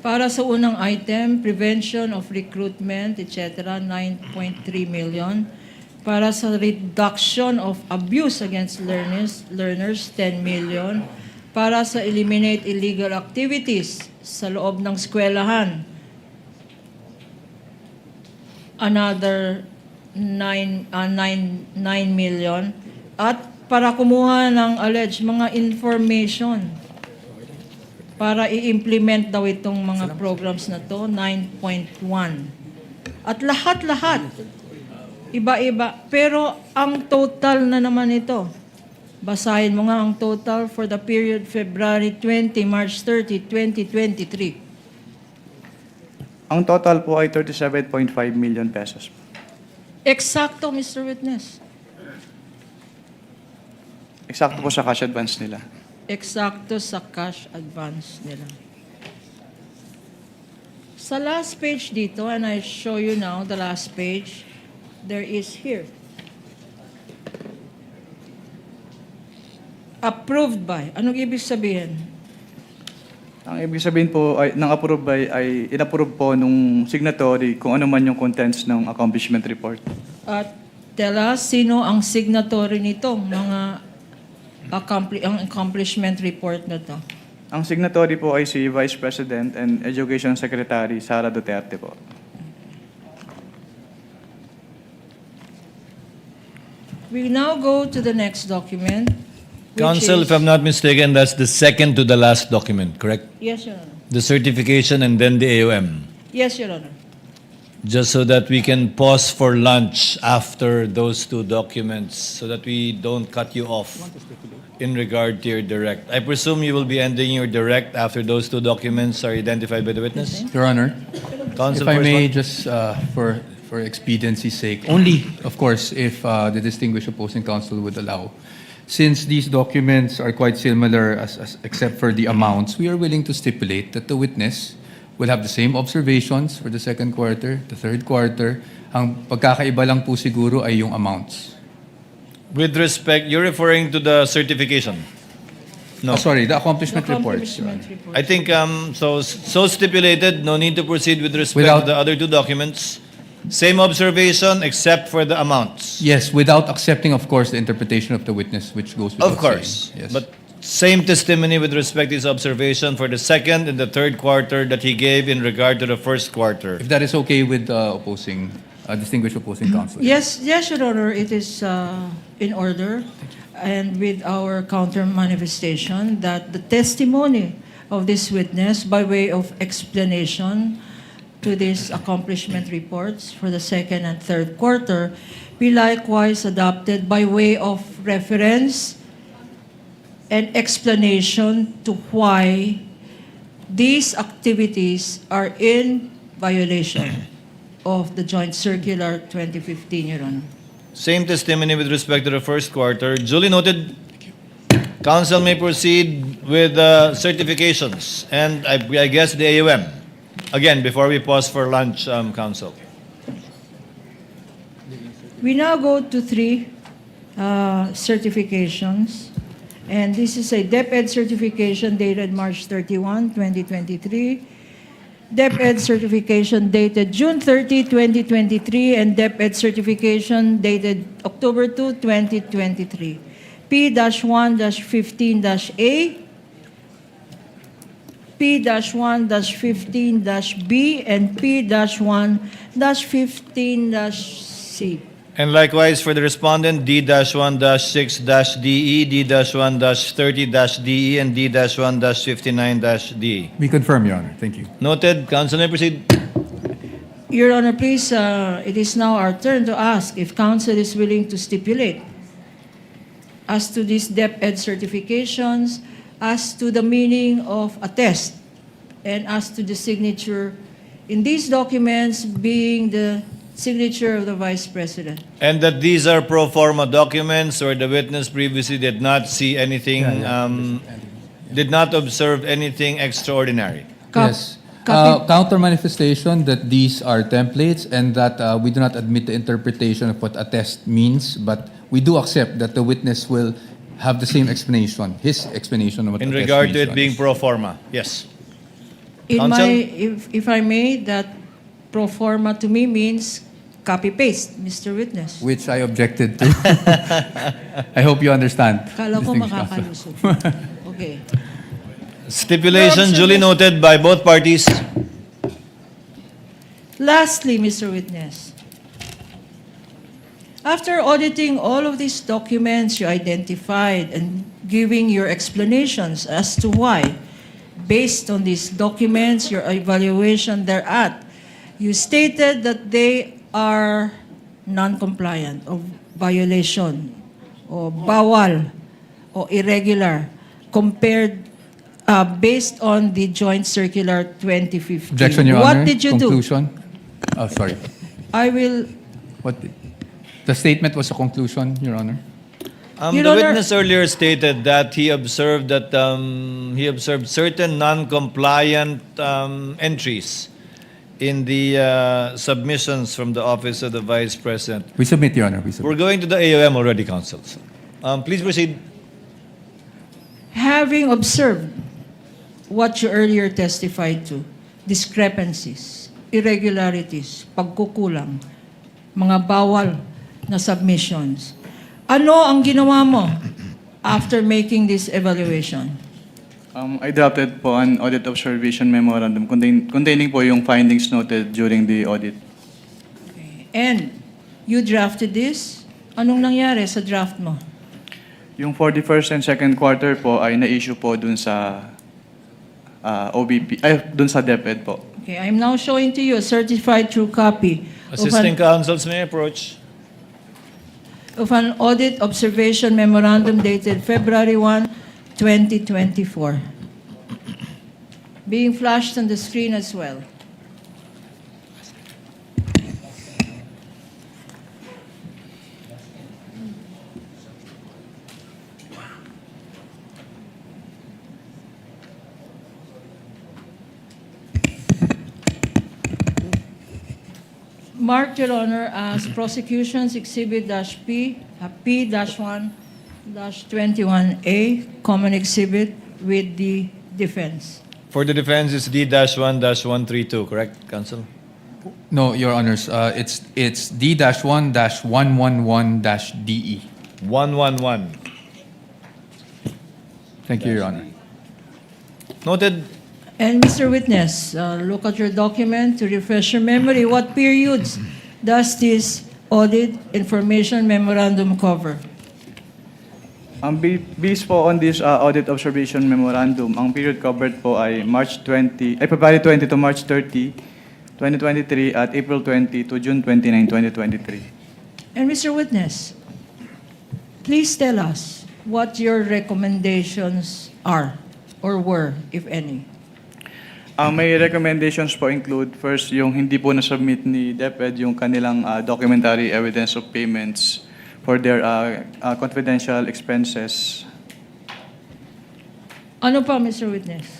Para sa unang item, prevention of recruitment, etc., 9.3 million. Para sa reduction of abuse against learners, 10 million. Para sa eliminate illegal activities sa loob ng eskwelahan, another 9 million. At para kumuha ng alleged mga information para i-implement daw itong mga programs na to, 9.1. At lahat-lahat, iba-iba. Pero ang total na naman ito, basahin mo nga ang total for the period February 20, March 30, 2023. Ang total po ay 37.5 million pesos. Eksakto, Mr. Witness. Eksakto po sa cash advance nila. Eksakto sa cash advance nila. Sa last page dito, and I show you now the last page, there is here. Approved by. Anong ibig sabihin? Ang ibig sabihin po ay, ng approve by ay inapprove po nung signatory kung ano man yung contents ng accomplishment report. At tell us, sino ang signatory nitong mga ang accomplishment report na to? Ang signatory po ay si Vice President and Education Secretary Sara Duterte po. We now go to the next document. which Counsel, is- if I'm not mistaken, that's the second to the last document, correct? Yes, Your Honor. The certification and then the AOM. Yes, Your Honor. just so that we can pause for lunch after those two documents so that we don't cut you off in regard to your direct. I presume you will be ending your direct after those two documents are identified by the witness? Your Honor, Counsel, if I first may, one. just for expediency's sake, only, of course, if the distinguished opposing counsel would allow. Since these documents are quite similar except for the amounts, we are willing to stipulate that the witness will have the same observations for the second quarter, the third quarter. Ang pagkakaiba lang po siguro ay yung amounts. With respect, you're referring to the certification? No. Sorry, the accomplishment reports. Your Honor. I think so stipulated, no need to proceed with respect Without- to the other two documents. Same observation except for the amounts. Yes, without accepting, of course, the interpretation of the witness, which goes without Of course. saying. Yes. But same testimony with respect to his observation for the second and the third quarter that he gave in regard to the first quarter. If that is okay with opposing, distinguished opposing counsel. Yes, yes, Your Honor, it is in order. And with our counter manifestation that the testimony of this witness by way of explanation to these accomplishment reports for the second and third quarter be likewise adopted by way of reference and explanation to why these activities are in violation of the Joint Circular 2015, Your Honor. Same testimony with respect to the first quarter. Duly noted. Counsel may proceed with certifications and I guess the AUM. Again, before we pause for lunch, Counsel. We now go to 3 certifications. And this is a DepEd certification dated March 31, 2023. DepEd certification dated June 30, 2023. And DepEd certification dated October 2, 2023. P-1-15-A, P-1-15-B, and P-1-15-C. And likewise for the respondent, D-1-6-DE, D-1-30-DE, and D-1-59-DE. We confirm, Your Honor. Thank you. Noted. Counsel may proceed. Your Honor, please, it is now our turn to ask if counsel is willing to stipulate as to these DepEd certifications, as to the meaning of attest, and as to the signature in these documents being the signature of the Vice President. And that these are pro forma documents or the witness previously did not see anything, did not observe anything extraordinary. Yes. Counter manifestation that these are templates and that we do not admit the interpretation of what attest means, but we do accept that the witness will have the same explanation, his explanation of what In attest regard to means, it being pro forma. Yes. In Counsel? if I may, that pro forma to me means copy-paste, Mr. Witness. which I objected to. I hope you understand. Kala ko distinguished counsel. makakalusot. Okay. Stipulation duly noted by both parties. Lastly, Mr. Witness, after auditing all of these documents you identified and giving your explanations as to why, based on these documents, your evaluation thereat, you stated that they are non-compliant or violation or bawal or irregular compared based on the Joint Circular 2015. Objection, Your What Honor. did you Conclusion. Oh, sorry. I will... What did, the statement was a conclusion, Your Honor. The Your Honor- witness earlier stated that he observed certain non-compliant entries in the submissions from the Office of the Vice President. We submit, Your Honor. We submit. We're going to the AOM already, Counsel. Please proceed. Having observed what you earlier testified to, discrepancies, irregularities, pagkukulang, mga bawal na submissions, ano ang ginawa mo after making this evaluation? I drafted po an audit observation memorandum containing po yung findings noted during the audit. And you drafted this? Anong nangyari sa draft mo? Yung for the first and second quarter po ay na-issue po dun sa OBP, ay, dun sa DepEd po. Okay, I'm now showing to you a certified true copy Assisting counsels may approach. of an audit observation memorandum dated February 1, 2024. Being flashed on the screen as well. Marked, Your Honor, as Prosecution's Exhibit P, P-1-21A, Common Exhibit with the defense. For the defense, it's D-1-132, correct, counsel? No, Your Honors, it's D-1-111-DE. 111. Thank you, Your Honor. Noted. And Mr. Witness, look at your document to refresh your memory. What periods does this audit information memorandum cover? Based po on this audit observation memorandum, ang period covered po ay February 20 to March 30, 2023 at April 20 to June 29, 2023. And Mr. Witness, please tell us what your recommendations are or were, if any. May recommendations po include, first, yung hindi po na-submit ni DepEd yung kanilang documentary evidence of payments for their confidential expenses. Ano pa, Mr. Witness?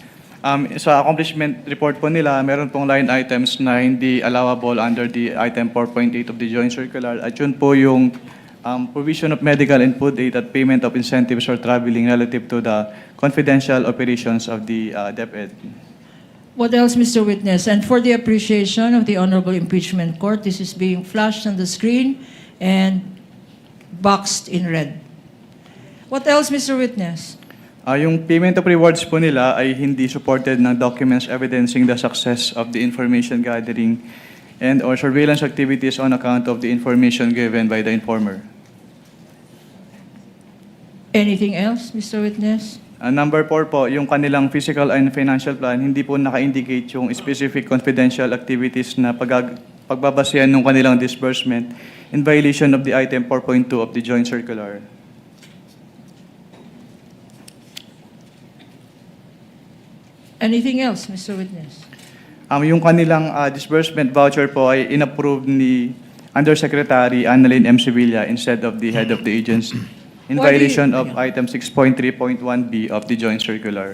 Sa accomplishment report po nila, meron pong line items na hindi allowable under the item 4.8 of the Joint Circular. At yun po yung provision of medical input aid at payment of incentives for traveling relative to the confidential operations of the DepEd. What else, Mr. Witness? And for the appreciation of the Honorable Impeachment Court, this is being flashed on the screen and boxed in red. What else, Mr. Witness? Yung payment of rewards po nila ay hindi supported ng documents evidencing the success of the information gathering and or surveillance activities on account of the information given by the informer. Anything else, Mr. Witness? Number 4 po, yung kanilang physical and financial plan, hindi po naka-indicate yung specific confidential activities na pagbabasehan ng kanilang disbursement in violation of the item 4.2 of the Joint Circular. Anything else, Mr. Witness? Yung kanilang disbursement voucher po ay inapprove ni Undersecretary Annalyn M. Sevilla instead of the head of the agency, in Why do you- violation of item 6.3.1b of the Joint Circular.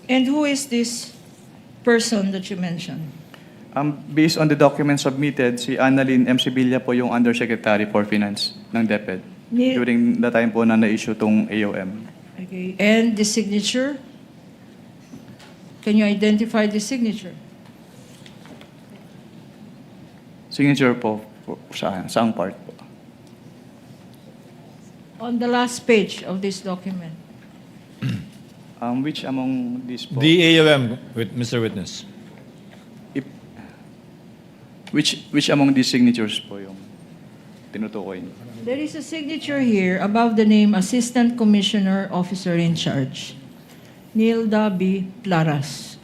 And who is this person that you mentioned? Based on the documents submitted, si Annalyn M. Sevilla po yung Undersecretary for Finance ng DepEd during the time po na na-issue tong AOM. Okay. And the signature? Can you identify the signature? Signature po saang part po? On the last page of this document. Which among these po? The AOM, with Mr. Witness. Which among these signatures po yung tinutukoy niyo? There is a signature here above the name Assistant Commissioner Officer in Charge, Nilda B. Plaras.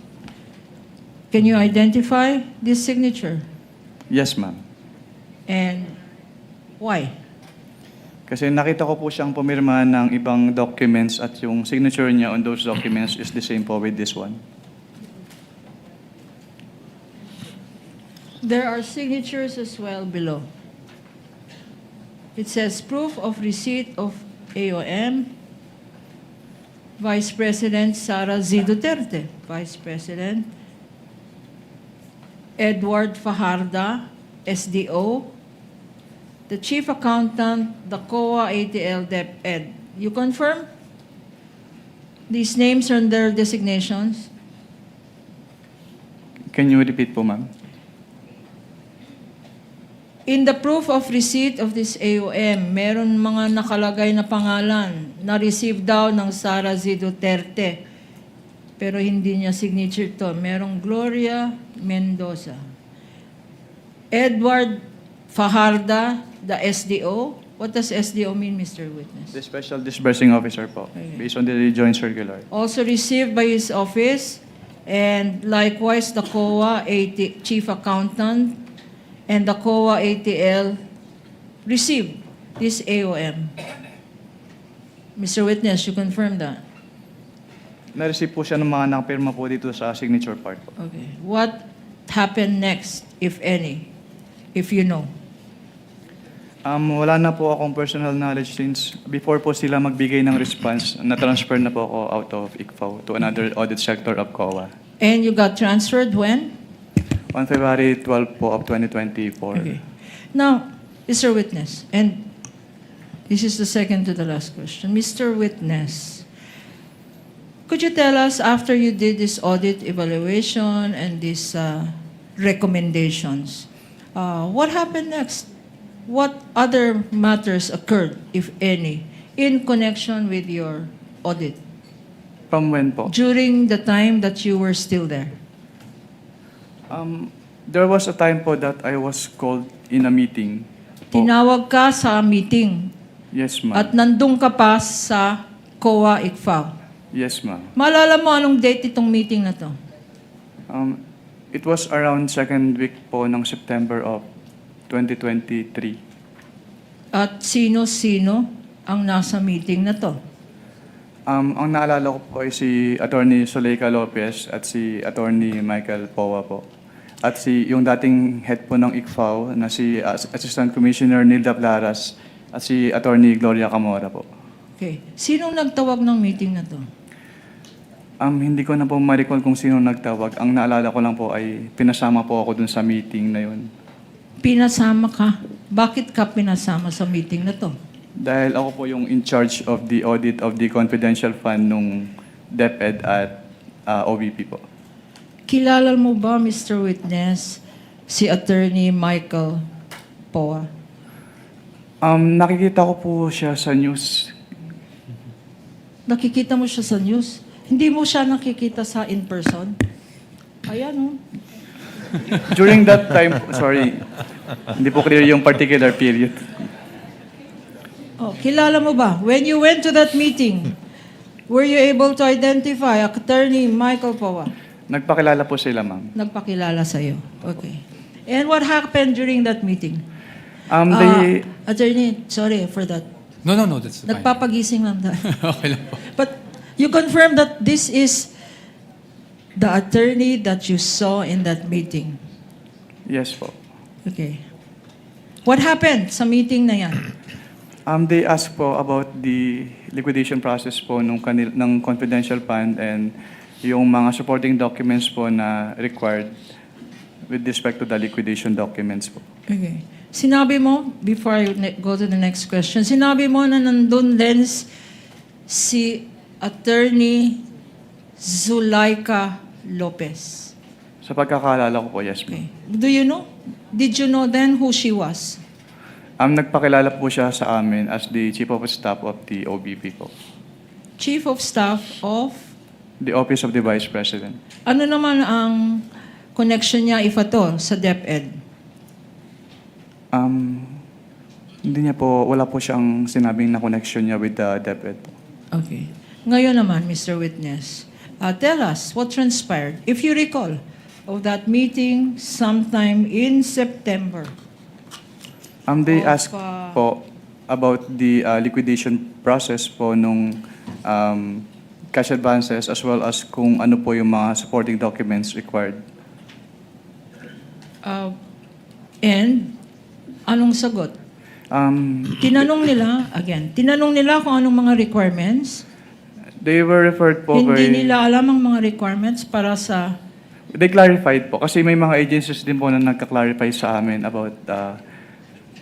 Can you identify this signature? Yes, ma'am. And why? Kasi nakita ko po siyang pumirma ng ibang documents at yung signature niya on those documents is the same po with this one. There are signatures as well below. It says proof of receipt of AOM, Vice President Sara Z. Duterte, Vice President, Edward Fajarda, SDO, the Chief Accountant, the COA ATL DepEd. You confirm? These names and their designations? Can you repeat po, ma'am? In the proof of receipt of this AOM, meron mga nakalagay na pangalan na receive daw ng Sara Z. Duterte. Pero hindi niya signature to. Merong Gloria Mendoza. Edward Fajarda, the SDO. What does SDO mean, Mr. Witness? The Special Disbursing Officer po, Okay. based on the joint circular. Also received by his office, and likewise the COA Chief Accountant and the COA ATL received this AOM. Mr. Witness, you confirm that? Na-receive po siya ng mga nakapirma po dito sa signature part po. Okay. What happened next, if any, if you know? Wala na po akong personal knowledge since before po sila magbigay ng response, na-transfer na po ako out of ICFAO to another audit sector of COA. And you got transferred when? On February 12 po of 2024. Okay. Now, Mr. Witness, and this is the second to the last question. Mr. Witness, could you tell us, after you did this audit evaluation and these recommendations, what happened next? What other matters occurred, if any, in connection with your audit From when po? during the time that you were still there? There was a time po that I was called in a meeting. Po. Tinawag ka sa meeting Yes, ma'am. at nandun ka pa sa COA ICFAO. Yes, ma'am. Maalala mo anong date itong meeting na to? It was around second week po ng September of 2023. At sino-sino ang nasa meeting na to? Ang naalala ko po ay si Attorney Zuleika Lopez at si Attorney Michael Powa po. At yung dating head po ng ICFAO na si Assistant Commissioner Nilda Plaras at si Attorney Gloria Camora po. Okay. Sinong nagtawag ng meeting na to? Hindi ko na po ma-recall kung sino nagtawag. Ang naalala ko lang po ay pinasama po ako dun sa meeting na yun. Pinasama ka? Bakit ka pinasama sa meeting na to? Dahil ako po yung in charge of the audit of the confidential fund nung DepEd at OVP po. Kilala mo ba, Mr. Witness, si Attorney Michael Powa? Nakikita ko po siya sa news. Nakikita mo siya sa news? Hindi mo siya nakikita sa in-person? Ayan, oh. During that time, sorry, hindi po clear yung particular period. Oh, kilala mo ba? When you went to that meeting, were you able to identify Attorney Michael Powa? Nagpakilala po sila, ma'am. Nagpakilala sa'yo. Okay. And what happened during that meeting? Attorney, sorry for that. No, that's fine. Nagpapagising lang tayo. Okay lang po. But you confirm that this is the attorney that you saw in that meeting. Yes po. Okay. What happened sa meeting na yan? They asked po about the liquidation process po ng confidential fund and yung mga supporting documents po na required with respect to the liquidation documents po. Okay. Sinabi mo, before I go to the next question, sinabi mo na nandun din si Attorney Zuleika Lopez. Sa pagkakaalala ko po, yes po. Okay. Do you know? Did you know then who she was? Nagpakilala po siya sa amin as the Chief of Staff of the OBP po. Chief of Staff of? The Office of the Vice President. Ano naman ang connection niya, if at all, sa DepEd? Hindi niya po, wala po siyang sinabing na connection niya with the DepEd po. Okay. Ngayon naman, Mr. Witness, tell us what transpired, if you recall, of that meeting sometime in September. They Of, asked po about the liquidation process po nung cash advances as well as kung ano po yung mga supporting documents required. And anong sagot? Tinanong nila kung anong mga requirements. They were referred po Hindi nila alam ang mga requirements para sa... They clarified po kasi may mga agencies din po na nagka-clarify sa amin about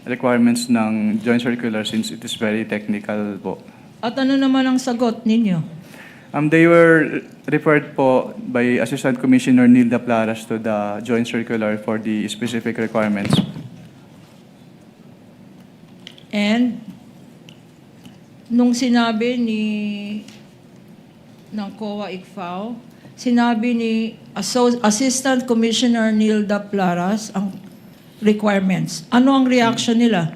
requirements ng joint circular since it is very technical po. At ano naman ang sagot ninyo? They were referred po by Assistant Commissioner Nilda Plaras to the joint circular for the specific requirements. And nung sinabi ng COA ICFAO, sinabi ni Assistant Commissioner Nilda Plaras ang requirements. Ano ang reaction nila?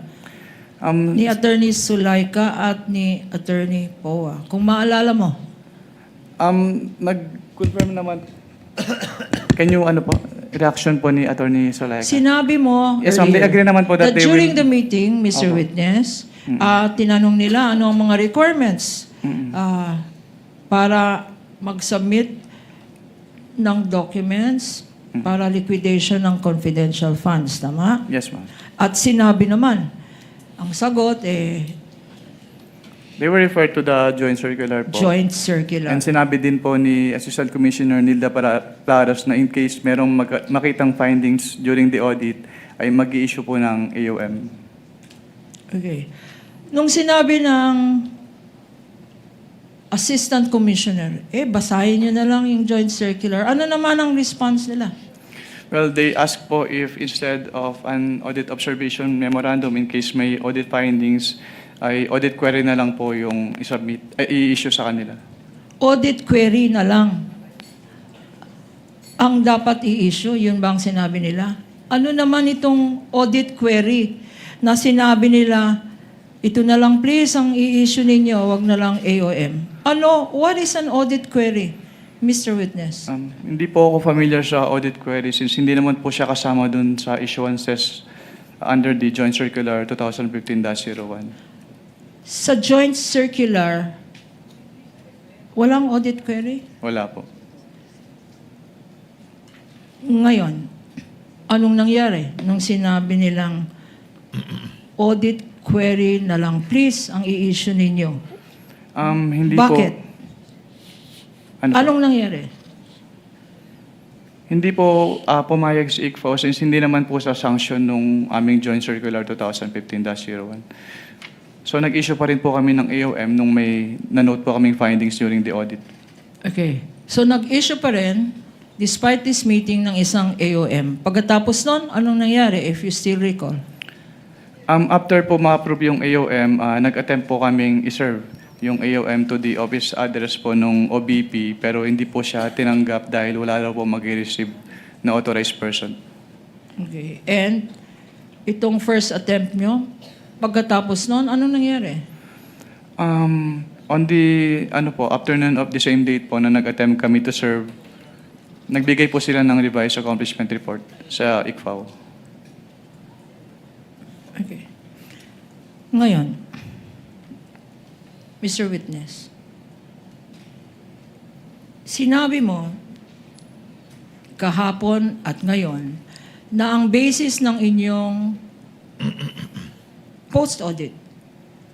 Ni Attorney Sulaika at ni Attorney Poa. Kung maalala mo. Nag-confirm naman. Can you, reaction po ni Attorney Solaika? Sinabi mo Yes, ma'am. They earlier agree naman po that they during will- the meeting, Mr. Opo. Witness, tinanong nila ano ang mga requirements para mag-submit ng documents para liquidation ng confidential funds. Tama? Yes, ma'am. At sinabi naman, ang sagot They were referred to the joint circular po. joint circular. And sinabi din po ni Assistant Commissioner Nilda Plaros na in case merong makitang findings during the audit, ay mag-i-issue po ng AOM. Okay. Nung sinabi ng Assistant Commissioner, basahin nyo na lang yung joint circular. Ano naman ang response nila? Well, they asked po if instead of an audit observation memorandum, in case may audit findings, ay audit query na lang po yung i-issue sa kanila. Audit query na lang ang dapat i-issue, yun ba ang sinabi nila? Ano naman itong audit query na sinabi nila, ito na lang please ang i-issue ninyo, wag na lang AOM. What is an audit query, Mr. Witness? Hindi po ako familiar sa audit query since hindi naman po siya kasama dun sa issuances under the Joint Circular 2015-01. Sa joint circular, walang audit query? Wala po. Ngayon, anong nangyari nung sinabi nilang audit query na lang please ang i-issue ninyo? Hindi Bakit? po. Ano po? Anong nangyari? Hindi po pumayag si ICFO since hindi naman po sa sanction nung aming Joint Circular 2015-01. So nag-issue pa rin po kami ng AOM nung may nanote po kaming findings during the audit. Okay. So nag-issue pa rin despite this meeting ng isang AOM. Pagkatapos nun, anong nangyari if you still recall? After po ma-approve yung AOM, nag-attempt po kaming iserve yung AOM to the office address po nung OBP pero hindi po siya tinanggap dahil wala daw po mag-receive na authorized person. Okay. And itong first attempt nyo, pagkatapos nun, anong nangyari? On the afternoon of the same date po na nag-attempt kami to serve, nagbigay po sila ng revised accomplishment report sa ICFAO. Okay. Ngayon, Mr. Witness, sinabi mo kahapon at ngayon na ang basis ng inyong post-audit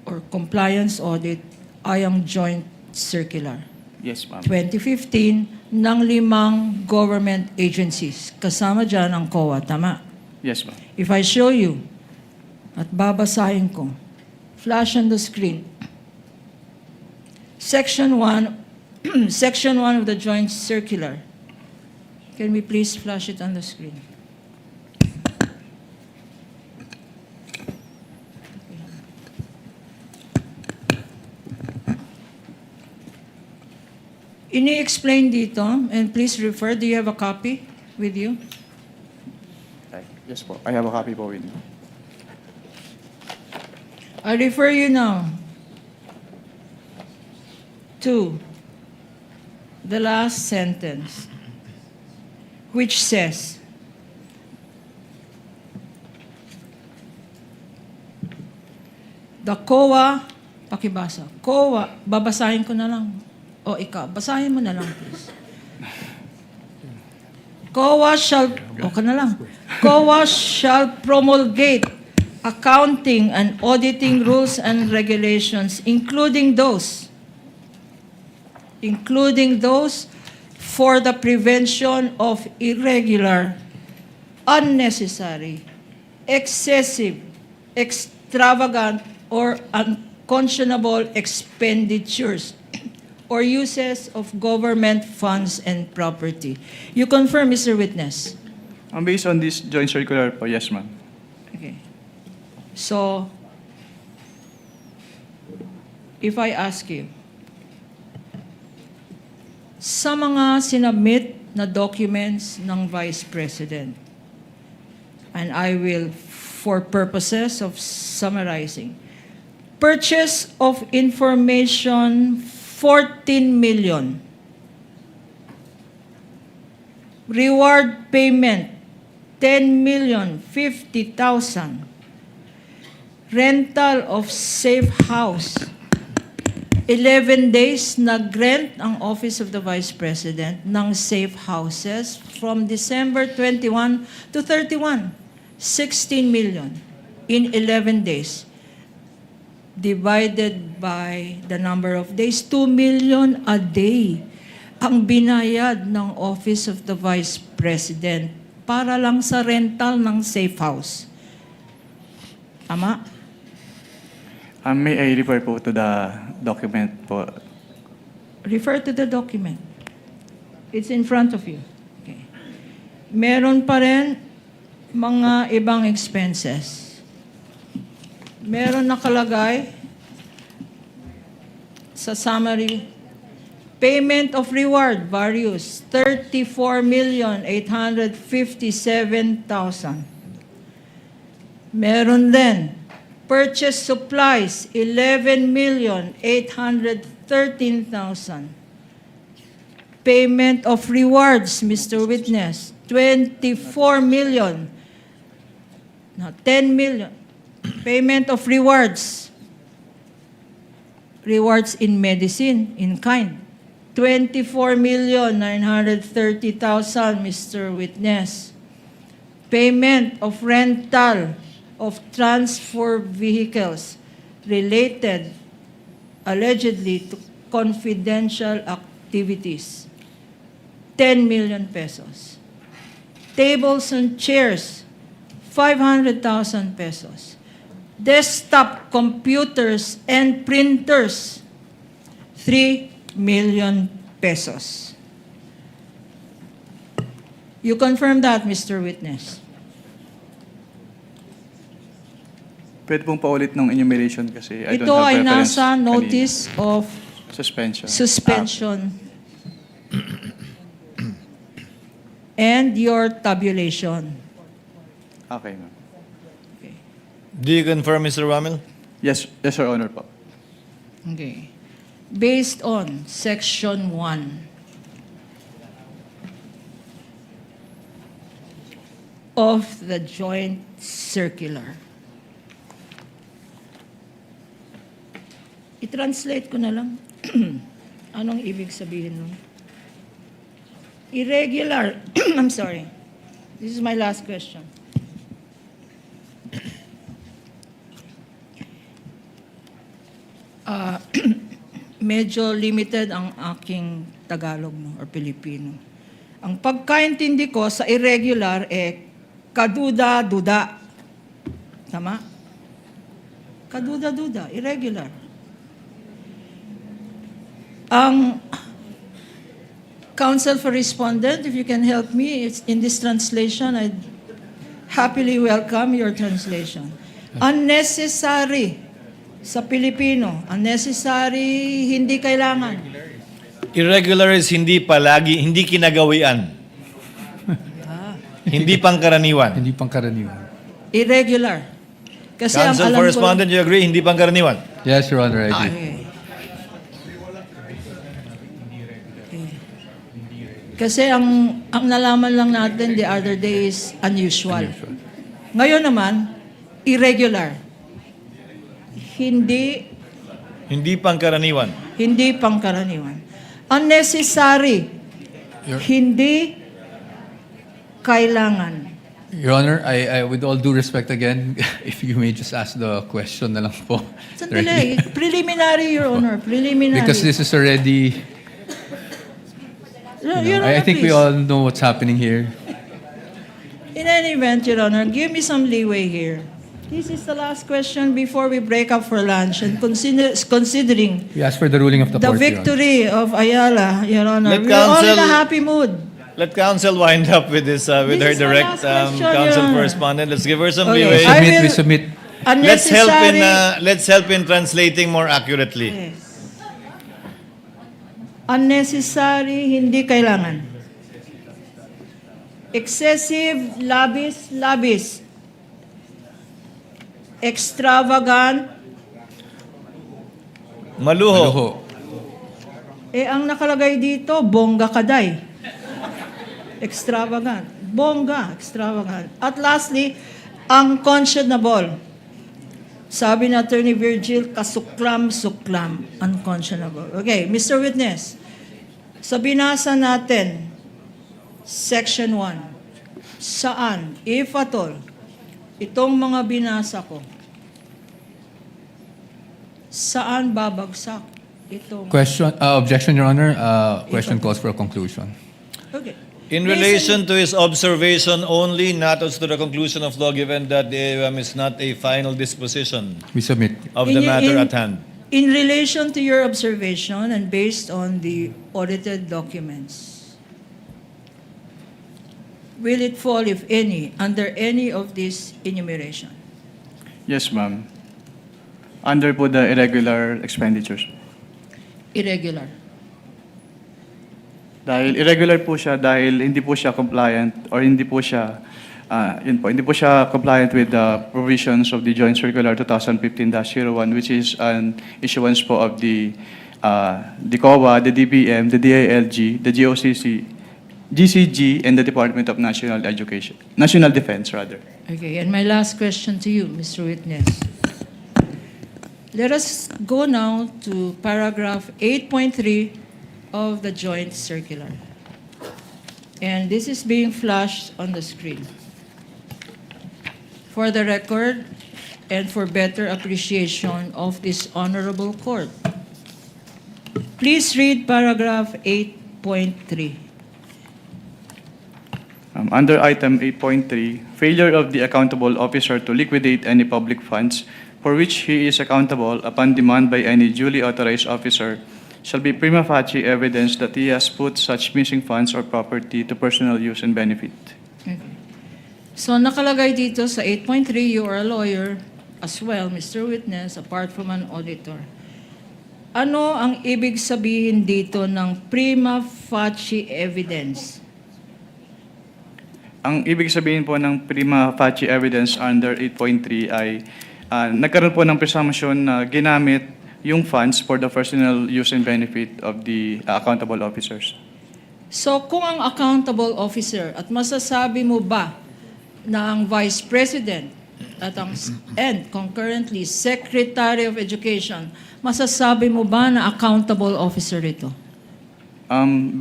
or compliance audit ay ang joint circular. Yes, ma'am. 2015 ng 5 government agencies. Kasama dyan ang COA, tama? Yes, ma'am. If I show you at babasahin ko, flash on the screen. Section 1, Section 1 of the joint circular. Can we please flash it on the screen? Ini-explain dito, and please refer, do you have a copy with you? Yes po. I have a copy po with me. I refer you now to the last sentence, which says, the COA, pakibasa, COA, babasahin ko na lang. O ikaw, basahin mo na lang, please. COA shall, COA shall promulgate accounting and auditing rules and regulations, including those for the prevention of irregular, unnecessary, excessive, extravagant, or unconscionable expenditures or uses of government funds and property. You confirm, Mr. Witness? Based on this joint circular po, yes, ma'am. Okay. So, if I ask you, sa mga sinubmit na documents ng Vice President, and I will for purposes of summarizing. Purchase of information, 14 million. Reward payment, 10,050,000. Rental of safe house. 11 days nag-rent ang Office of the Vice President ng safe houses from December 21 to 31. 16 million in 11 days. Divided by the number of days, 2 million a day ang binayad ng Office of the Vice President para lang sa rental ng safe house. Tama? May I refer po to the document po? Refer to the document. It's in front of you. Okay. Meron pa rin mga ibang expenses. Meron nakalagay sa summary, payment of reward, various, 34,857,000. Meron din, purchase supplies, 11,813,000. Payment of rewards, Mr. Witness, 24 million. No, 10 million. Payment of rewards. Rewards in medicine, in kind. 24,930,000, Mr. Witness. Payment of rental of transfer vehicles related allegedly to confidential activities. 10 million pesos. Tables and chairs, 500,000 pesos. Desktop computers and printers, 3 million pesos. You confirm that, Mr. Witness? Pwede pong paulit ng enumeration kasi I Ito don't have ay reference nasa kanina. notice of Suspension. and your tabulation. Okay, ma'am. Do you confirm, Mr. Ramil? Yes, Your Honor po. Okay. Based on Section 1 of the Joint Circular. I-translate ko na lang. Anong ibig sabihin nun? Irregular. I'm sorry. This is my last question. Medyo limited ang aking Tagalog or Pilipino. Ang pagkaintindi ko sa irregular kaduda-duda. Tama? Kaduda-duda, irregular. Ang counsel for respondent, if you can help me, it's in this translation, I'd happily welcome your translation. Unnecessary sa Pilipino. Unnecessary, hindi kailangan. Irregular is hindi palagi, hindi kinagawian. Hindi pangkaraniwan. Hindi pangkaraniwan. Irregular. Kasi ang Counsel alam for ko... respondent, you agree? Hindi pangkaraniwan. Yes, Your Honor, I do. Okay. Kasi ang nalaman lang natin the other day is unusual. Ngayon naman, irregular. Hindi pangkaraniwan. Hindi pangkaraniwan. Unnecessary. Hindi kailangan. Your Honor, I with all due respect again, if you may just ask the question na lang po. Sandali. Preliminary, Your Honor. Preliminary. Because this is already, Your Honor, I think we please. all know what's happening here. In any event, Your Honor, give me some leeway here. This is the last question before we break up for lunch. And considering We ask for the ruling of the the court, Your Honor. victory of Ayala, Your Honor, Let we're all in a counsel- happy mood. Let counsel wind up with this, with This her is my direct last question, Your counsel Honor. correspondent. Let's give her some Okay. leeway. I We will- submit. Unnecessary. Let's help in translating more accurately. Yes. Unnecessary, hindi kailangan. Excessive, labis, extravagant. Maluho. Ang nakalagay dito, bongga kaday. Extravagant. Bongga, extravagant. At lastly, unconscionable. Sabi na Attorney Virgil, kasuklam-suklam. Unconscionable. Okay, Mr. Witness, sa binasa natin, Section 1, saan, if at all, itong mga binasa ko, saan babagsak itong... Objection, Your Honor. Question calls for a conclusion. Okay. In relation to his observation only, not as to the conclusion of law, given that the AUM is not a final disposition We submit. of the matter at hand. In relation to your observation and based on the audited documents, will it fall, if any, under any of this enumeration? Yes, ma'am. Under po the irregular expenditures. Irregular. Dahil irregular po siya dahil hindi po siya compliant or hindi po siya hindi po siya compliant with the provisions of the Joint Circular 2015-01, which is an issuance po of the COA, the DBM, the DILG, the GOCC, GCG, and the Department of National Defense, rather. Okay, and my last question to you, Mr. Witness. Let us go now to paragraph 8.3 of the Joint Circular. And this is being flashed on the screen. For the record and for better appreciation of this honorable court, please read paragraph 8.3. Under item 8.3, failure of the accountable officer to liquidate any public funds for which he is accountable upon demand by any duly authorized officer shall be prima facie evidence that he has put such missing funds or property to personal use and benefit. Okay. So nakalagay dito sa 8.3, you are a lawyer as well, Mr. Witness, apart from an auditor. Ano ang ibig sabihin dito ng prima facie evidence? Ang ibig sabihin po ng prima facie evidence under 8.3 ay nagkaroon po ng presumption na ginamit yung funds for the personal use and benefit of the accountable officers. So kung ang accountable officer at masasabi mo ba na ang Vice President at and concurrently Secretary of Education, masasabi mo ba na accountable officer ito?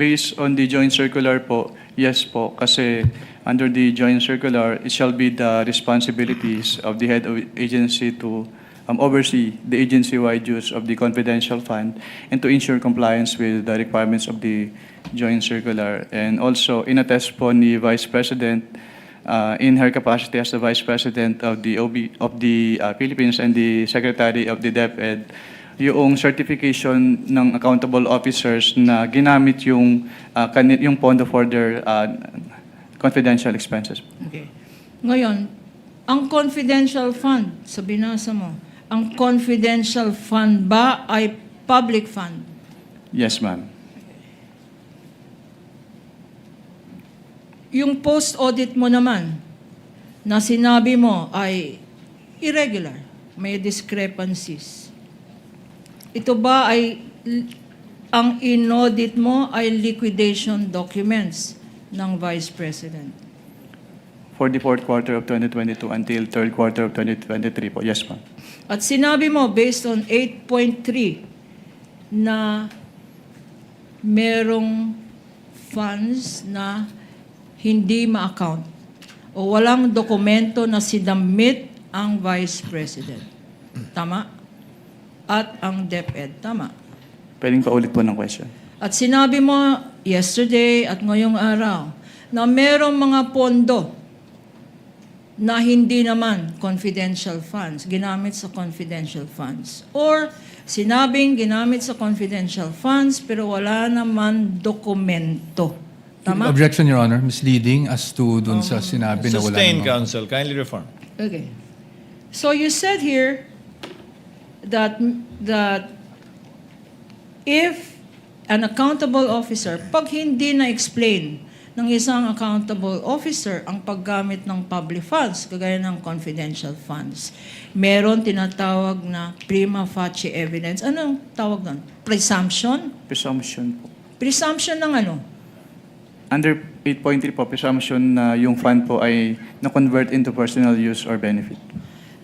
Based on the joint circular po, yes po, kasi under the joint circular, it shall be the responsibilities of the head of agency to oversee the agency-wide use of the confidential fund and to ensure compliance with the requirements of the joint circular. And also, inattest po ni Vice President in her capacity as the Vice President of the Philippines and the Secretary of the DepEd, yung certification ng accountable officers na ginamit yung pondo for their confidential expenses. Okay. Ngayon, ang confidential fund, sa binasa mo, ang confidential fund ba ay public fund? Yes, ma'am. Yung post-audit mo naman, na sinabi mo ay irregular, may discrepancies. Ito ba ay, ang in-audit mo ay liquidation documents ng Vice President? For the fourth quarter of 2022 until third quarter of 2023 po. Yes, ma'am. At sinabi mo, based on 8.3, na merong funds na hindi ma-account o walang dokumento na sinamit ang Vice President. Tama? At ang DepEd. Tama? Pwedeng paulit po ng question. At sinabi mo yesterday at ngayong araw na merong mga pondo na hindi naman confidential funds, ginamit sa confidential funds. Or sinabing ginamit sa confidential funds pero wala naman dokumento. Tama? Objection, Your Honor. Misleading as to dun sa sinabi na wala Sustained, namang- counsel. Kindly reform. Okay. So you said here that if an accountable officer, pag hindi na-explain ng isang accountable officer ang paggamit ng public funds, kagaya ng confidential funds. Meron tinatawag na prima facie evidence. Anong tawag doon? Presumption? Presumption po. Presumption ng ano? Under 8.3 po, presumption na yung fund po ay na-convert into personal use or benefit.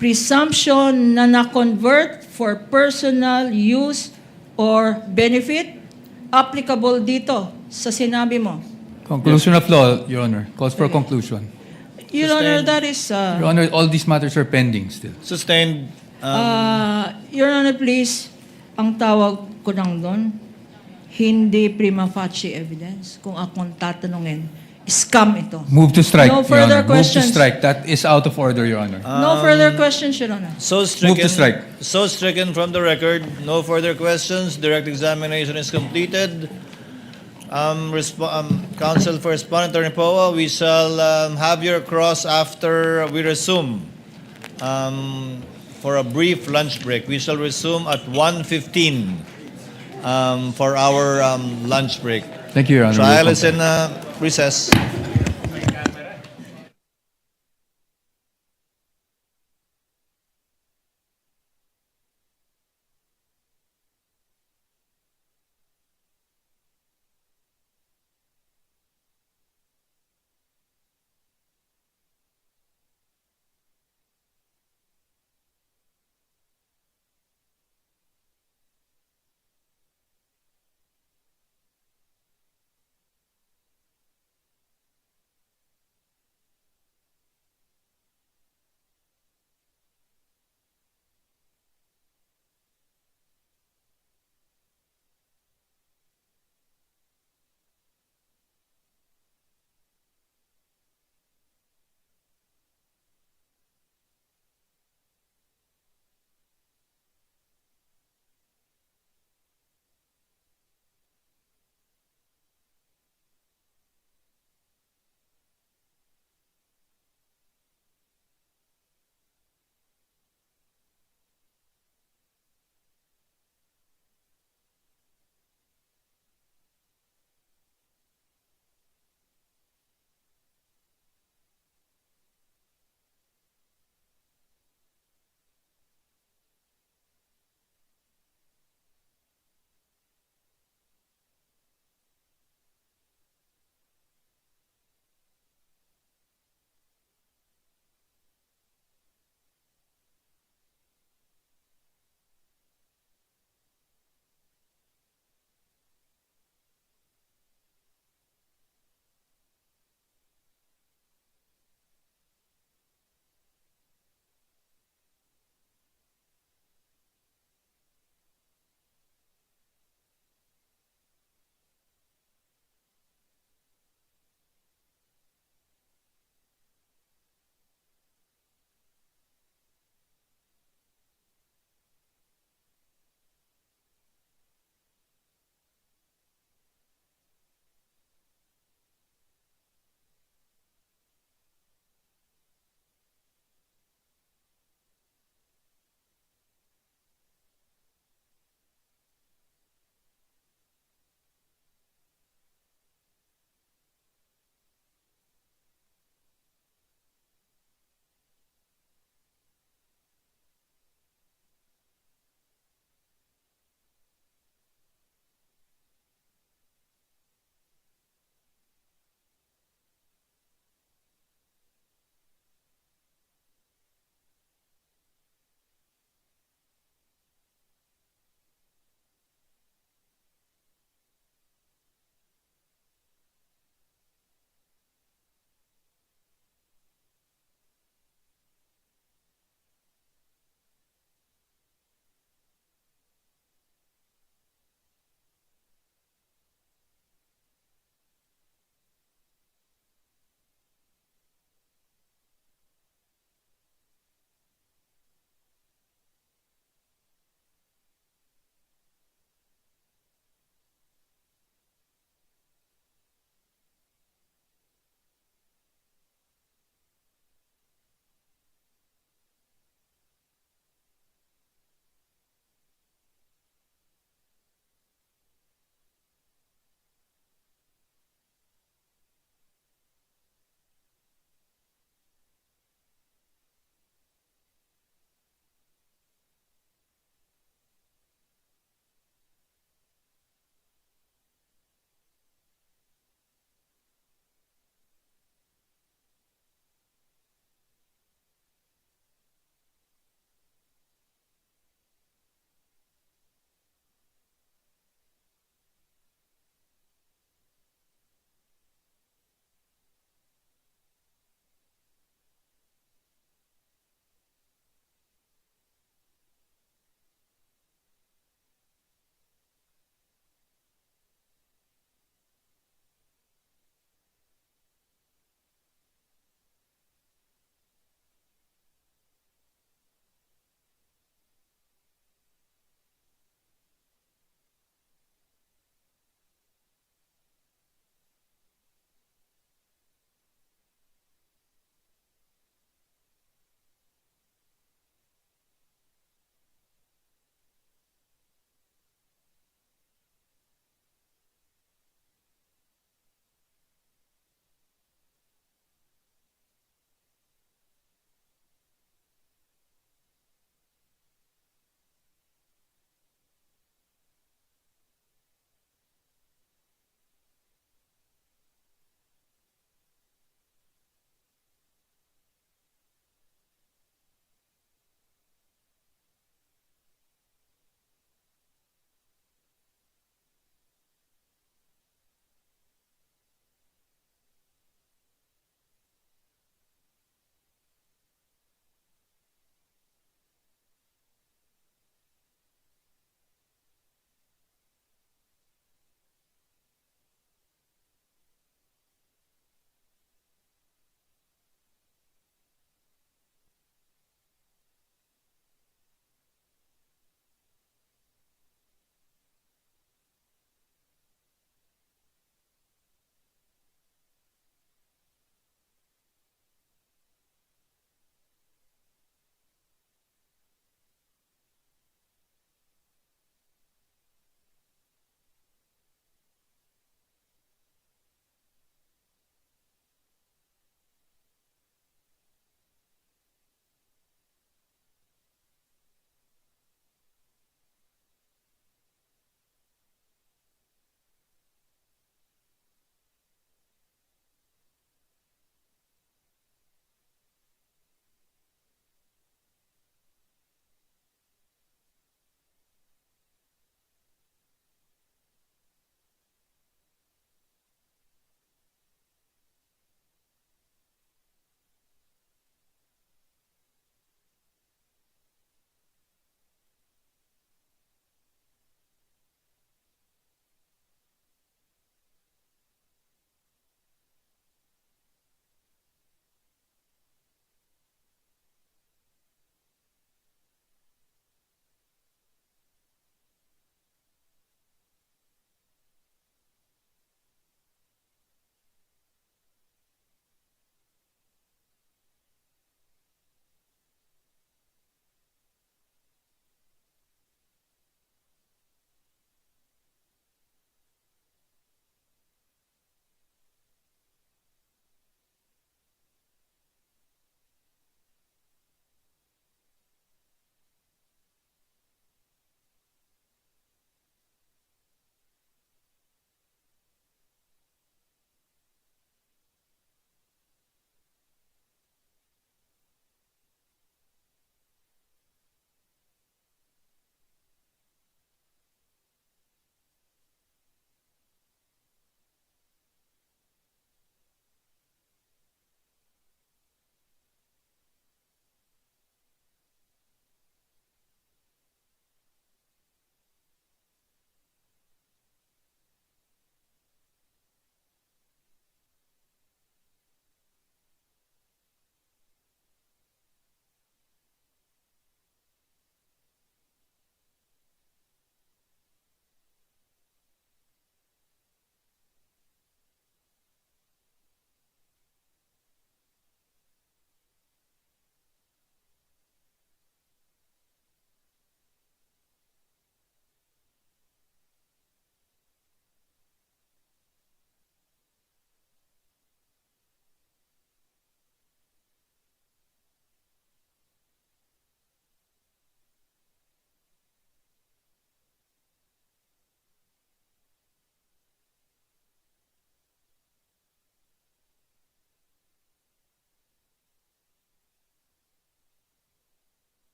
Presumption na na-convert for personal use or benefit, applicable dito sa sinabi mo. Conclusion of law, Your Honor. Calls for conclusion. Your Honor, that is... Your Honor, all these matters are pending still. Sustained. Your Honor, please, ang tawag ko lang doon, hindi prima facie evidence. Kung akong tatanungin, scam ito. Move to strike, No Your further Honor. Move to questions. strike. That is out of order, Your Honor. No further questions, Your Honor. So stricken. Move to strike. So stricken from the record. No further questions. Direct examination is completed. Counsel for Respondent Attorney Poa, we shall have your cross after we resume for a brief lunch break. We shall resume at 1:15 for our lunch break. Thank you, Your Honor. Trial is in recess.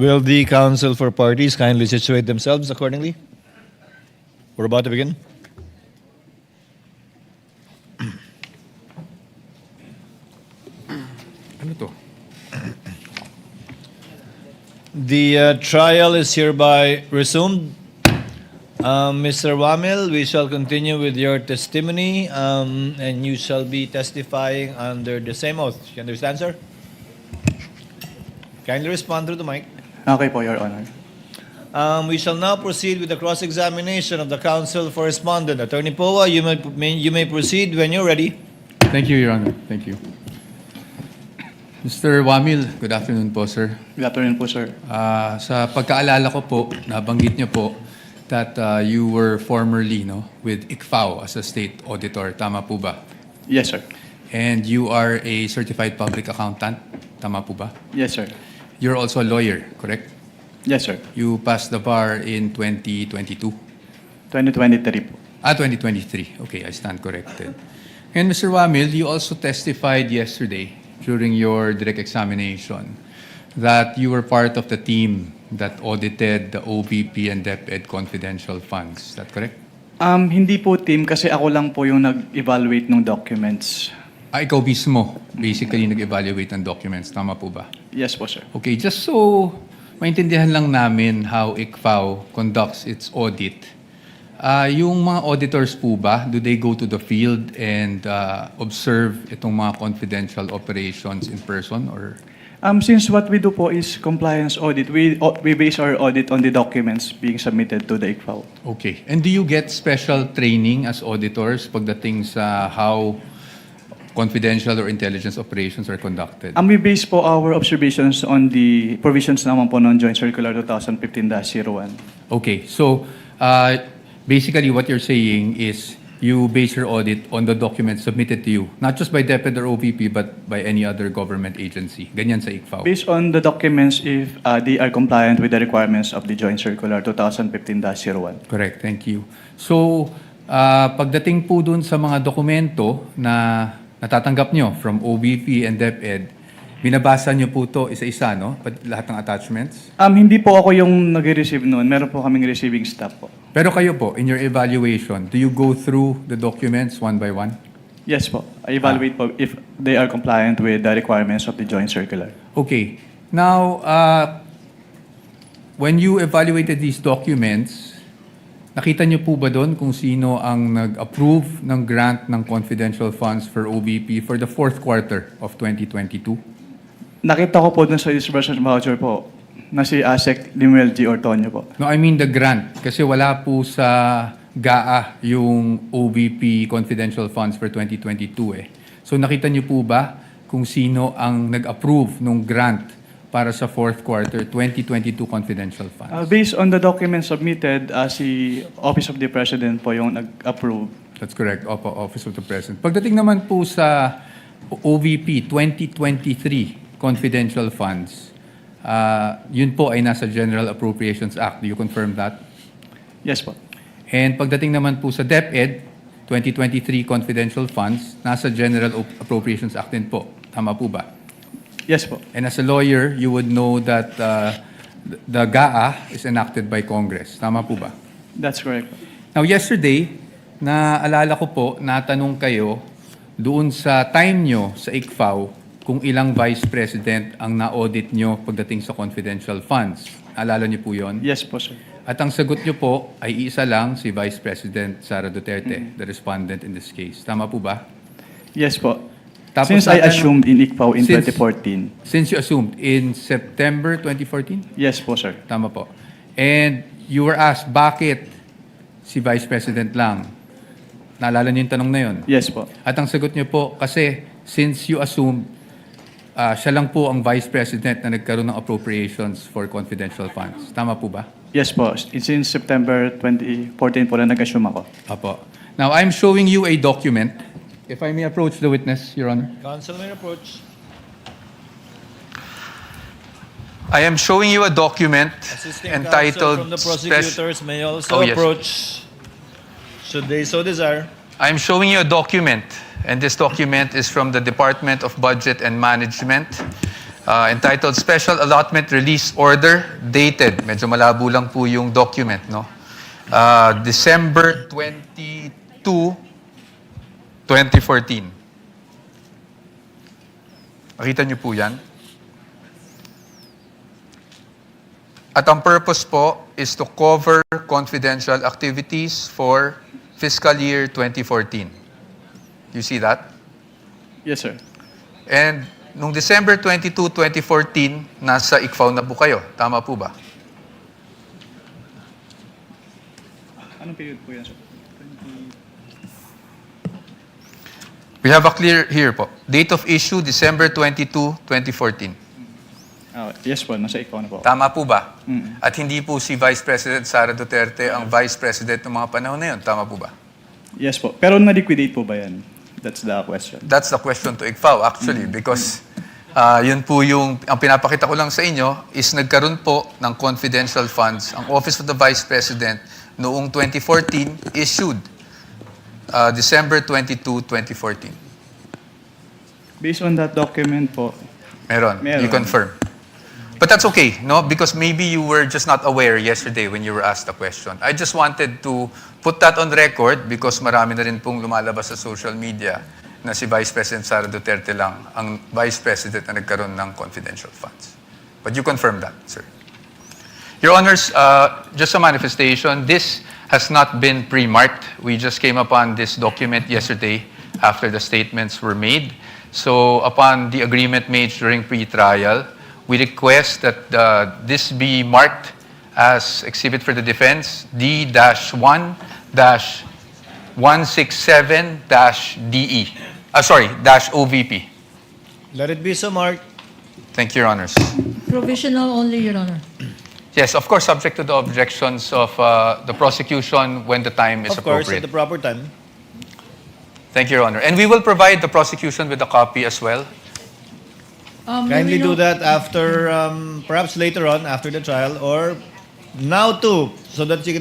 Will the counsel for parties kindly situate themselves accordingly? We're about to begin. Ano to? The trial is hereby resumed. Mr. Wamil, we shall continue with your testimony, and you shall be testifying under the same oath. You understand, sir? Kindly respond through the mic. Okay po, Your Honor. We shall now proceed with the cross-examination of the counsel for respondent. Attorney Poa, you may proceed when you're ready. Thank you, Your Honor. Thank you. Mr. Wamil, good afternoon po, sir. Good afternoon po, sir. Sa pagkaalala ko po, nabanggit niyo po that you were formerly with ICFAO as a state auditor. Tama po ba? Yes, sir. And you are a certified public accountant. Tama po ba? Yes, sir. You're also a lawyer, correct? Yes, sir. You passed the bar in 2022. 2023 po. 2023. Okay, I stand corrected. And Mr. Wamil, you also testified yesterday during your direct examination that you were part of the team that audited the OVP and DepEd confidential funds. Is that correct? Hindi po team kasi ako lang po yung nag-evaluate ng documents. Ikaw mismo, basically nag-evaluate ng documents. Tama po ba? Yes po, sir. Okay, just so maintindihan lang namin how ICFAO conducts its audit, yung mga auditors po ba, do they go to the field and observe itong mga confidential operations in person? Or Since what we do po is compliance audit, we base our audit on the documents being submitted to the ICFAO. okay. And do you get special training as auditors pagdating sa how confidential or intelligence operations are conducted? We base po our observations on the provisions naman po ng Joint Circular 2015-01. Okay, so basically what you're saying is you base your audit on the documents submitted to you, not just by DepEd or OVP, but by any other government agency. Ganyan sa ICFAO. Based on the documents if they are compliant with the requirements of the Joint Circular 2015-01. Correct, thank you. So, pagdating po dun sa mga dokumento na natatanggap nyo from OVP and DepEd, binabasa nyo po to isa-isa, no? Lahat ng attachments? Hindi po ako yung nag-receive noon. Meron po kaming receiving staff po. Pero kayo po, in your evaluation, do you go through the documents one by one? Yes po. I evaluate po if they are compliant with the requirements of the Joint Circular. Okay. Now, when you evaluated these documents, nakita niyo po ba doon kung sino ang nag-approve ng grant ng confidential funds for OVP for the fourth quarter of 2022? Nakita ko po dun sa disbursement voucher po na si Asek Limuel G. Ortonio po. No, I mean the grant. Kasi wala po sa GAA yung OVP confidential funds for 2022 eh. So nakita niyo po ba kung sino ang nag-approve ng grant para sa fourth quarter 2022 confidential funds? Based on the documents submitted, si Office of the President po yung nag-approve. That's correct. Opo, Office of the President. Pagdating naman po sa OVP 2023 confidential funds, yun po ay nasa General Appropriations Act. Do you confirm that? Yes po. And pagdating naman po sa DepEd 2023 confidential funds, nasa General Appropriations Act din po. Tama po ba? Yes po. And as a lawyer, you would know that the GAA is enacted by Congress. Tama po ba? That's correct. Now, yesterday, naalala ko po, natanong kayo doon sa time nyo sa ICFAO kung ilang vice president ang na-audit nyo pagdating sa confidential funds. Naalala nyo po yon? Yes po, sir. At ang sagot nyo po ay isa lang, si Vice President Sara Duterte, the respondent in this case. Tama po ba? Yes po. Tapos Since I natin- assumed in ICPAO in Since- 2014. Since you assumed in September 2014? Yes po, sir. Tama po. And you were asked, bakit si Vice President lang? Naalala niyo yung tanong na yun? Yes po. At ang sagot niyo po, kasi since you assumed siya lang po ang Vice President na nagkaroon ng appropriations for confidential funds. Tama po ba? Yes po. Since September 2014 po na nag-assume ako. Apo. Now, I'm showing you a document. If I may approach the witness, Your Honor. Counsel may approach. I am showing you a document Assisting entitled... counsel from the Spec- prosecutors may also Oh, yes. approach, should they so desire. I'm showing you a document, and this document is from the Department of Budget and Management, entitled Special Allotment Release Order, dated. Medyo malabo lang po yung document, no? December 22, 2014. Makita niyo po yan? At ang purpose po is to cover confidential activities for fiscal year 2014. You see that? Yes, sir. And nung December 22, 2014, nasa ICFAO na po kayo. Tama po ba? Anong period po yan, sir? We have a clear here po. Date of issue, December 22, 2014. Yes po, nasa ICPAO na po. Tama po ba? Mm. At hindi po si Vice President Sara Duterte ang Vice President ng mga panahon na yun. Tama po ba? Yes po. Pero na-liquidate po ba yan? That's the question. That's the question to ICFAO actually because yun po yung, ang pinapakita ko lang sa inyo is nagkaroon po ng confidential funds ang Office of the Vice President noong 2014 issued December 22, 2014. Based on that document po, Meron. Meron. You confirm. But that's okay, no? Because maybe you were just not aware yesterday when you were asked the question. I just wanted to put that on record because marami na rin pong lumalabas sa social media na si Vice President Sara Duterte lang ang Vice President na nagkaroon ng confidential funds. But you confirm that, sir. Your Honors, just a manifestation, this has not been pre-marked. We just came upon this document yesterday after the statements were made. So upon the agreement made during pre-trial, we request that this be marked as exhibit for the defense D-1-167-DE. -OVP. Let it be so marked. Thank you, Your Honors. Provisional only, Your Honor. Yes, of course, subject to the objections of the prosecution when the time is Of course, at appropriate. the proper time. Thank you, Your Honor. And we will provide the prosecution with a copy as well. Kindly do that after, perhaps later on, after the trial, or now too, so that it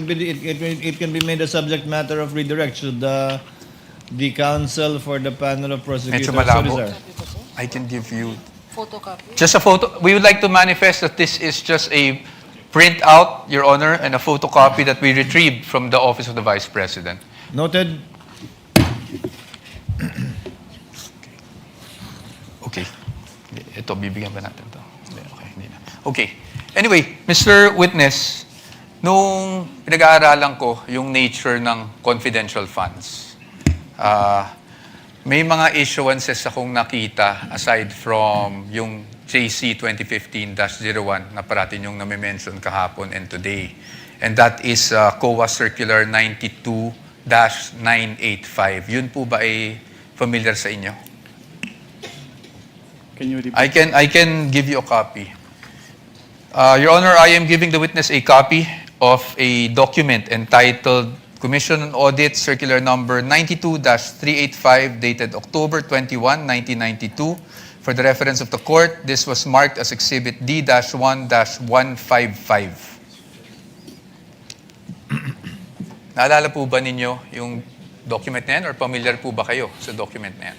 can be made a subject matter of redirect should the counsel for the panel of prosecutors Medyo so malabo. desire. I can give you Photocopy. just a photo. We would like to manifest that this is just a printout, Your Honor, and a photocopy that we retrieved from the Office of the Vice President. Noted. Okay. Ito, bibigyan ba natin to? Hindi, okay, hindi na. Okay. Anyway, Mr. Witness, nung pinag-aaralan ko yung nature ng confidential funds, may mga issuances akong nakita aside from yung JC 2015-01 na parating yung nami-mention kahapon and today. And that is COA Circular 92-985. Yun po ba ay familiar sa inyo? can you repeat? I can give you a copy. Your Honor, I am giving the witness a copy of a document entitled Commission on Audit Circular Number 92-385 dated October 21, 1992. For the reference of the court, this was marked as Exhibit D-1-155. Naalala po ba ninyo yung document na yan or familiar po ba kayo sa document na yan?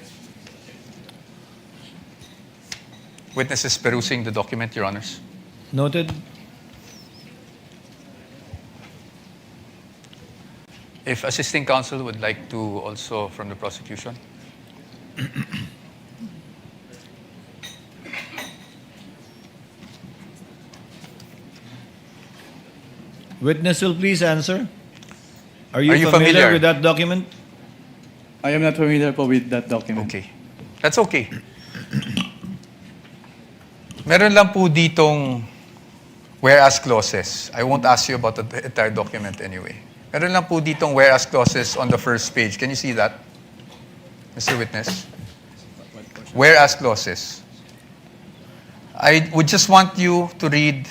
Witnesses perusing the document, Your Honors. Noted. If assisting counsel would like to also from the prosecution. Witness will please answer. Are you Are you familiar familiar? with that document? I am not familiar po with that document. Okay. That's okay. Meron lang po ditong whereas clauses. I won't ask you about the entire document anyway. Meron lang po ditong whereas clauses on the first page. Can you see that, Mr. Witness? Whereas clauses. I would just want you to read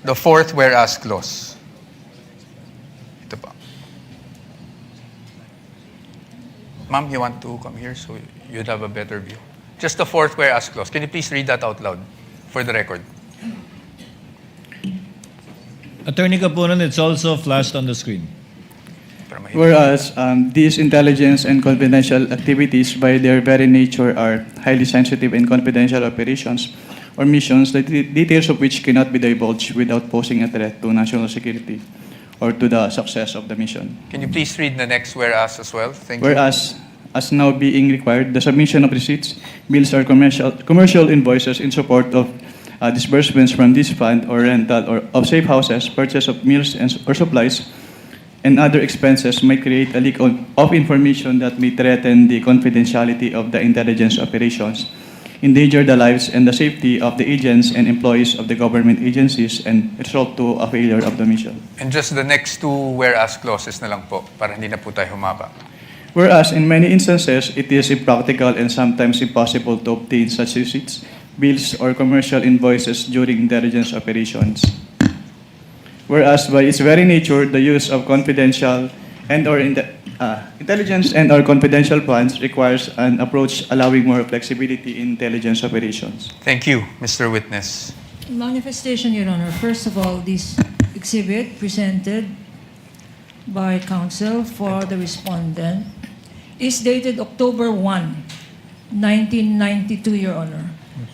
the fourth whereas clause. Ito pa. Ma'am, you want to come here so you'd have a better view? Just the fourth whereas clause. Can you please read that out loud for the record? Attorney Kapunan, it's also flashed on the screen. Para mahirap. Whereas these intelligence and confidential activities by their very nature are highly sensitive and confidential operations or missions, the details of which cannot be divulged without posing a threat to national security or to the success of the mission. Can you please read the next whereas as well? Thank you. Whereas, as now being required, the submission of receipts, bills, or commercial invoices in support of disbursements from this fund or rental or of safe houses, purchase of meals or supplies, and other expenses may create a leak of information that may threaten the confidentiality of the intelligence operations, endanger the lives and the safety of the agents and employees of the government agencies, and result to a failure of the mission. And just the next two whereas clauses na lang po, para hindi na po tayo humaba. Whereas in many instances, it is impractical and sometimes impossible to obtain such receipts, bills, or commercial invoices during intelligence operations. Whereas by its very nature, the use of confidential and/or intelligence and/or confidential funds requires an approach allowing more flexibility in intelligence operations. Thank you, Mr. Witness. Manifestation, Your Honor. First of all, this exhibit presented by counsel for the respondent is dated October 1, 1992, Your Honor.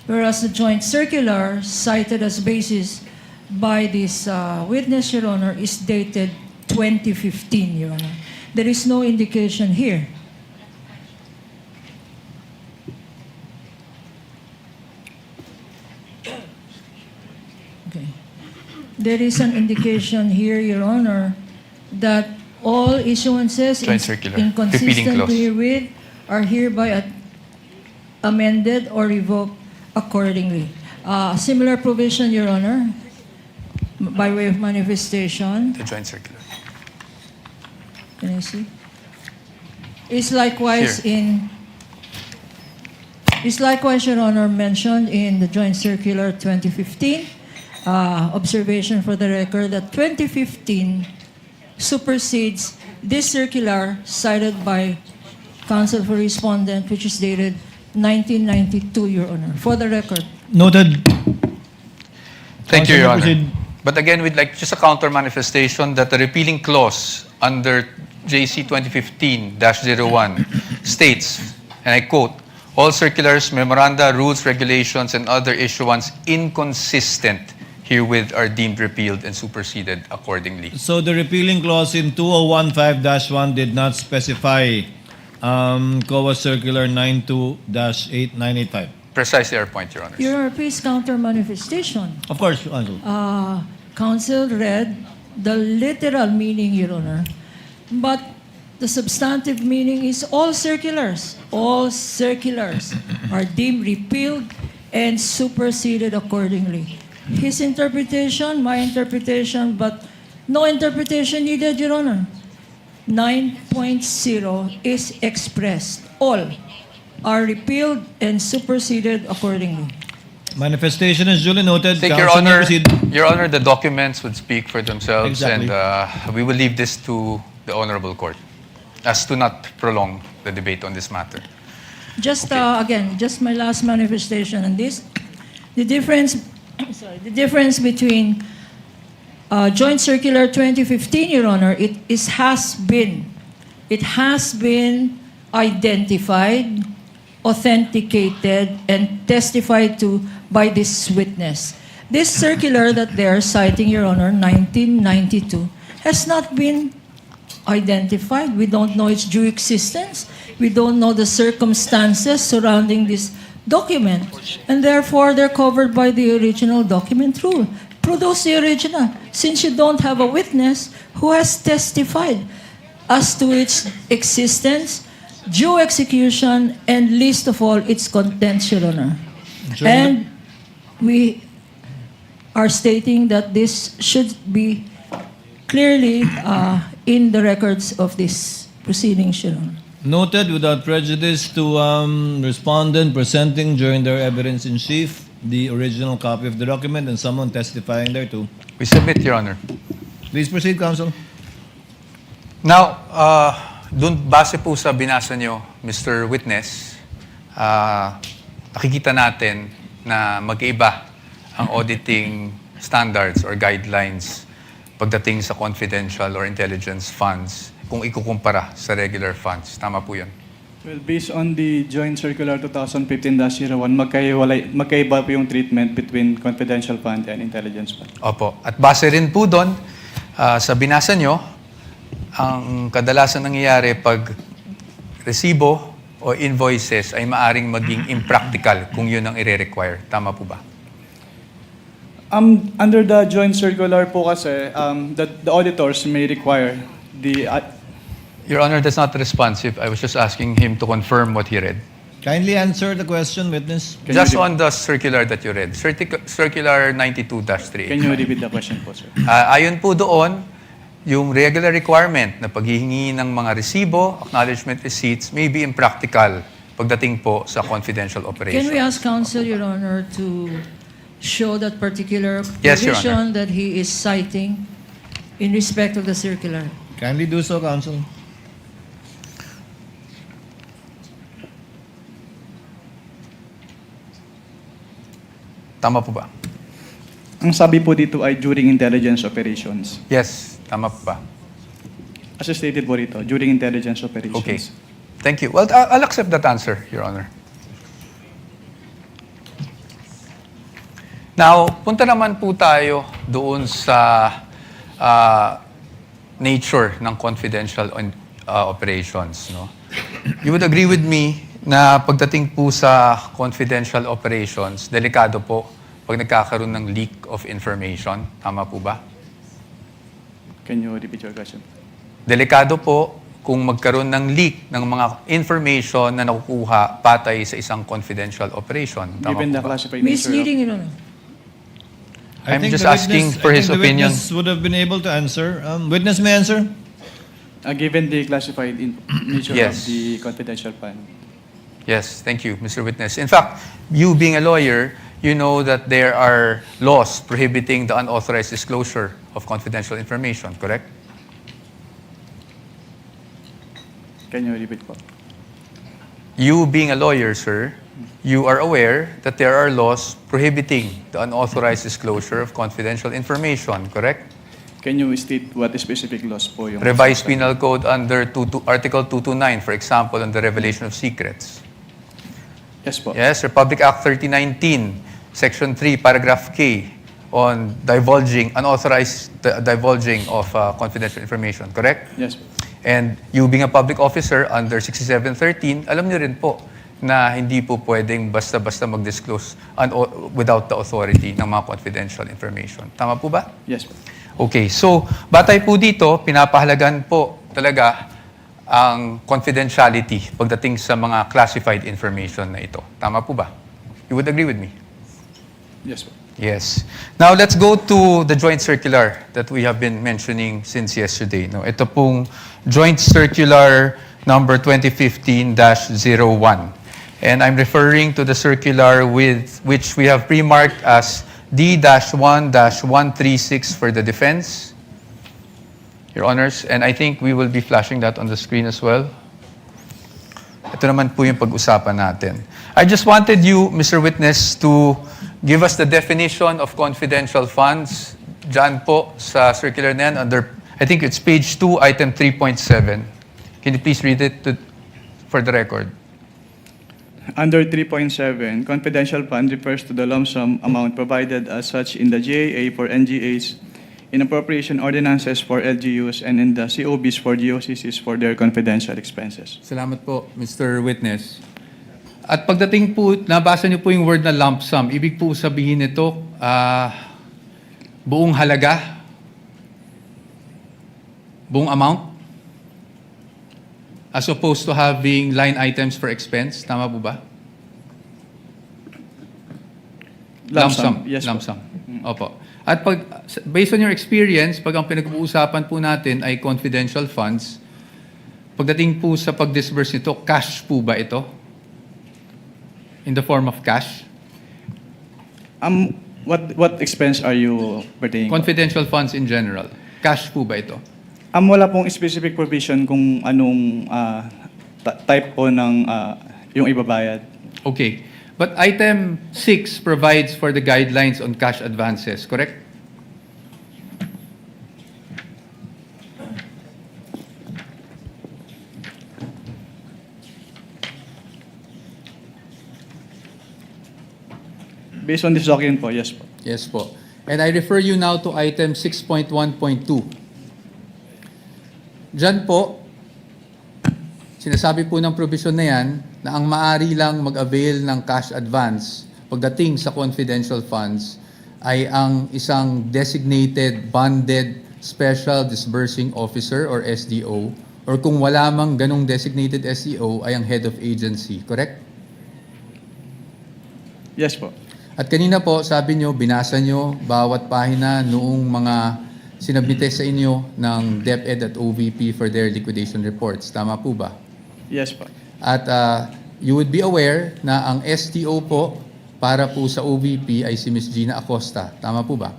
Whereas the joint circular cited as basis by this witness, Your Honor, is dated 2015, Your Honor. There is no indication here. Okay. There is an indication here, Your Honor, that all issuances Joint circular. Repeating inconsistent clause. herewith are hereby amended or revoked accordingly. Similar provision, Your Honor, by way of manifestation. The joint circular. Can I see? Is likewise Here. Your Honor, mentioned in the Joint Circular 2015. Observation for the record that 2015 supersedes this circular cited by counsel for respondent, which is dated 1992, Your Honor. For the record. Noted. Thank you, Counsel, Your Honor. proceed. But again, we'd like just a counter manifestation that the repealing clause under JC 2015-01 states, and I quote, all circulars, memoranda, rules, regulations, and other issuance inconsistent herewith are deemed repealed and superseded accordingly. So the repealing clause in 2015-1 did not specify COA Circular 92-8985. Precisely our point, Your Honor. Your Honor, please counter manifestation. Of course, Counsel. Counsel read the literal meaning, Your Honor, but the substantive meaning is all circulars are deemed repealed and superseded accordingly. His interpretation, my interpretation, but no interpretation needed, Your Honor. 9.0 is expressed. All are repealed and superseded accordingly. Manifestation is duly noted. Thank Your Counsel may Honor. proceed. Your Honor, the documents would speak for themselves, Exactly. and we will leave this to the Honorable Court, as to not prolong the debate on this matter. Just again, just my last manifestation on this. The difference between Joint Circular 2015, Your Honor, it has been identified, authenticated, and testified to by this witness. This circular that they are citing, Your Honor, 1992, has not been identified. We don't know its due existence. We don't know the circumstances surrounding this document. And therefore, they're covered by the original document rule. Produce the original, since you don't have a witness who has testified as to its existence, due execution, and least of all, its contents, Your Honor. And we are stating that this should be clearly in the records of this proceedings, Your Honor. Noted without prejudice to respondent presenting during their evidence in chief the original copy of the document and someone testifying thereto. We submit, Your Honor. Please proceed, counsel. Now, dun base po sa binasa nyo, Mr. Witness, nakikita natin na mag-iba ang auditing standards or guidelines pagdating sa confidential or intelligence funds kung ikukumpara sa regular funds. Tama po yun. Well, based on the Joint Circular 2015-01, magkaiba po yung treatment between confidential fund and intelligence fund. Opo. At base rin po doon, sa binasa nyo, ang kadalasan nangyayari pag resibo o invoices ay maaring maging impractical kung yun ang i-require. Tama po ba? Under the Joint Circular po kasi, the auditors may require the... Your Honor, that's not responsive. I was just asking him to confirm what he read. Kindly answer the question, witness. Just on the circular that you read, Circular 92-3. Can you repeat the question po, sir? Ayon po doon, yung regular requirement na paghihingi ng mga resibo, acknowledgement receipts, may be impractical pagdating po sa confidential operations. Can we ask counsel, Your Honor, to show that particular Yes, Your provision that he is citing in respect of the circular? Kindly do so, counsel. Tama po ba? Ang sabi po dito ay during intelligence operations. Yes, tama po ba? As stated po dito, during intelligence operations. Okay. Thank you. Well, I'll accept that answer, Your Honor. Now, punta naman po tayo doon sa nature ng confidential operations. No? You would agree with me na pagdating po sa confidential operations, delikado po pag nagkakaroon ng leak of information. Tama po ba? Can you repeat your question? Delikado po kung magkaroon ng leak ng mga information na nakukuha patay sa isang confidential operation. Tama Given po the ba? classified nature of... Misleading, Your Honor. I'm just asking for his opinion. The witness would have been able to answer. Witness may answer. Given the classified nature Yes. of the confidential fund. Yes, thank you, Mr. Witness. In fact, you being a lawyer, you know that there are laws prohibiting the unauthorized disclosure of confidential information, correct? Can you repeat po? You being a lawyer, sir, you are aware that there are laws prohibiting the unauthorized disclosure of confidential information, correct? Can you state what specific laws po yung... Revised Penal Code under Article 229, for example, on the revelation of secrets. Yes po. Yes, Republic Act 3019, Section 3, Paragraph K, on unauthorized divulging of confidential information, correct? Yes po. And you being a public officer under 6713, alam niyo rin po na hindi po pwedeng basta-basta mag-disclose without the authority ng mga confidential information. Tama po ba? Yes po. Okay, so batay po dito, pinapahalagan po talaga ang confidentiality pagdating sa mga classified information na ito. Tama po ba? You would agree with me? Yes po. Yes. Now, let's go to the joint circular that we have been mentioning since yesterday. No, ito pong Joint Circular number 2015-01. And I'm referring to the circular with which we have pre-marked as D-1-136 for the defense, Your Honors. And I think we will be flashing that on the screen as well. Ito naman po yung pag-usapan natin. I just wanted you, Mr. Witness, to give us the definition of confidential funds. Diyan po sa circular na yan, under, I think it's page 2, item 3.7. Can you please read it for the record? Under 3.7, confidential fund refers to the lump sum amount provided as such in the GAA for NGAs, in appropriation ordinances for LGUs, and in the COBs for GOCCs for their confidential expenses. Salamat po, Mr. Witness. At pagdating po, nabasa niyo po yung word na lump sum. Ibig po sabihin nito, buong halaga? Buong amount? as opposed to having line items for expense. Tama po ba? Lump sum. Yes Lump po. sum. Opo. At based on your experience, pag ang pinag-uusapan po natin ay confidential funds, pagdating po sa pag-disburse nito, cash po ba ito? In the form of cash? What expense are you pertaining? Confidential funds in general. Cash po ba ito? Wala pong specific provision kung anong type po ng yung ibabayad. Okay. But item 6 provides for the guidelines on cash advances, correct? Based on this document po, yes po. Yes po. And I refer you now to item 6.1.2. Diyan po, sinasabi po ng provision na yan na ang maaari lang mag-avail ng cash advance pagdating sa confidential funds ay ang isang designated bonded special disbursing officer or SDO, or kung wala mang ganong designated SDO ay ang head of agency, correct? Yes po. At kanina po, sabi nyo, binasa nyo bawat pahina noong mga sinabite sa inyo ng DepEd at OVP for their liquidation reports. Tama po ba? Yes po. At you would be aware na ang STO po para po sa OVP ay si Ms. Gina Acosta. Tama po ba?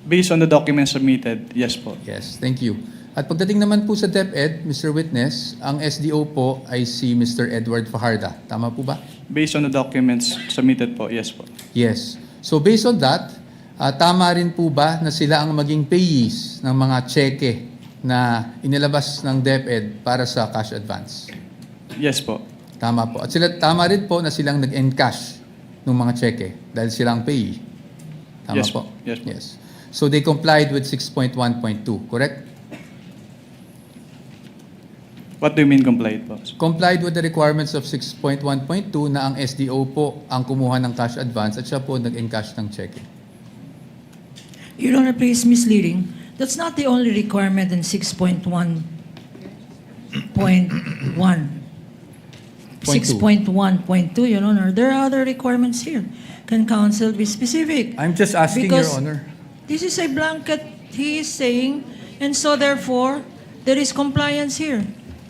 Based on the documents submitted, yes po. Yes, thank you. At pagdating naman po sa DepEd, Mr. Witness, ang SDO po ay si Mr. Edward Fajarda. Tama po ba? Based on the documents submitted po, yes po. Yes. So based on that, tama rin po ba na sila ang maging payees ng mga cheque na inilabas ng DepEd para sa cash advance? Yes po. Tama po. At tama rin po na silang nag-encash ng mga cheque dahil silang payee. Tama Yes po? Yes po. Yes. So they complied with 6.1.2, correct? What do you mean complied po? Complied with the requirements of 6.1.2 na ang SDO po ang kumuha ng cash advance at siya po nag-encash ng cheque. Your Honor, please misleading. That's not the only requirement in 6.1.1. 6.1.2, Your Honor. There are other requirements here. Can counsel be specific? I'm just asking, Because Your Honor. This is a blanket, he is saying, and so therefore, there is compliance here.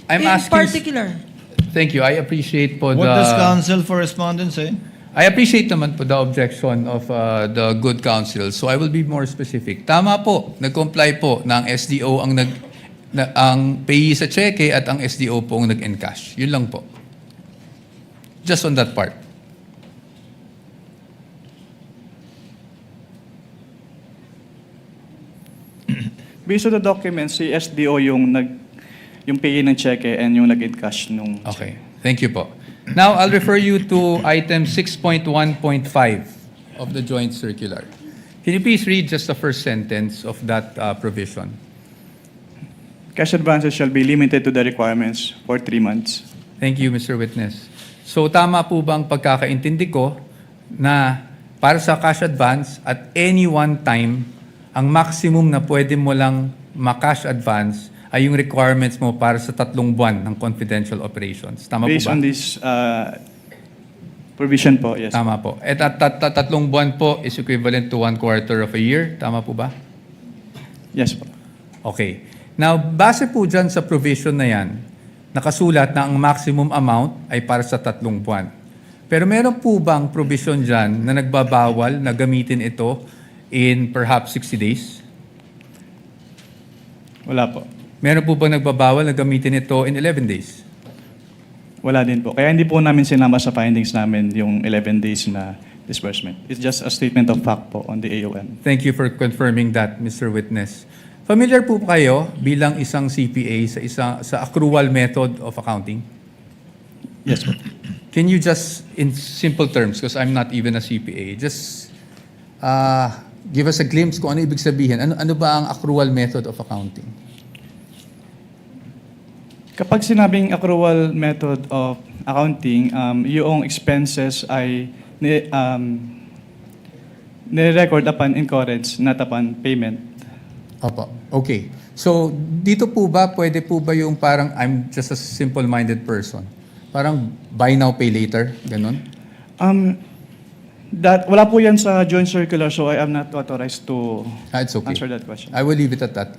I'm in asking- particular. Thank you. I appreciate po What does the... counsel for respondent say? I appreciate naman po the objection of the good counsel. So I will be more specific. Tama po, nag-comply po na ang SDO ang payee sa cheque at ang SDO po ang nag-encash. Yun lang po. Just on that part. Based on the documents, si SDO yung payee ng cheque and yung nag-encash nung Okay. Thank you po. Now, I'll refer you to item 6.1.5 of the joint circular. Can you please read just the first sentence of that provision? cash advances shall be limited to the requirements for 3 months. Thank you, Mr. Witness. So tama po ba ang pagkakaintindi ko na para sa cash advance at any one time, ang maximum na pwede mo lang ma-cash advance ay yung requirements mo para sa 3 buwan ng confidential operations. Tama Based po ba? on this provision po, yes. Tama po. At 3 buwan po is equivalent to 1/4 of a year. Tama po ba? Yes po. Okay. Now, base po dyan sa provision na yan, nakasulat na ang maximum amount ay para sa 3 buwan. Pero meron po bang provision dyan na nagbabawal na gamitin ito in perhaps 60 days? Wala po. Meron po bang nagbabawal na gamitin ito in 11 days? Wala din po. Kaya hindi po namin sinama sa findings namin yung 11 days na disbursement. It's just a statement of fact po on the AOM. Thank you for confirming that, Mr. Witness. Familiar po kayo bilang isang CPA sa accrual method of accounting? Yes po. Can you just, in simple terms, because I'm not even a CPA, just give us a glimpse kung ano ibig sabihin. Ano ba ang accrual method of accounting? Kapag sinabing accrual method of accounting, yung expenses ay nire-record upon incurrence, not upon payment. Opo. Okay. So, dito po ba, pwede po ba yung parang I'm just a simple-minded person? Parang buy now, pay later, ganun? Wala po yan sa joint circular, so I am not authorized to It's okay. answer that question. I will leave it at that.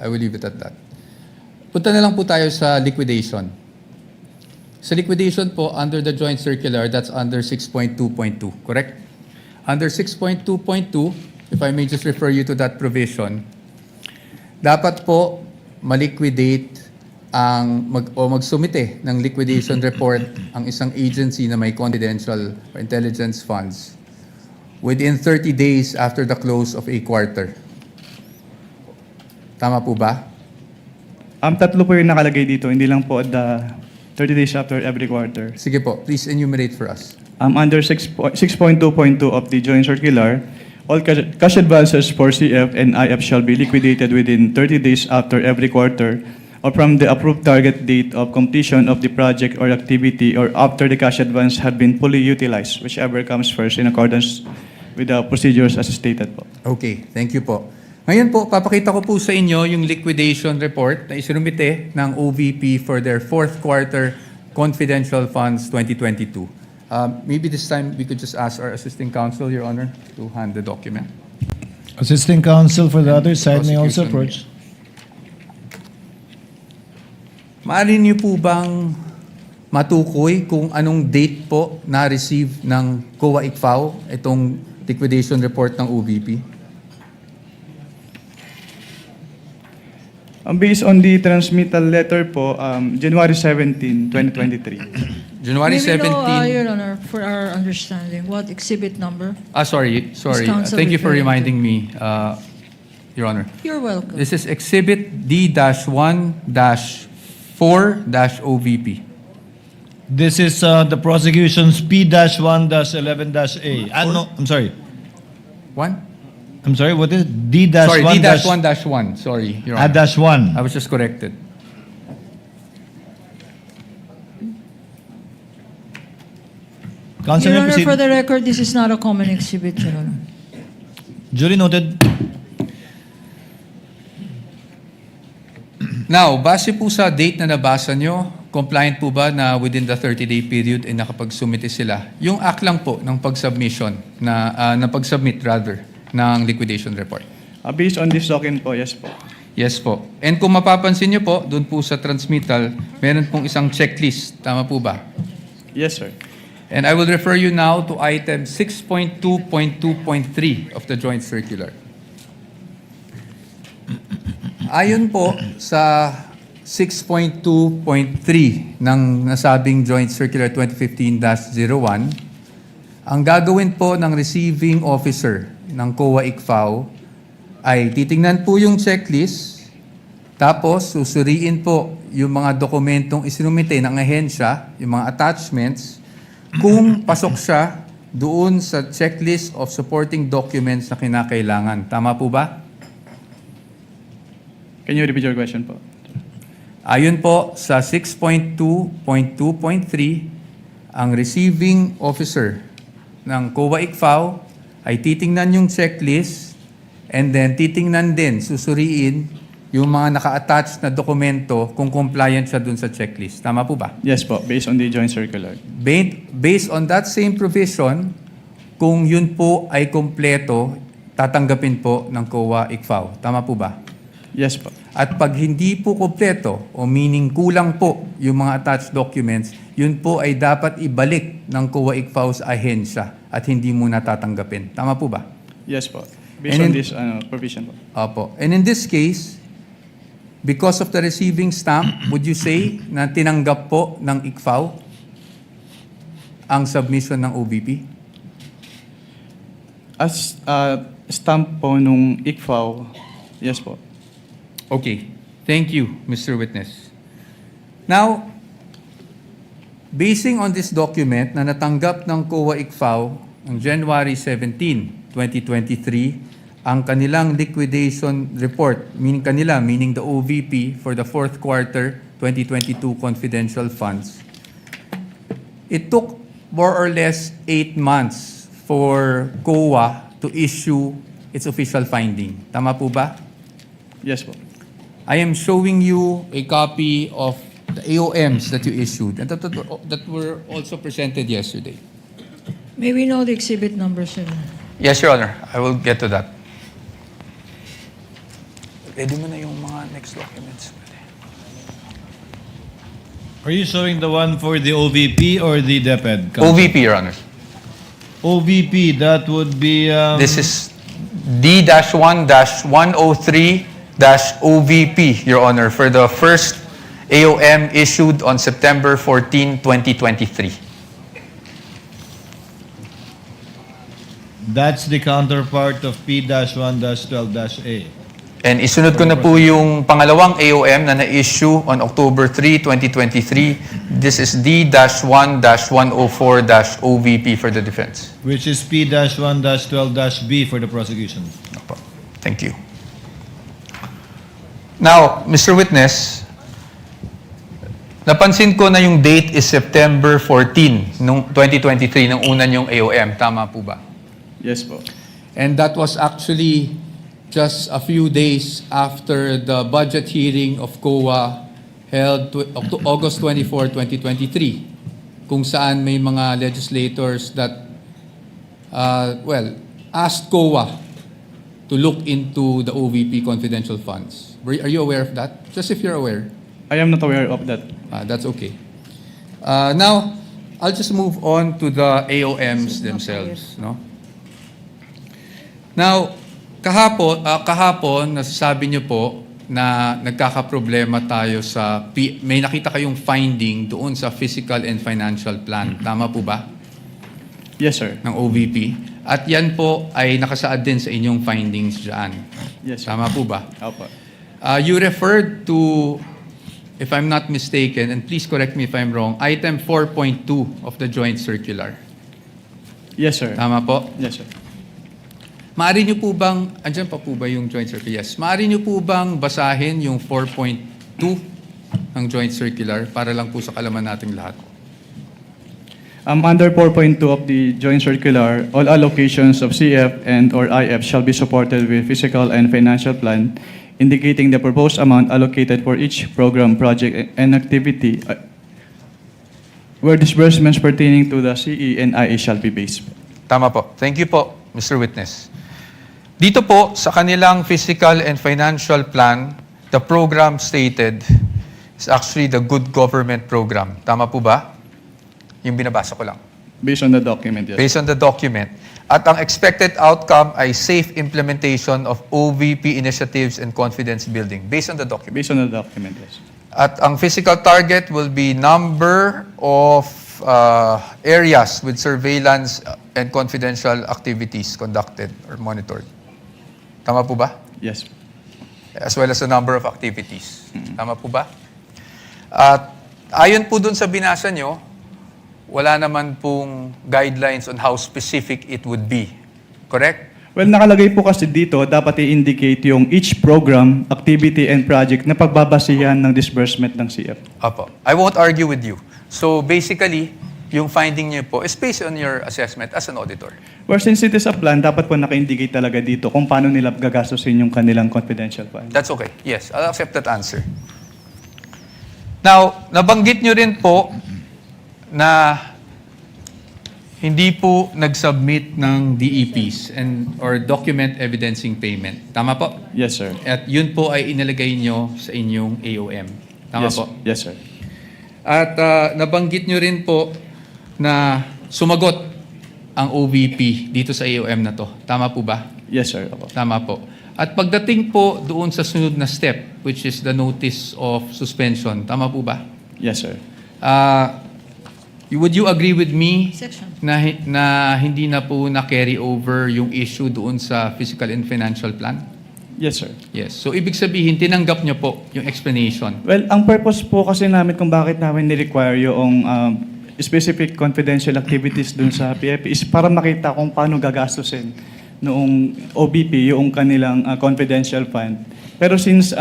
Punta na lang po tayo sa liquidation. Sa liquidation po, under the joint circular, that's under 6.2.2, correct? Under 6.2.2, if I may just refer you to that provision, dapat po maliquidate magsumite ng liquidation report ang isang agency na may confidential or intelligence funds within 30 days after the close of a quarter. Tama po ba? Tatlo po yung nakalagay dito, hindi lang po at the 30 days after every quarter. Sige po, please enumerate for us. Under 6.2.2 of the joint circular, all cash advances for CF and IF shall be liquidated within 30 days after every quarter or from the approved target date of completion of the project or activity or after the cash advance have been fully utilized, whichever comes first in accordance with the procedures as stated po. Okay, thank you po. Ngayon po, papakita ko po sa inyo yung liquidation report na isinumite ng OVP for their fourth quarter confidential funds 2022. Maybe this time we could just ask our assisting counsel, Your Honor, to hand the document. Assisting counsel for the other side may also Prosecution. approach. Maaari niyo po bang matukoy kung anong date po na-receive ng COA ICFAO itong liquidation report ng OVP? Based on the transmittal letter po, January 17, 2023. January Maybe 17. Your Honor, for our understanding, what exhibit number? Sorry. counsel Thank you for referring reminding me, Your Honor. You're welcome. This is Exhibit D-1-4-OVP. This is the prosecution's P-1-11-A. No, I'm sorry. One? I'm sorry, what is it? Sorry, D-1-1. D-1-1. Sorry, Your Honor. -1. I was just corrected. Counsel Your may Honor, proceed. for the record, this is not a common exhibit, Your Honor. Duly noted. Now, base po sa date na nabasa nyo, compliant po ba na within the 30-day period ay nakapag-submit sila? Yung act lang po ng pag-submission, na pag-submit rather, ng liquidation report. Based on this document po, yes po. Yes po. And kung mapapansin nyo po, doon po sa transmittal, meron pong isang checklist. Tama po ba? Yes, sir. And I will refer you now to item 6.2.2.3 of the joint circular. Ayon po sa 6.2.3 ng nasabing joint circular 2015-01, ang gagawin po ng receiving officer ng COA ICFAO ay titingnan po yung checklist, tapos susuriin po yung mga dokumentong isinumite ng ahensya, yung mga attachments, kung pasok siya doon sa checklist of supporting documents na kinakailangan. Tama po ba? Can you repeat your question po? Ayon po sa 6.2.2.3, ang receiving officer ng COA ICFAO ay titingnan yung checklist and then titingnan din, susuriin yung mga naka-attach na dokumento kung compliant siya dun sa checklist. Tama po ba? Yes po, based on the joint circular. Based on that same provision, kung yun po ay kompleto, tatanggapin po ng COA ICFAO. Tama po ba? Yes po. At pag hindi po kompleto o meaning kulang po yung mga attached documents, yun po ay dapat ibalik ng COA ICFAO sa ahensya at hindi muna tatanggapin. Tama po ba? Yes po. Based And on in- this provision po. Opo. And in this case, because of the receiving stamp, would you say na tinanggap po ng ICFAO ang submission ng OVP? As stamp po nung ICFAO, yes po. Okay. Thank you, Mr. Witness. Now, basing on this document na natanggap ng COA ICFAO on January 17, 2023, ang kanilang liquidation report, meaning the OVP for the fourth quarter 2022 confidential funds, it took more or less 8 months for COA to issue its official finding. Tama po ba? Yes po. I am showing you a copy of the AOMs that you issued and that were also presented yesterday. May we know the exhibit number, sir? Yes, Your Honor. I will get to that. Ready mo na yung mga next documents. Are you showing the one for the OVP or the DepEd? OVP, Your Honor. OVP, that would be... This is D-1-103-OVP, Your Honor, for the first AOM issued on September 14, 2023. That's the counterpart of P-1-12-A. And isunod ko na po yung pangalawang AOM na na-issue on October 3, 2023. This is D-1-104-OVP for the defense. Which is P-1-12-B for the prosecution. Opo. Thank you. Now, Mr. Witness, napansin ko na yung date is September 14, nung 2023, ng una yung AOM. Tama po ba? Yes po. And that was actually just a few days after the budget hearing of COA held August 24, 2023, kung saan may mga legislators that, asked COA to look into the OVP confidential funds. Are you aware of that? Just if you're aware. I am not aware of that. That's okay. Now, I'll just move on to the AOMs themselves. No? Now, kahapon, nasasabi niyo po na nagkakaproblema tayo sa, may nakita kayong finding doon sa physical and financial plan. Tama po ba? Yes, sir. Ng OVP. At yan po ay nakasaad din sa inyong findings dyan. Yes, sir. Tama po ba? Opo. You referred to, if I'm not mistaken, and please correct me if I'm wrong, item 4.2 of the joint circular. Yes, sir. Tama po? Yes, sir. Maaari niyo po bang, andyan pa po ba yung joint circular? Yes. Maaari niyo po bang basahin yung 4.2 ng joint circular para lang po sa kalaman nating lahat? Under 4.2 of the joint circular, all allocations of CF and or IF shall be supported with physical and financial plan indicating the proposed amount allocated for each program, project, and activity where disbursements pertaining to the CE and IA shall be based. Tama po. Thank you po, Mr. Witness. Dito po, sa kanilang physical and financial plan, the program stated is actually the Good Government Program. Tama po ba? Yung binabasa ko lang. Based on the document, yes. Based on the document. At ang expected outcome ay safe implementation of OVP initiatives and confidence building. Based on the document. Based on the document, yes. At ang physical target will be number of areas with surveillance and confidential activities conducted or monitored. Tama po ba? Yes. As well as the number of activities. Tama po ba? At ayon po dun sa binasa nyo, wala naman pong guidelines on how specific it would be. Correct? Well, nakalagay po kasi dito, dapat i-indicate yung each program, activity, and project na pagbabasihan ng disbursement ng CF. Apo. I won't argue with you. So basically, yung finding niyo po is based on your assessment as an auditor. Well, since it is a plan, dapat po naka-indicate talaga dito kung paano nila gagastusin yung kanilang confidential fund. That's okay. Yes, I'll accept that answer. Now, nabanggit nyo rin po na hindi po nag-submit ng DEPs or document evidencing payment. Tama po? Yes, sir. At yun po ay inilagay nyo sa inyong AOM. Tama Yes, po? yes, sir. At nabanggit nyo rin po na sumagot ang OVP dito sa AOM na to. Tama po ba? Yes, sir. Opo. Tama po. At pagdating po doon sa sunod na step, which is the notice of suspension, tama po ba? Yes, sir. Would you agree with me Section. na hindi na po na-carry over yung issue doon sa physical and financial plan? Yes, sir. Yes. So, ibig sabihin, tinanggap niyo po yung explanation. Well, ang purpose po kasi namin kung bakit namin ni-require yung specific confidential activities dun sa PFP is para makita kung paano gagastusin noong OBP yung kanilang confidential fund Pero since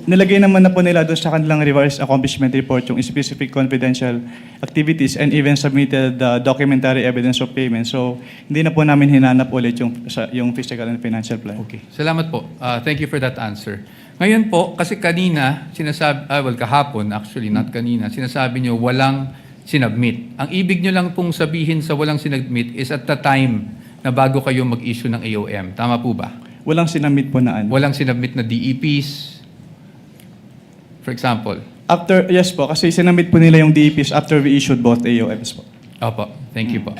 nilagay naman na po nila doon sa kanilang revised accomplishment report yung specific confidential activities and even submitted the documentary evidence of payment. So, hindi na po namin hinanap ulit yung fiscal and financial plan. Okay. Salamat po. Thank you for that answer. Ngayon po, kasi kanina, kahapon actually, not kanina, sinasabi nyo walang sinubmit. Ang ibig nyo lang pong sabihin sa walang sinubmit is at the time na bago kayo mag-issue ng AOM. Tama po ba? Walang sinamit po na ano. Walang sinubmit na DEPs, for example. Yes po, kasi sinamit po nila yung DEPs after we issued both AOMs po. Opo, thank you po.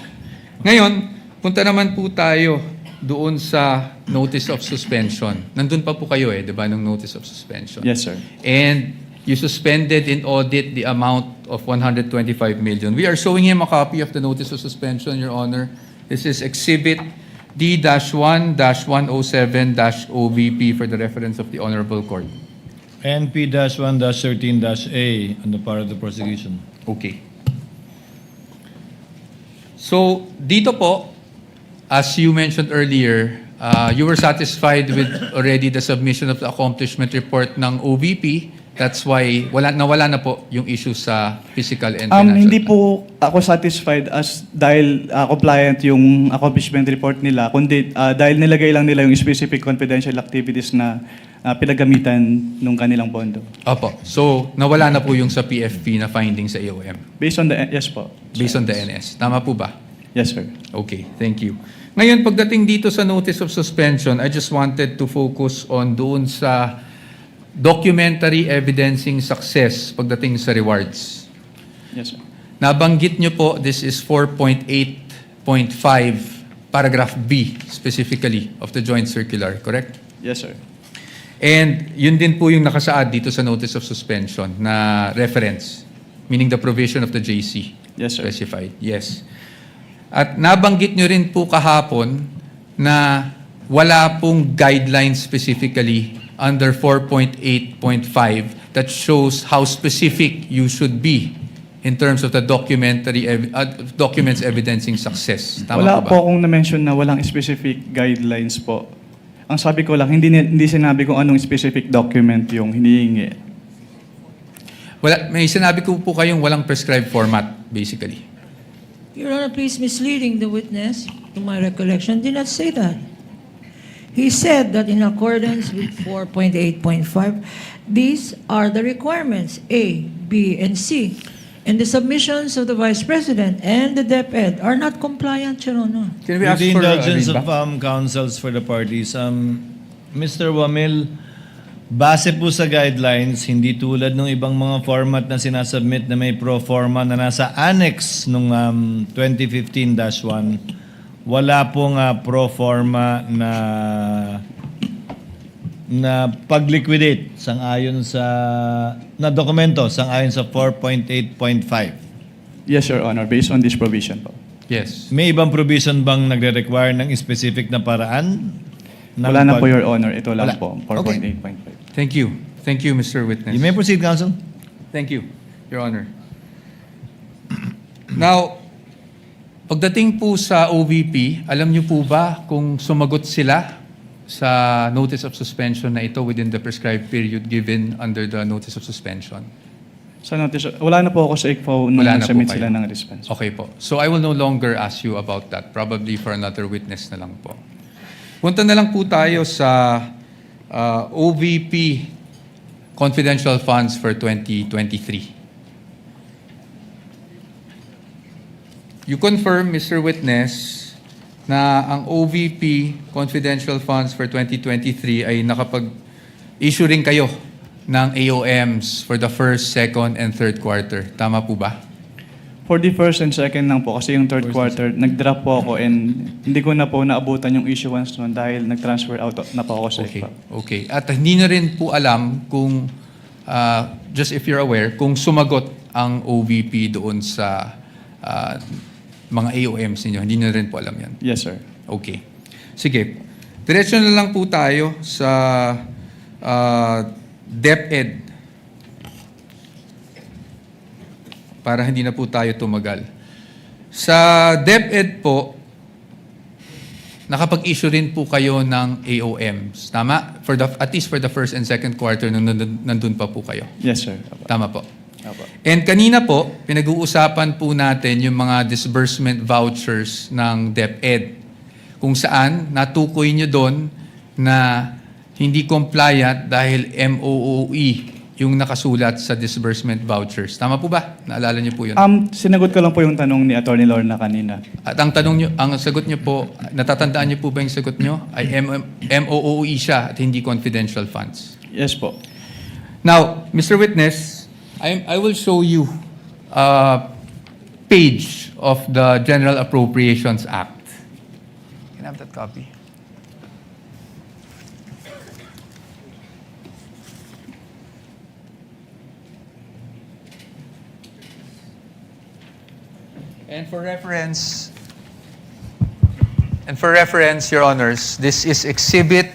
Ngayon, punta naman po tayo doon sa notice of suspension. Nandun pa po kayo di ba, ng notice of suspension? Yes, sir. And you suspended in audit the amount of 125 million. We are showing him a copy of the notice of suspension, Your Honor. This is Exhibit D-1-107-OVP for the reference of the Honorable Court. NP-1-13-A on the part of the prosecution. Okay. So, dito po, as you mentioned earlier, you were satisfied with already the submission of the accomplishment report ng OVP. That's why nawala na po yung issue sa physical and financial. Hindi po ako satisfied dahil compliant yung accomplishment report nila, kundi dahil nilagay lang nila yung specific confidential activities na pinagamitan nung kanilang pondo. Opo. So, nawala na po yung sa PFP na finding sa AOM. Yes po. Based on the NS. Tama po ba? Yes, sir. Okay, thank you. Ngayon, pagdating dito sa notice of suspension, I just wanted to focus on doon sa documentary evidencing success pagdating sa rewards. Yes, sir. Nabanggit nyo po, this is 4.8.5, paragraph B specifically of the joint circular, correct? Yes, sir. And yun din po yung nakasaad dito sa notice of suspension na reference, meaning the provision of the JC. Yes, sir. Specified. Yes. At nabanggit nyo rin po kahapon na wala pong guidelines specifically under 4.8.5 that shows how specific you should be in terms of the documents evidencing success. Tama Wala po ba? po akong na-mention na walang specific guidelines po. Ang sabi ko lang, hindi sinabi kung anong specific document yung hinihingi. May sinabi ko po kayong walang prescribed format, basically. Your Honor, please misleading the witness, to my recollection, did not say that. He said that in accordance with 4.8.5, these are the requirements, A, B, and C. And the submissions of the Vice President and the DepEd are not compliant, Your Honor. Can we With ask the for a indulgence of readback? counsels for the parties, Mr. Wamil, base po sa guidelines, hindi tulad ng ibang mga format na sinasubmit na may pro forma na nasa annex nung 2015-1, wala pong pro forma na pag-liquidate sang-ayon sa na dokumento sang-ayon sa 4.8.5. Yes, Your Honor, based on this provision po. Yes. May ibang provision bang nagre-require ng specific na paraan? Wala na po, Your Honor. Ito lang Wala. po, 4.8.5. Thank you. Thank you, Mr. Witness. You may proceed, counsel. Thank you, Your Honor. Now, pagdating po sa OVP, alam niyo po ba kung sumagot sila sa notice of suspension na ito within the prescribed period given under the notice of suspension? Sa notice, wala na po ako sa ICFO nung Wala na po submit kayo. sila ng response. Okay po. So I will no longer ask you about that. Probably for another witness na lang po. Punta na lang po tayo sa OVP confidential funds for 2023. You confirm, Mr. Witness, na ang OVP confidential funds for 2023 ay nakapag-issue rin kayo ng AOMs for the first, second, and third quarter. Tama po ba? For the first and second lang po, kasi yung third quarter, nag-drop po ako and hindi ko na po naabutan yung issuance noon dahil nag-transfer out na po ako sa Okay. ICFO. Okay. At hindi na rin po alam kung, just if you're aware, kung sumagot ang OVP doon sa mga AOMs ninyo. Hindi na rin po alam yan. Yes, sir. Okay. Sige. Diretso na lang po tayo sa DepEd para hindi na po tayo tumagal. Sa DepEd po, nakapag-issue rin po kayo ng AOMs. Tama? At least for the first and second quarter nung nandun pa po kayo. Yes, sir. Tama po. Apo. And kanina po, pinag-uusapan po natin yung mga disbursement vouchers ng DepEd. Kung saan natukoy nyo doon na hindi compliant dahil MOOE yung nakasulat sa disbursement vouchers. Tama po ba? Naalala niyo po yun? Sinagot ko lang po yung tanong ni Attorney Lorna kanina. At ang sagot niyo po, natatandaan niyo po ba yung sagot niyo? Ay MOOE siya at hindi confidential funds. Yes po. Now, Mr. Witness, I will show you a page of the General Appropriations Act. Can I have that copy? And for reference, Your Honors, this is Exhibit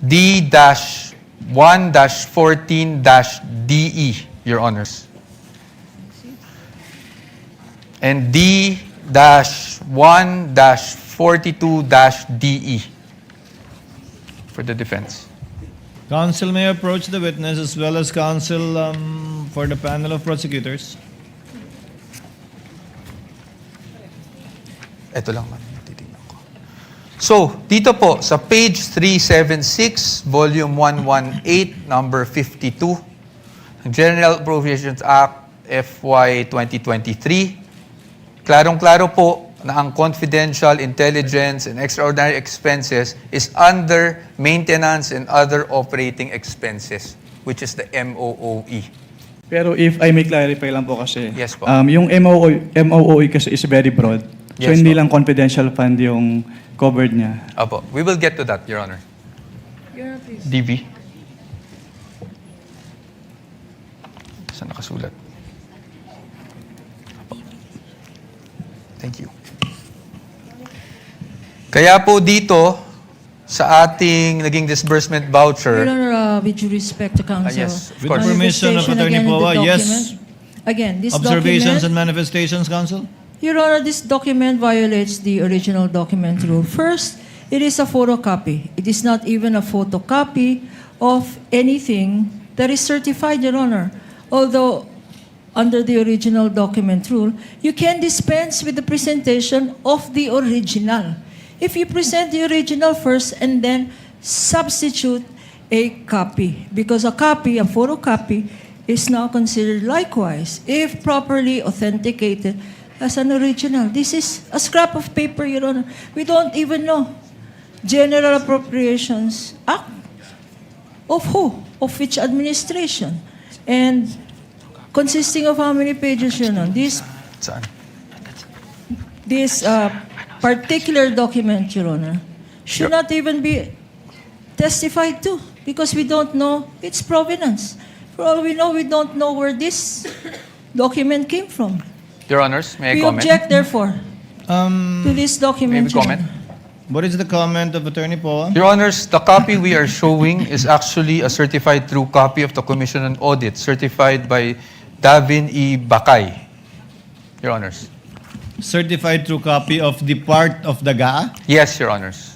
D-1-14-DE, Your Honors. And D-1-42-DE for the defense. Counsel may approach the witness as well as counsel for the panel of prosecutors. Ito lang, ma'am. Titignan ko. So, dito po, sa page 376, volume 118, number 52, ng General Appropriations Act FY 2023, klarong-klaro po na ang confidential, intelligence, and extraordinary expenses is under maintenance and other operating expenses, which is the MOOE. Pero if I may clarify lang po kasi, Yes po. yung MOOE kasi is very broad. So Yes hindi po. lang confidential fund yung covered niya. Apo, we will get to that, Your Honor. DV. Saan nakasulat? Apo. Thank you. Kaya po dito, sa ating naging disbursement voucher, Your Honor, with due respect to counsel. yes, of With course. permission of Manifestation Attorney again in the Poa, yes. document. Again, this Observations and document, manifestations, counsel? Your Honor, this document violates the original document rule. First, it is a photocopy. It is not even a photocopy of anything that is certified, Your Honor. Although, under the original document rule, you can dispense with the presentation of the original. If you present the original first and then substitute a copy, because a copy, a photocopy, is now considered likewise, if properly authenticated, as an original. This is a scrap of paper, Your Honor. We don't even know. General Appropriations Act. Of who? Of which administration? And consisting of how many pages, Your Honor? Saan? This particular document, Your Honor, should not even be testified to because we don't know its provenance. For all we know, we don't know where this document came from. Your Honors, may I We comment? object, therefore, to this May document. we Your comment? Honor. What is the comment of Attorney Poa? Your Honors, the copy we are showing is actually a certified true copy of the Commission on Audit, certified by Davin E. Bakay. Your Honors. Certified true copy of the part of the GAA? Yes, Your Honors.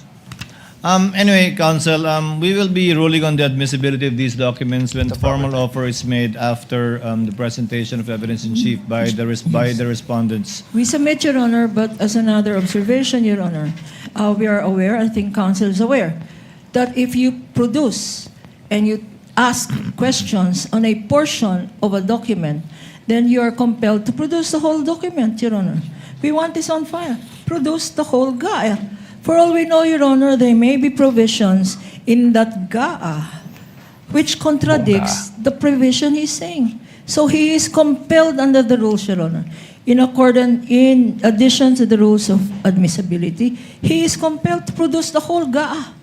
Anyway, counsel, we will be ruling on the admissibility of these documents when the formal offer is made after the presentation of evidence in chief by the respondents. We submit, Your Honor, but as another observation, Your Honor, we are aware, I think counsel is aware, that if you produce and you ask questions on a portion of a document, then you are compelled to produce the whole document, Your Honor. We want this on file. Produce the whole GAA. For all we know, Your Honor, there may be provisions in that GAA which contradicts the provision he's saying. So he is compelled under the rules, Your Honor. In addition to the rules of admissibility, he is compelled to produce the whole GAA.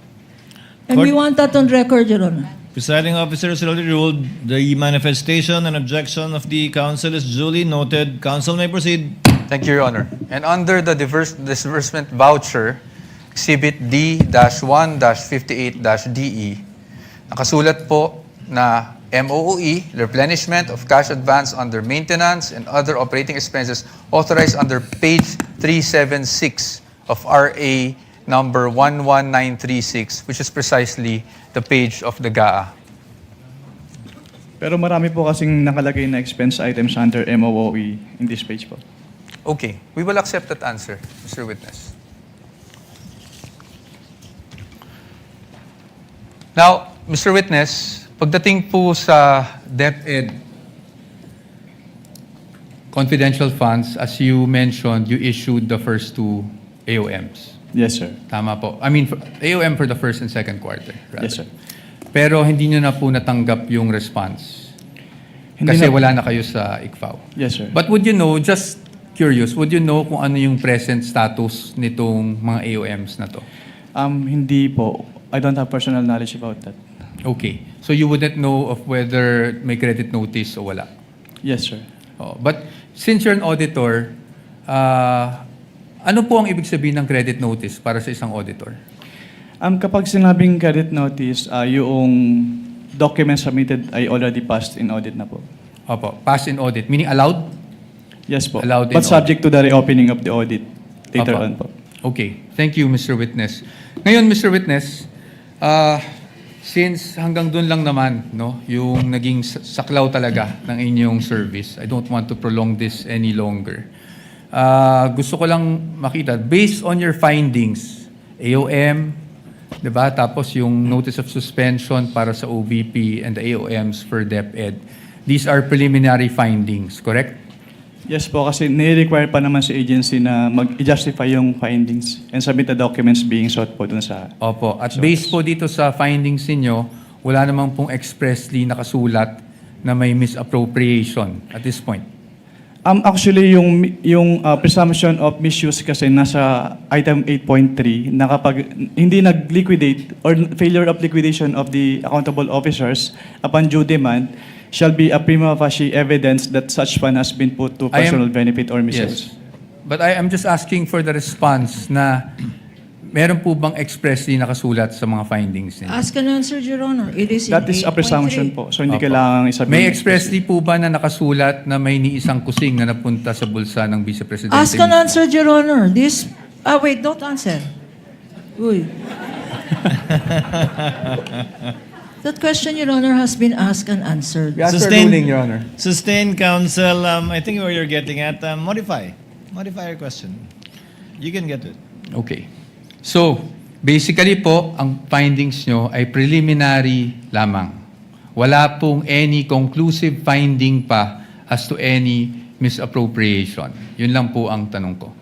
And we want that on record, Your Honor. Presiding officer has already ruled the manifestation and objection of the counsel is duly noted. Counsel may proceed. Thank you, Your Honor. And under the disbursement voucher, Exhibit D-1-58-DE, nakasulat po na MOOE, replenishment of cash advance under maintenance and other operating expenses authorized under page 376 of RA number 11936, which is precisely the page of the GAA. Pero marami po kasing nakalagay na expense items under MOOE in this page po. Okay, we will accept that answer, Mr. Witness. Now, Mr. Witness, pagdating po sa DepEd, Confidential funds, as you mentioned, you issued the first two AOMs. Yes, sir. Tama po. I mean, AOM for the first and second quarter. Rather. Yes, sir. Pero hindi nyo na po natanggap yung response. Hindi Kasi na- wala na kayo sa ICFAO. Yes, sir. But would you know, just curious, would you know kung ano yung present status nitong mga AOMs na to? Hindi po. I don't have personal knowledge about that. Okay. So you wouldn't know of whether may credit notice o wala? Yes, sir. Oh, but since you're an auditor, ano po ang ibig sabihin ng credit notice para sa isang auditor? Kapag sinabing credit notice, yung document submitted ay already passed in audit na po. Opo, pass in audit, meaning allowed? Yes po. Allowed in But subject to the reopening of the audit later Opo. on po. Okay. Thank you, Mr. Witness. Ngayon, Mr. Witness, since hanggang doon lang naman, no, yung naging saklaw talaga ng inyong service, I don't want to prolong this any longer. Gusto ko lang makita, based on your findings, AOM, di ba? Tapos yung notice of suspension para sa OVP and the AOMs for DepEd. These are preliminary findings, correct? Yes po, kasi nire-require pa naman sa agency na mag-justify yung findings and submit the documents being sought po dun sa... Opo. At based po dito sa findings ninyo, wala namang pong expressly nakasulat na may misappropriation at this point. Actually, yung presumption of misuse kasi nasa item 8.3 na kapag hindi nag-liquidate or failure of liquidation of the accountable officers upon due demand, shall be a prima facie evidence that such fund has been put to I am- personal benefit or misuse. Yes. But I am just asking for the response na meron po bang expressly nakasulat sa mga findings ninyo? Ask and answer, Your Honor. It is in That is a 8.3. presumption po. So hindi Opo. kailangan isabihin. May expressly po ba na nakasulat na may ni isang kusing na napunta sa bulsa ng Vice Presidente? Ask and answer, Your Honor. This... wait, don't answer. Uy. That question, Your Honor, has been asked and answered. We ask for Sustain- ruling, Your Honor. Sustained counsel, I think where you're getting at, modify your question. You can get it. Okay. So, basically po, ang findings nyo ay preliminary lamang. Wala pong any conclusive finding pa as to any misappropriation. Yun lang po ang tanong ko.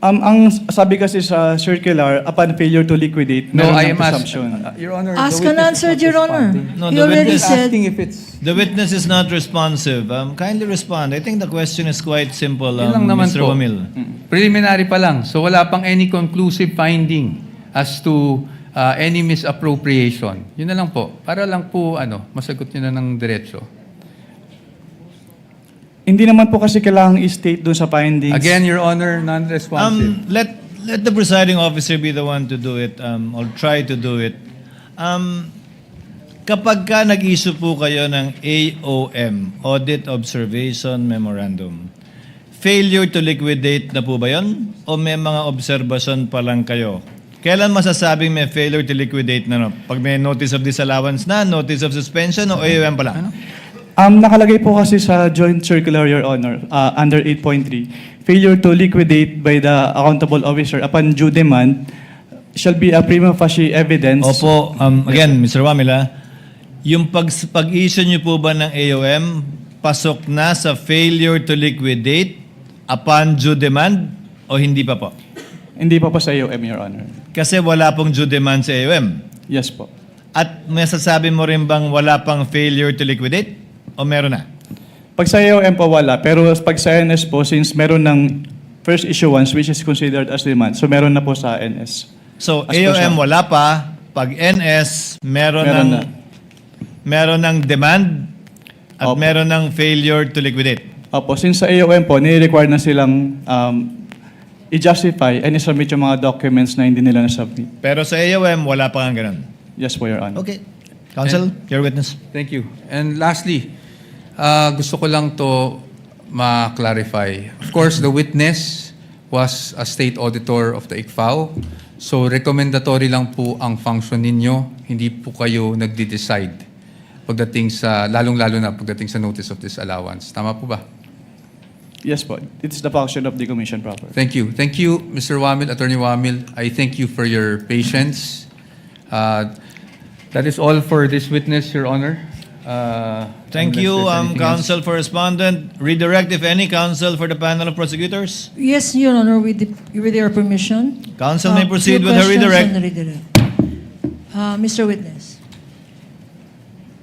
Ang sabi kasi sa circular, upon failure to liquidate, No, meron I ng am presumption. Your Honor, Ask the and witness answer, is not Your Honor. responding. No, He the already witness- said... Asking if it's... The witness is not responsive. Kindly respond. I think the question is quite simple, Yun lang naman Mr. po. Wamil. Preliminary pa lang. So wala pang any conclusive finding as to any misappropriation. Yun na lang po. Para lang po, masagot nyo na ng diretso. Hindi naman po kasi kailangang i-state dun sa findings. Again, Your Honor, non-responsive. Let the presiding officer be the one to do it, or try to do it. Kapag ka nag-issue po kayo ng AOM, Audit Observation Memorandum, failure to liquidate na po ba yun? O may mga observation pa lang kayo? Kailan masasabing may failure to liquidate na? No? Pag may notice of disallowance na, notice of suspension, o AOM pa lang? Nakalagay po kasi sa joint circular, Your Honor, under 8.3, failure to liquidate by the accountable officer upon due demand shall be a prima facie evidence. Opo, again, Mr. Wamila, yung pag-issue niyo po ba ng AOM, pasok na sa failure to liquidate upon due demand o hindi pa po? Hindi pa po sa AOM, Your Honor. Kasi wala pong due demand sa AOM. Yes po. At masasabi mo rin bang wala pang failure to liquidate? O meron na? Pag sa AOM po wala, pero pag sa NS po, since meron ng first issuance which is considered as demand, so meron na po sa NS. So, As per AOM siya. wala pa. Pag NS, meron Meron ng meron ng demand at Opo. meron ng failure to liquidate. Opo, since sa AOM po, nire-require na silang i-justify and i-submit yung mga documents na hindi nila na-submit. Pero sa AOM, wala pa nga ganun. Yes po, Your Honor. Okay. Counsel, your witness. Thank you. And lastly, gusto ko lang to ma-clarify. Of course, the witness was a state auditor of the ICFAO. So recommendatory lang po ang function ninyo, hindi po kayo nagde-decide pagdating sa, lalong-lalo na pagdating sa notice of disallowance. Tama po ba? Yes po. It's the function of the commission proper. Thank you. Thank you, Mr. Wamil, Attorney Wamil. I thank you for your patience. That is all for this witness, Your Honor. Thank Unless you, there's anything else. counsel for respondent. Redirect, if any, counsel for the panel of prosecutors. Yes, Your Honor, with your permission. Counsel may Few proceed with her questions redirect. on the redirect. Mr. Witness,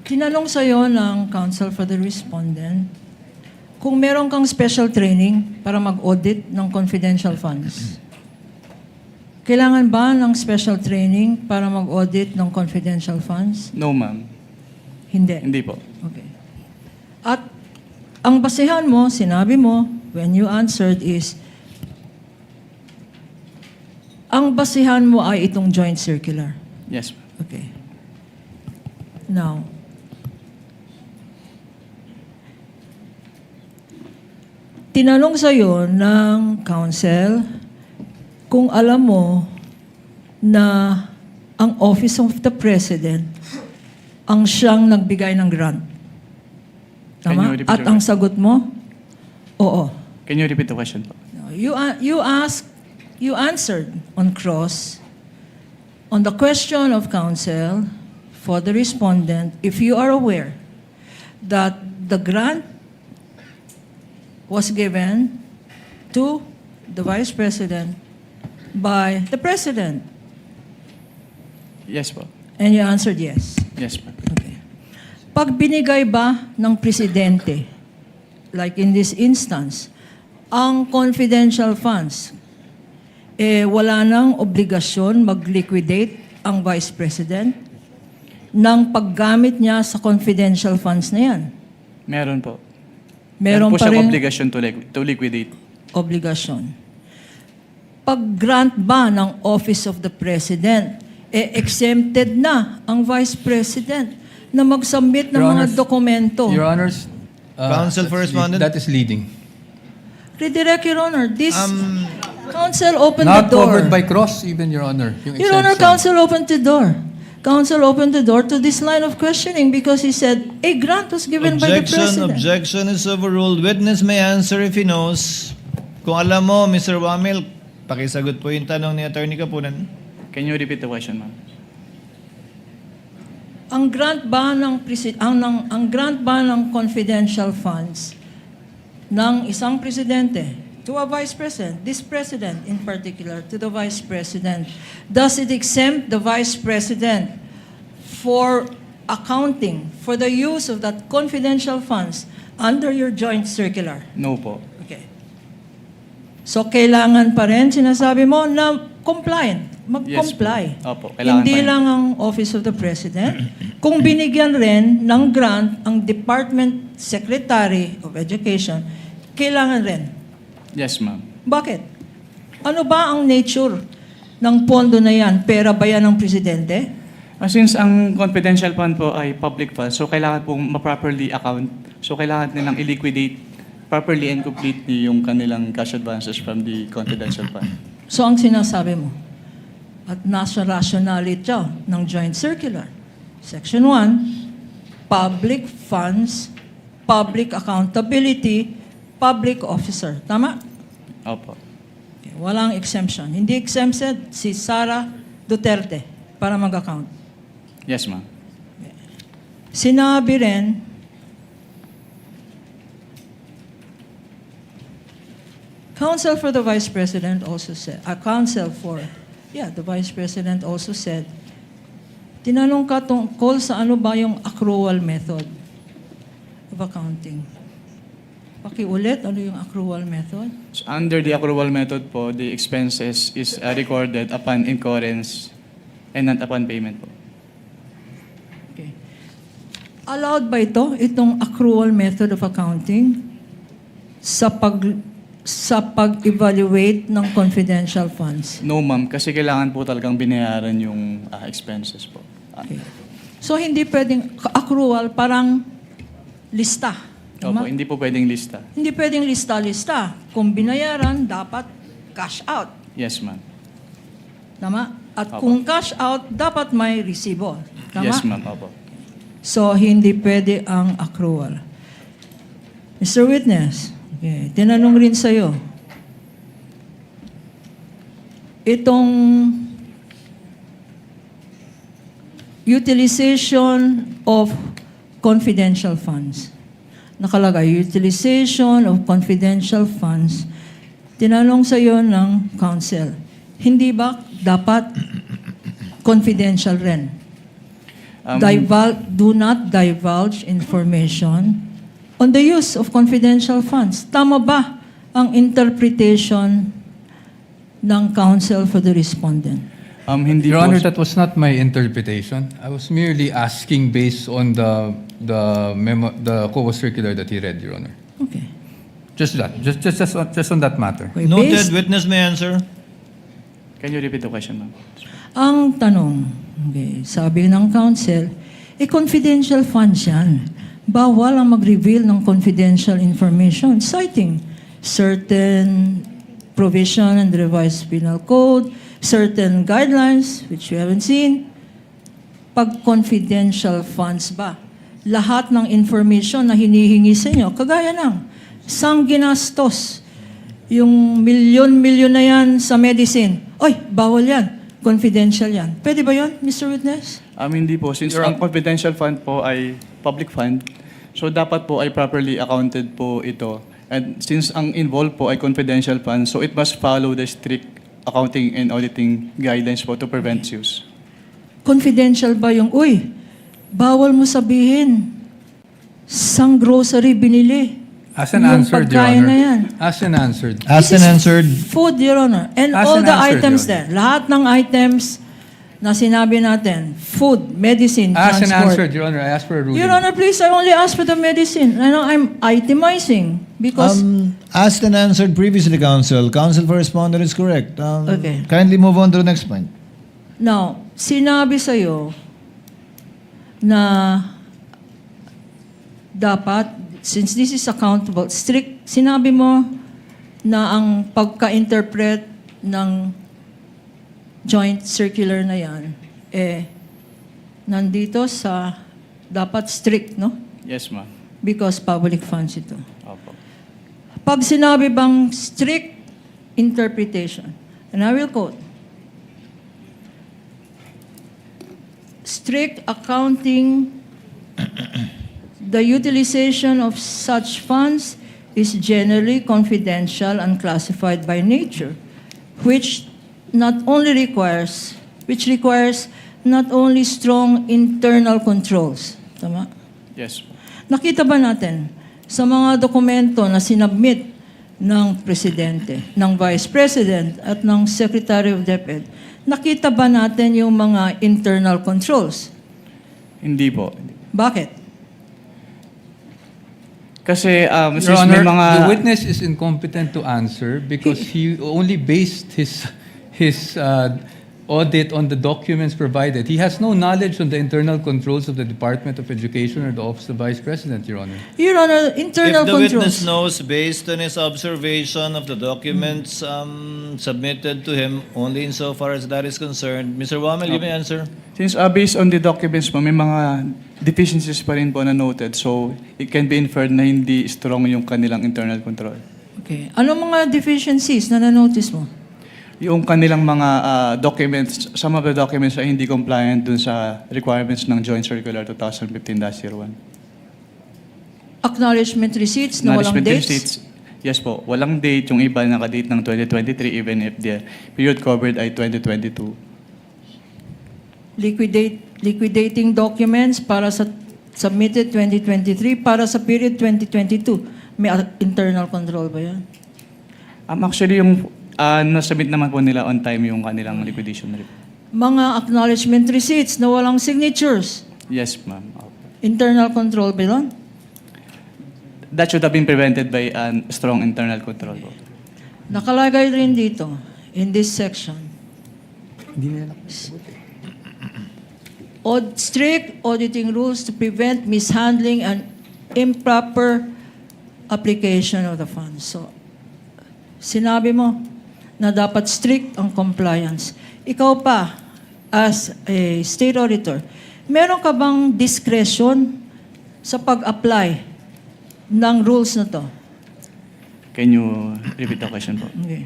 tinanong sa'yo ng counsel for the respondent kung meron kang special training para mag-audit ng confidential funds. Kailangan ba ng special training para mag-audit ng confidential funds? No, ma'am. Hindi. Hindi po. Okay. At ang basehan mo, sinabi mo, when you answered is, ang basehan mo ay itong joint circular. Yes, ma'am. Okay. Now, tinanong sa'yo ng counsel kung alam mo na ang Office of the President ang siyang nagbigay ng grant. Can you Tama? repeat At your ang question? sagot mo? Oo. Can you repeat the question po? You answered on cross on the question of counsel for the respondent if you are aware that the grant was given to the Vice President by the President. Yes po. And you answered yes. Yes po. Okay. Pag binigay ba ng Presidente, like in this instance, ang confidential funds, wala nang obligasyon mag-liquidate ang Vice President ng paggamit niya sa confidential funds na yan. Meron po. Meron po pa siyang rin obligation to liquidate. obligasyon. Pag-grant ba ng Office of the President, exempted na ang Vice President na mag-submit ng Your mga Honors, dokumento. Your Honors, Counsel for respondent. that is leading. Redirect, Your Honor. This counsel opened Not the door. covered by cross, even, Your Honor. Yung Your Honor, exemption. counsel opened the door. Counsel opened the door to this line of questioning because he said, a grant was given by the President. Objection is overruled. Witness may answer if he knows. Kung alam mo, Mr. Wamil, pakisagot po yung tanong ni Attorney Kapunan. Can you repeat the question, ma'am? Ang grant ba ng confidential funds ng isang presidente to a vice president, this president in particular, to the vice president, does it exempt the vice president for accounting for the use of that confidential funds under your joint circular? No po. Okay. So, kailangan pa rin, sinasabi mo, na compliant, mag-comply. Yes, po. Opo, kailangan Hindi pa rin. lang ang Office of the President. Kung binigyan rin ng grant ang Department Secretary of Education, kailangan rin. Yes, ma'am. Bakit? Ano ba ang nature ng pondo na yan? Pera ba yan ng Presidente? Since ang confidential fund po ay public fund, so kailangan pong ma-properly account. So kailangan nilang i-liquidate properly and completely yung kanilang cash advances from the confidential fund. So, ang sinasabi mo, at nasa rationality ng joint circular. Section 1, public funds, public accountability, public officer. Tama? Opo. Okay, walang exemption. Hindi exempted si Sara Duterte para mag-account. Yes, ma'am. Sinabi rin, counsel for the Vice President also said, the Vice President also said, tinanong ka tungkol sa ano ba yung accrual method of accounting. Pakiulit, ano yung accrual method? So under the accrual method po, the expenses is recorded upon incurrence and not upon payment po. Okay. Allowed ba itong accrual method of accounting sa pag-evaluate ng confidential funds? No, ma'am, kasi kailangan po talagang binayaran yung expenses po. Okay. So, hindi pwedeng accrual, parang lista. Opo, Tama? hindi po pwedeng lista. Hindi pwedeng lista-lista. Kung binayaran, dapat cash out. Yes, ma'am. Tama? At kung cash out, dapat may resibo. Tama? Yes, ma'am. Opo. So, hindi pwede ang accrual. Mr. Witness, okay, tinanong rin sa'yo, itong utilization of confidential funds. Nakalagay, utilization of confidential funds. Tinanong sa'yo ng counsel, hindi ba dapat confidential rin? Do not divulge information on the use of confidential funds. Tama ba ang interpretation ng counsel for the respondent? Hindi Your po. Honor, that was not my interpretation. I was merely asking based on the memo, the COA circular that he read, Your Honor. Okay. Just that. Just on that matter. Okay, Noted. based- Witness may answer. Can you repeat the question, ma'am? Ang tanong, okay, sabi ng counsel, confidential funds yan. Bawal ang mag-reveal ng confidential information, citing certain provision in the revised penal code, certain guidelines, which you haven't seen. Pag confidential funds ba, lahat ng information na hinihingi sa inyo, kagaya ng sang ginastos, yung milyon-milyon na yan sa medicine, oy, bawal yan, confidential yan. Pwede ba yun, Mr. Witness? Hindi po. Since ang confidential fund po ay public fund, so dapat po ay properly accounted po ito. And since ang involved po ay confidential fund, so it must follow the strict accounting and auditing guidelines po to prevent use. Confidential ba yung, uy, bawal mo sabihin, sang grocery binili. As an Yung answered, Your pagkain Honor. na yan. As an answered. As an answered. Food, Your Honor. And As all an the answer, items Your there. Lahat ng items na sinabi natin. Food, medicine, As an transport. answered, Your Honor, I asked for a ruling. Your Honor, please, I only asked for the medicine. I know I'm itemizing because Asked and answered previously, counsel. Counsel for respondent is correct. Okay. Kindly move on to the next point. now, sinabi sa'yo na dapat, since this is accountable, strict, sinabi mo na ang pagka-interpret ng joint circular na yan, nandito sa dapat strict, no? Yes, ma'am. Because public funds ito. Opo. Pag sinabi bang strict interpretation, and I will quote, strict accounting, the utilization of such funds is generally confidential and classified by nature, which requires not only strong internal controls. Tama? Yes po. Nakita ba natin sa mga dokumento na sinubmit ng Presidente, ng Vice President at ng Secretary of DepEd, nakita ba natin yung mga internal controls? Hindi po. Bakit? Kasi Your since Honor, may mga... the witness is incompetent to answer because he only based his audit on the documents provided. He has no knowledge on the internal controls of the Department of Education or the Office of Vice President, Your Honor. Your Honor, internal If the witness controls. knows based on his observation of the documents submitted to him only insofar as that is concerned, Mr. Wamel, you may answer. Since based on the documents po, may mga deficiencies pa rin po na noted. So, it can be inferred na hindi strong yung kanilang internal control. Okay. Anong mga deficiencies na na-notice mo? Yung kanilang mga documents, some of the documents ay hindi compliant dun sa requirements ng Joint Circular 2015-01. Acknowledgement receipts na walang Management dates? receipts, yes po, walang date. Yung iba naka-date ng 2023 even if the period covered ay 2022. Liquidating documents para sa submitted 2023 para sa period 2022. May internal control ba yan? Actually, yung nasubmit naman po nila on time yung kanilang liquidation report. Mga acknowledgement receipts na walang signatures. Yes, ma'am. Internal control ba yun? That should have been prevented by strong internal control. Nakalagay rin dito, in this section. Strict auditing rules to prevent mishandling and improper application of the funds. So, sinabi mo na dapat strict ang compliance. Ikaw pa, as a state auditor, meron ka bang discretion sa pag-apply ng rules na to? Can you repeat the question po? Okay.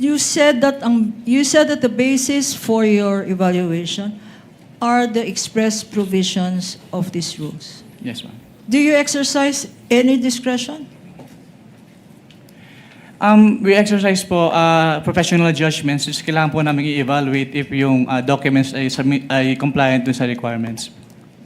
You said that the basis for your evaluation are the express provisions of these rules. Yes, ma'am. Do you exercise any discretion? We exercise po professional judgments. Just kailangan po namin i-evaluate if yung documents ay compliant dun sa requirements.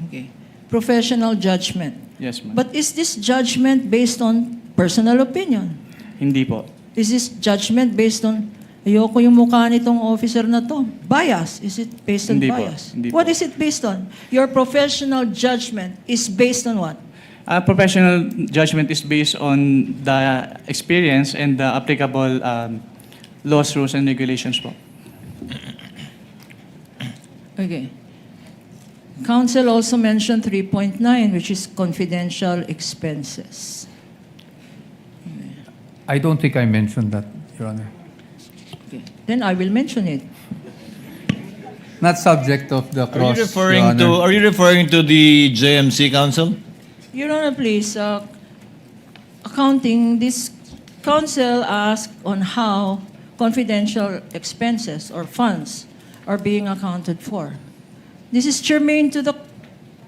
Okay. Professional judgment. Yes, ma'am. But is this judgment based on personal opinion? Hindi po. Is this judgment based on, ayoko yung mukha nitong officer na to? Bias. Is it based on Hindi po. bias? Hindi What po. is it based on? Your professional judgment is based on what? Professional judgment is based on the experience and the applicable laws, rules, and regulations po. Okay. Council also mentioned 3.9, which is confidential expenses. I don't think I mentioned that, Your Honor. Okay. Then I will mention it. Not subject of the cross, Are you referring to the JMC Council? Your Honor, please, accounting, this council asked on how confidential expenses or funds are being accounted for. This is germane to the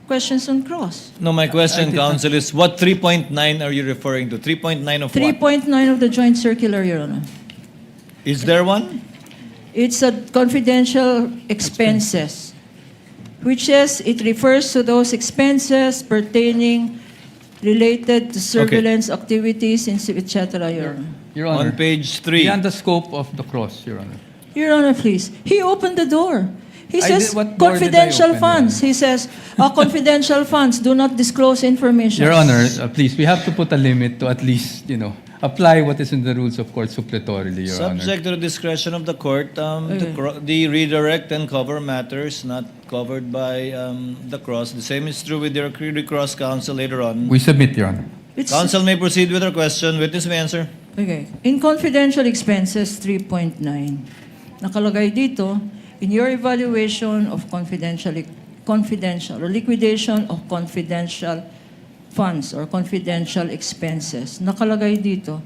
questions on cross. No, my question, Council, is what 3.9 are you referring to? 3.9 of what? 3.9 of the joint circular, Your Honor. Is there one? It's a confidential expenses, which is, it refers to those expenses pertaining related to surveillance activities, etc., Your Honor. Your Honor. On page 3. Beyond the scope of the cross, Your Honor. Your Honor, please. He opened the door. He I says did- what door did I confidential open, funds. Your He says confidential funds do not disclose information. Your Honor, please, we have to put a limit to at least, apply what is in the rules of court suppletorily, Your Honor. Subject to the discretion of the court, the redirect and cover matters not covered by the cross. The same is true with your cross counsel later on. We submit, Your Honor. It's- Counsel may proceed with her question. Witness may answer. Okay. In confidential expenses 3.9, nakalagay dito, in your evaluation of confidential or liquidation of confidential funds or confidential expenses, nakalagay dito,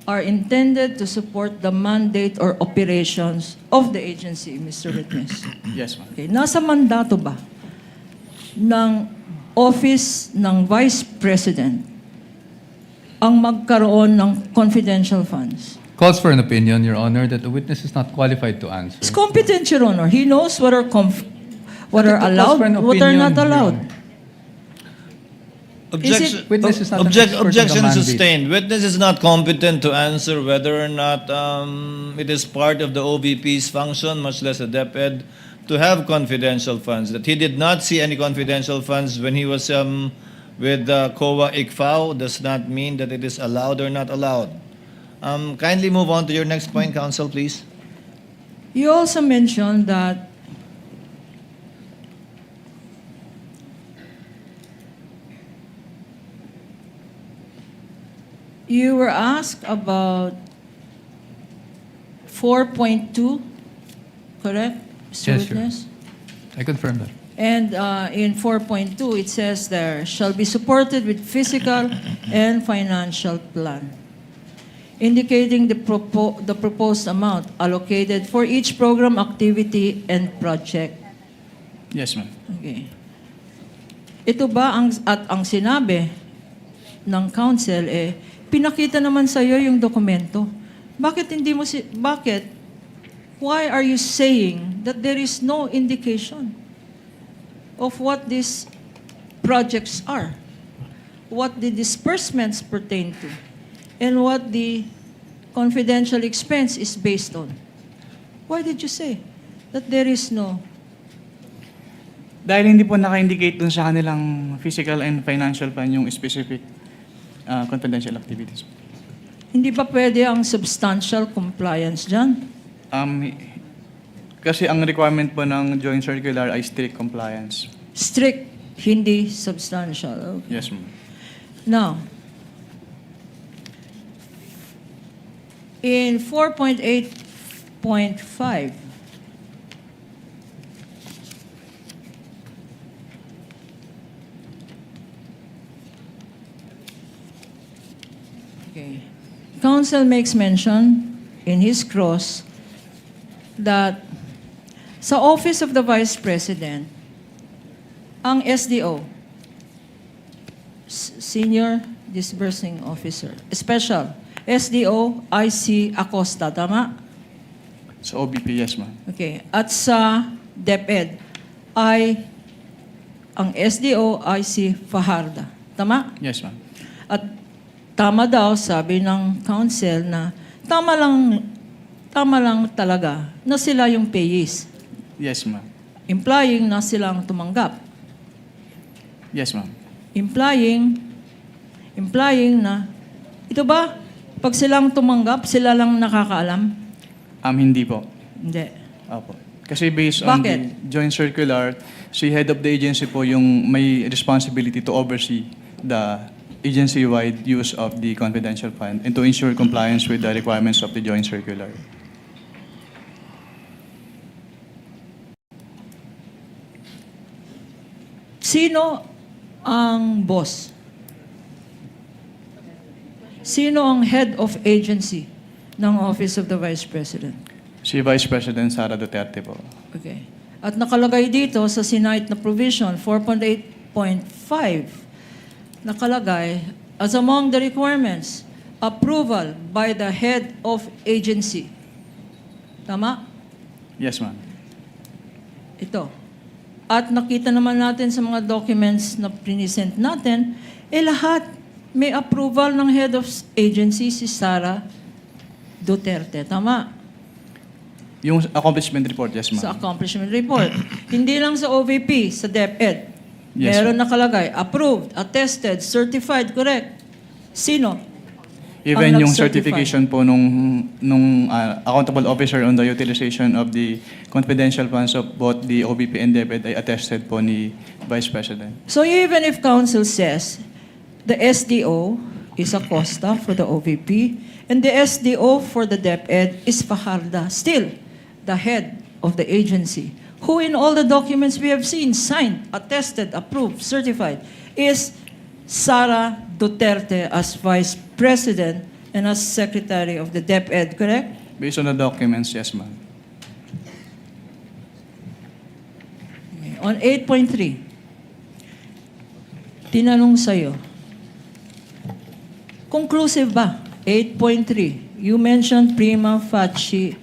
are intended to support the mandate or operations of the agency, Mr. Witness. Yes, ma'am. Okay. Nasa mandato ba ng Office ng Vice President ang magkaroon ng confidential funds? Calls for an opinion, Your Honor, that the witness is not qualified to answer. It's competent, Your Honor. He knows what are allowed, what are not allowed. Objection. Witness is not an expert in the Objection is mandate. sustained. Witness is not competent to answer whether or not it is part of the OVP's function, much less a DepEd, to have confidential funds. That he did not see any confidential funds when he was with COA ICFAO does not mean that it is allowed or not allowed. Kindly move on to your next point, Counsel, please. You also mentioned that you were asked about 4.2, correct, Mr. Yes, Your Witness? I confirm that. And in 4.2, it says there, shall be supported with physical and financial plan, indicating the proposed amount allocated for each program, activity, and project. Yes, ma'am. Okay. Ito ba ang sinabi ng council, pinakita naman sa iyo yung dokumento. Bakit hindi mo why are you saying that there is no indication of what these projects are, what the disbursements pertain to, and what the confidential expense is based on? Why did you say that there is no? Dahil hindi po naka-indicate dun sa kanilang physical and financial plan yung specific confidential activities. Hindi ba pwede ang substantial compliance dyan? Kasi ang requirement po ng joint circular ay strict compliance. Strict, hindi substantial. Okay. Yes, ma'am. Now, in 4.8.5, okay, Council makes mention in his cross that sa Office of the Vice President, ang SDO, Senior Disbursing Officer, Special, SDO IC Acosta, tama? Sa OBP, yes, ma'am. Okay. At sa DepEd ay ang SDO IC Fajarda, tama? Yes, ma'am. At tama daw, sabi ng council na tama lang talaga na sila yung payees, Yes, ma'am. implying na silang tumanggap. Yes, ma'am. Implying na, ito ba, pag silang tumanggap, sila lang nakakaalam? Hindi po. Hindi. Opo. Kasi based on Bakit? the joint circular, si head of the agency po yung may responsibility to oversee the agency-wide use of the confidential fund and to ensure compliance with the requirements of the joint circular. Sino ang boss? Sino ang head of agency ng Office of the Vice President? Si Vice President Sara Duterte po. Okay. At nakalagay dito sa Senate na provision 4.8.5, nakalagay, as among the requirements, approval by the head of agency. Tama? Yes, ma'am. Ito. At nakita naman natin sa mga documents na present natin, lahat may approval ng head of agency si Sara Duterte. Tama? Yung accomplishment report, yes, ma'am. Sa accomplishment report. Hindi lang sa OVP, sa DepEd. Yes, Meron nakalagay, approved, attested, certified, correct? Sino? Even ang yung nag-certify? certification po nung accountable officer on the utilization of the confidential funds of both the OBP and DepEd ay attested po ni Vice President. So even if council says the SDO is Acosta for the OVP and the SDO for the DepEd is Fajarda, still the head of the agency, who in all the documents we have seen, signed, attested, approved, certified, is Sara Duterte as Vice President and as Secretary of the DepEd, correct? Based on the documents, yes, ma'am. On 8.3, tinanong sa'yo, conclusive ba? 8.3, you mentioned prima facie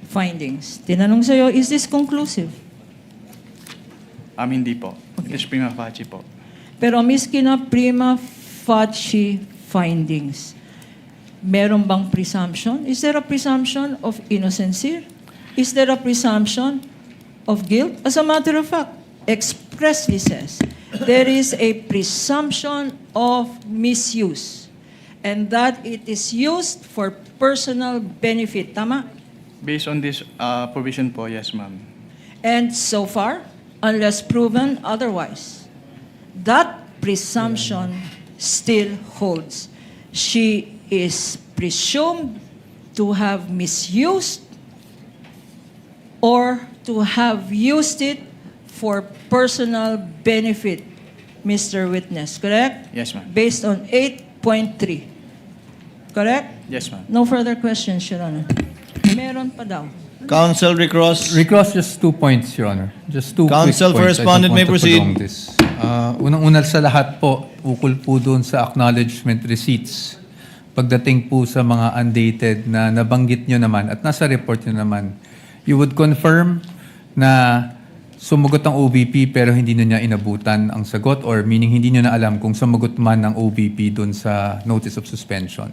findings. Tinanong sa'yo, is this conclusive? Hindi po. It is prima facie po. Pero miski na prima facie findings, meron bang presumption? Is there a presumption of innocency? Is there a presumption of guilt? As a matter of fact, expressly says, there is a presumption of misuse and that it is used for personal benefit. Tama? Based on this provision po, yes, ma'am. And so far, unless proven otherwise, that presumption still holds. She is presumed to have misused or to have used it for personal benefit, Mr. Witness, correct? Yes, ma'am. Based on 8.3. Correct? Yes, ma'am. No further questions, Your Honor. Meron pa daw. Council recross. Recross just 2 points, Your Honor. Just two Council quick for points. I don't respondent want may to proceed. prolong this. Unang-una sa lahat po, ukol po doon sa acknowledgement receipts. Pagdating po sa mga undated na nabanggit nyo naman at nasa report nyo naman, you would confirm na sumagot ang OVP pero hindi nyo niya inabutan ang sagot or meaning hindi nyo na alam kung sumagot man ang OVP doon sa notice of suspension.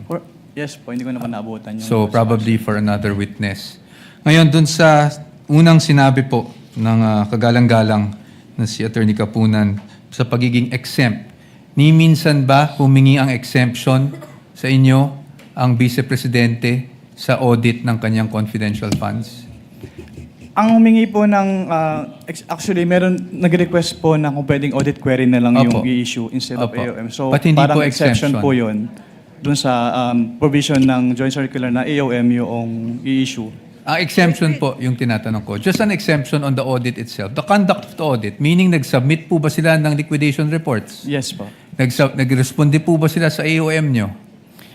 Yes po, hindi ko naman naabutan yung... So probably for another witness. Ngayon, dun sa unang sinabi po ng kagalang-galang na si Attorney Kapunan sa pagiging exempt, ni minsan ba humingi ang exemption sa inyo ang Vice Presidente sa audit ng kanyang confidential funds? Ang humingi po ng... actually, meron nag-request po na kung pwedeng audit query na lang Opo. yung i-issue instead of Opo. AOM. So But hindi parang po exception exemption. po yun. dun sa provision ng Joint Circular na AOM yung i-issue. Ang exemption po yung tinatanong ko. Just an exemption on the audit itself. The conduct of the audit, meaning nag-submit po ba sila ng liquidation reports? Yes po. Nag-responde po ba sila sa AOM nyo?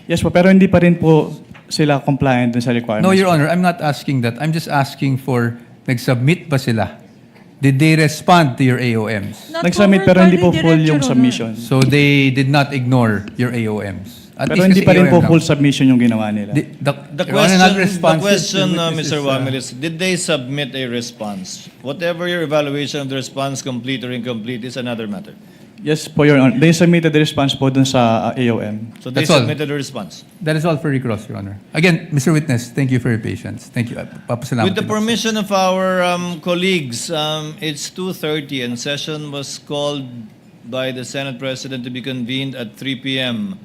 Yes po, pero hindi pa rin po sila compliant dun sa requirements. No, Your Honor, I'm not asking that. I'm just asking for, nag-submit ba sila? Did they respond to your AOMs? Not Nag-submit covered pero by hindi the po full Director, yung Honor. submission. So they did not ignore your AOMs? At Pero least hindi kasi pa rin AOM po lang. full submission yung ginawa nila. The Your Honor, not question, responsive to Mr. witnesses, Wamil, is did they submit a response? Whatever your evaluation of the response, complete or incomplete, is another matter. Yes po, Your Honor. They submitted the response po dun sa AOM. So they That's all. submitted a response. That is all for recross, Your Honor. Again, Mr. Witness, thank you for your patience. Thank you. Papasalamat With the din ako. permission of our colleagues, it's 2:30 and session was called by the Senate President to be convened at 3 p.m.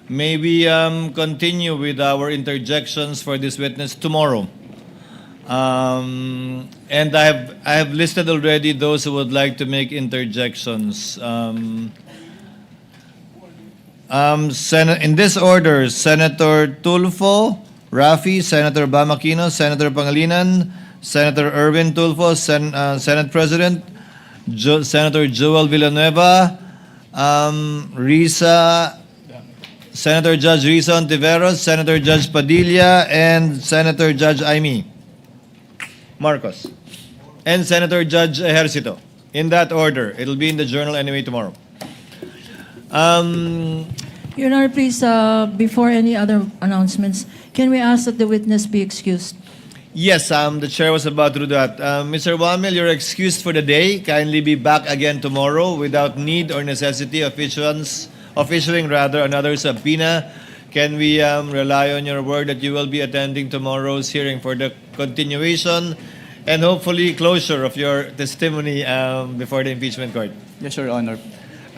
May we continue with our interjections for this witness tomorrow? And I have listed already those who would like to make interjections. In this order, Senator Tulfo, Rafi, Senator Bamakino, Senator Pangilinan, Senator Erwin Tulfo, Senate President, Senator Joel Villanueva, Senator Judge Risa Ontiveros, Senator Judge Padilla, and Senator Judge Aimee Marcos, and Senator Judge Ejercito. In that order. It'll be in the journal anyway tomorrow. Your Honor, please, before any other announcements, can we ask that the witness be excused? Yes, the chair was about to do that. Mr. Wamil, you're excused for the day. Kindly be back again tomorrow without need or necessity of issuing another subpoena. Can we rely on your word that you will be attending tomorrow's hearing for the continuation and hopefully closure of your testimony before the impeachment court? Yes, Your Honor.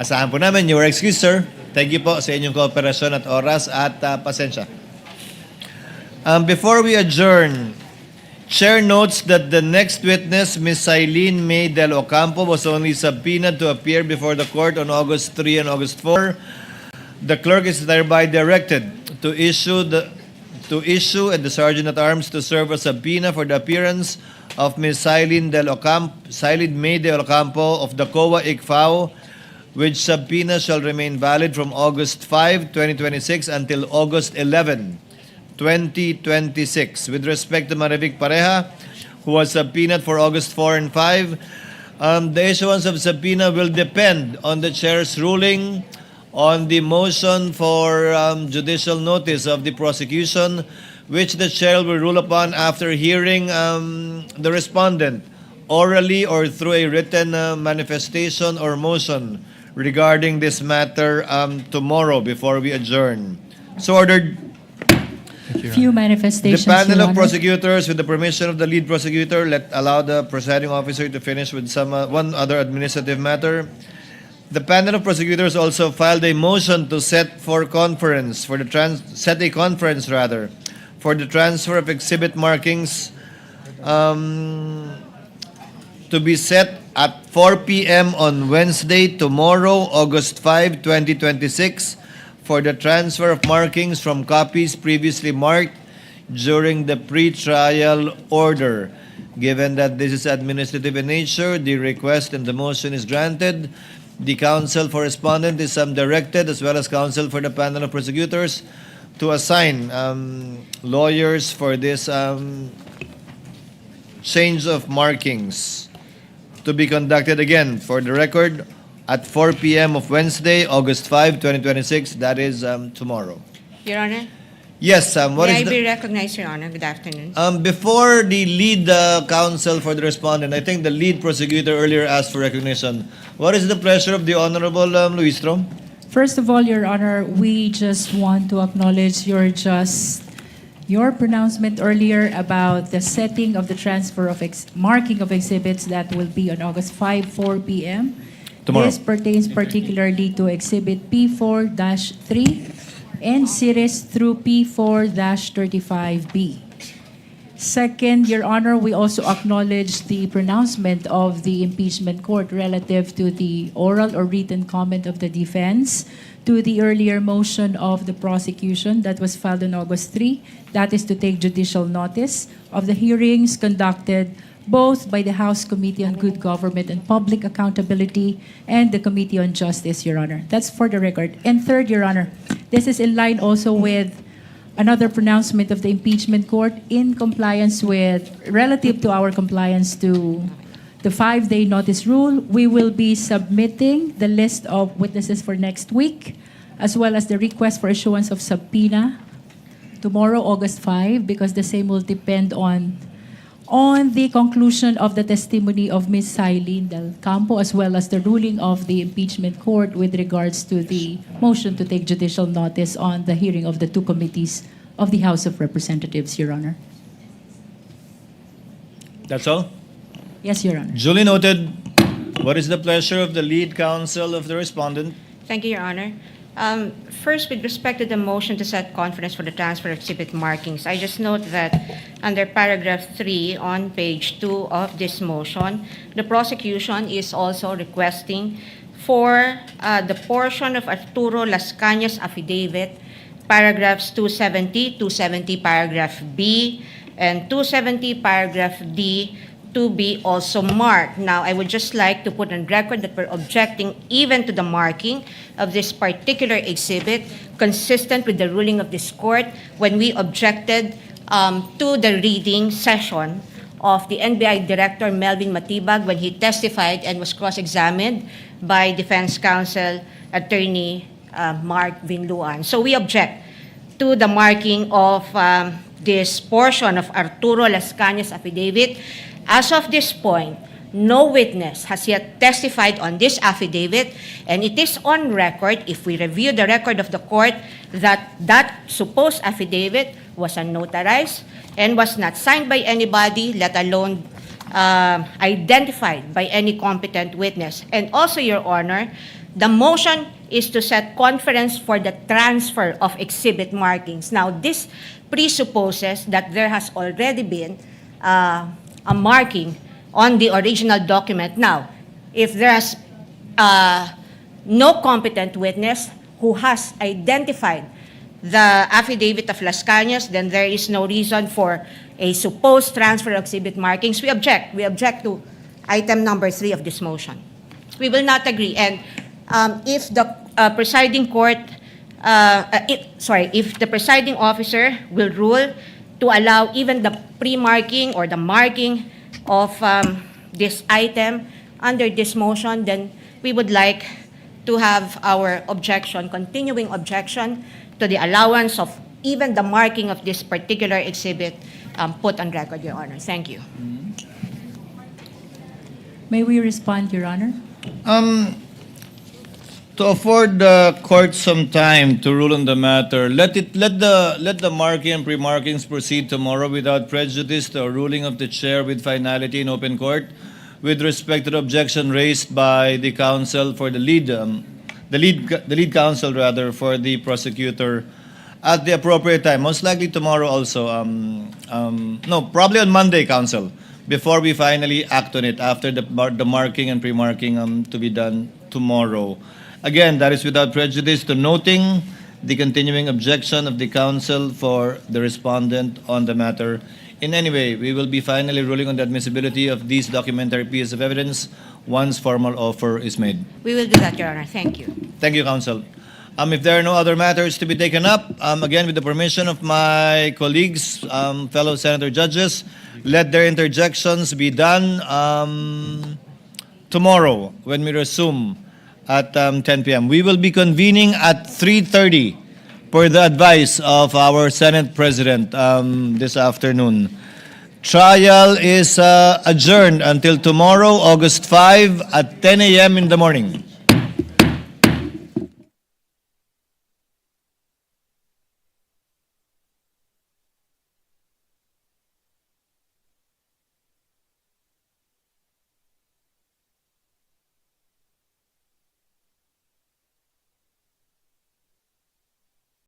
Asahan po namin, you are excused, sir. Thank you po sa inyong kooperasyon at oras at pasensya. Before we adjourn, Chair notes that the next witness, Ms. Eileen May Del Ocampo, was only subpoenaed to appear before the court on August 3 and August 4. The clerk is thereby directed to issue and the Sergeant at Arms to serve a subpoena for the appearance of Ms. Eileen May Del Ocampo of the COA ICFAO, which subpoena shall remain valid from August 5, 2026 until August 11, 2026. With respect to Marivic Pareja, who was subpoenaed for August 4 and 5, the issuance of subpoena will depend on the chair's ruling on the motion for judicial notice of the prosecution, which the chair will rule upon after hearing the respondent orally or through a written manifestation or motion regarding this matter tomorrow before we adjourn. So ordered. Few manifestations. The panel Your of Honor. prosecutors, with the permission of the lead prosecutor, allow the presiding officer to finish with one other administrative matter. The panel of prosecutors also filed a motion to set a conference for the transfer of exhibit markings to be set at 4 p.m. on Wednesday, tomorrow, August 5, 2026, for the transfer of markings from copies previously marked during the pre-trial order. Given that this is administrative in nature, the request and the motion is granted. The counsel for respondent is directed, as well as counsel for the panel of prosecutors, to assign lawyers for this change of markings to be conducted again, for the record, at 4 p.m. of Wednesday, August 5, 2026. That is tomorrow. Your Honor, Yes, what may is I be the... recognized, Your Honor? Good afternoon. Before the lead counsel for the respondent, I think the lead prosecutor earlier asked for recognition. What is the pleasure of the Honorable Luis Trom? First of all, Your Honor, we just want to acknowledge your pronouncement earlier about the setting of the transfer of marking of exhibits that will be on August 5, 4 p.m. Tomorrow. This pertains particularly to Exhibit P4-3 and series through P4-35B. Second, Your Honor, we also acknowledge the pronouncement of the impeachment court relative to the oral or written comment of the defense to the earlier motion of the prosecution that was filed on August 3. That is to take judicial notice of the hearings conducted both by the House Committee on Good Government and Public Accountability and the Committee on Justice, Your Honor. That's for the record. And third, Your Honor, this is in line also with another pronouncement of the impeachment court in compliance with, relative to our compliance to the 5-day notice rule. We will be submitting the list of witnesses for next week, as well as the request for issuance of subpoena tomorrow, August 5, because the same will depend on the conclusion of the testimony of Ms. Sailin Del Campo, as well as the ruling of the impeachment court with regards to the motion to take judicial notice on the hearing of the two committees of the House of Representatives, Your Honor. That's all? Yes, Your Honor. Duly noted. What is the pleasure of the lead counsel of the respondent? Thank you, Your Honor. First, with respect to the motion to set conference for the transfer of exhibit markings, I just note that under paragraph 3 on page 2 of this motion, the prosecution is also requesting for the portion of Arturo Las Cañas affidavit, paragraphs 270, 270 paragraph B, and 270 paragraph D, to be also marked. Now, I would just like to put on record that we're objecting even to the marking of this particular exhibit, consistent with the ruling of this court when we objected to the reading session of the NBI Director Melvin Matibag when he testified and was cross-examined by Defense Counsel Attorney Mark Vinluan. So we object to the marking of this portion of Arturo Las Cañas affidavit. As of this point, no witness has yet testified on this affidavit, and it is on record, if we review the record of the court, that that supposed affidavit was unnotarized and was not signed by anybody, let alone identified by any competent witness. And also, Your Honor, the motion is to set conference for the transfer of exhibit markings. Now, this presupposes that there has already been a marking on the original document. Now, if there's no competent witness who has identified the affidavit of Las Cañas, then there is no reason for a supposed transfer of exhibit markings. We object. We object to item number 3 of this motion. We will not agree. And if the presiding court, if the presiding officer will rule to allow even the pre-marking or the marking of this item under this motion, then we would like to have our objection, continuing objection to the allowance of even the marking of this particular exhibit put on record, Your Honor. Thank you. May we respond, Your Honor? To afford the court some time to rule on the matter, let the marking and pre-markings proceed tomorrow without prejudice to a ruling of the chair with finality in open court with respect to the objection raised by the counsel for the lead counsel rather for the prosecutor at the appropriate time. Most likely tomorrow also. No, probably on Monday, counsel, before we finally act on it after the marking and pre-marking to be done tomorrow. Again, that is without prejudice to noting the continuing objection of the counsel for the respondent on the matter. In any way, we will be finally ruling on the admissibility of these documentary pieces of evidence once formal offer is made. We will do that, Your Honor. Thank you. Thank you, counsel. If there are no other matters to be taken up, again, with the permission of my colleagues, fellow senator judges, let their interjections be done tomorrow when we resume at 10 p.m. We will be convening at 3:30 per the advice of our Senate President this afternoon. Trial is adjourned until tomorrow, August 5 at 10 a.m. in the morning.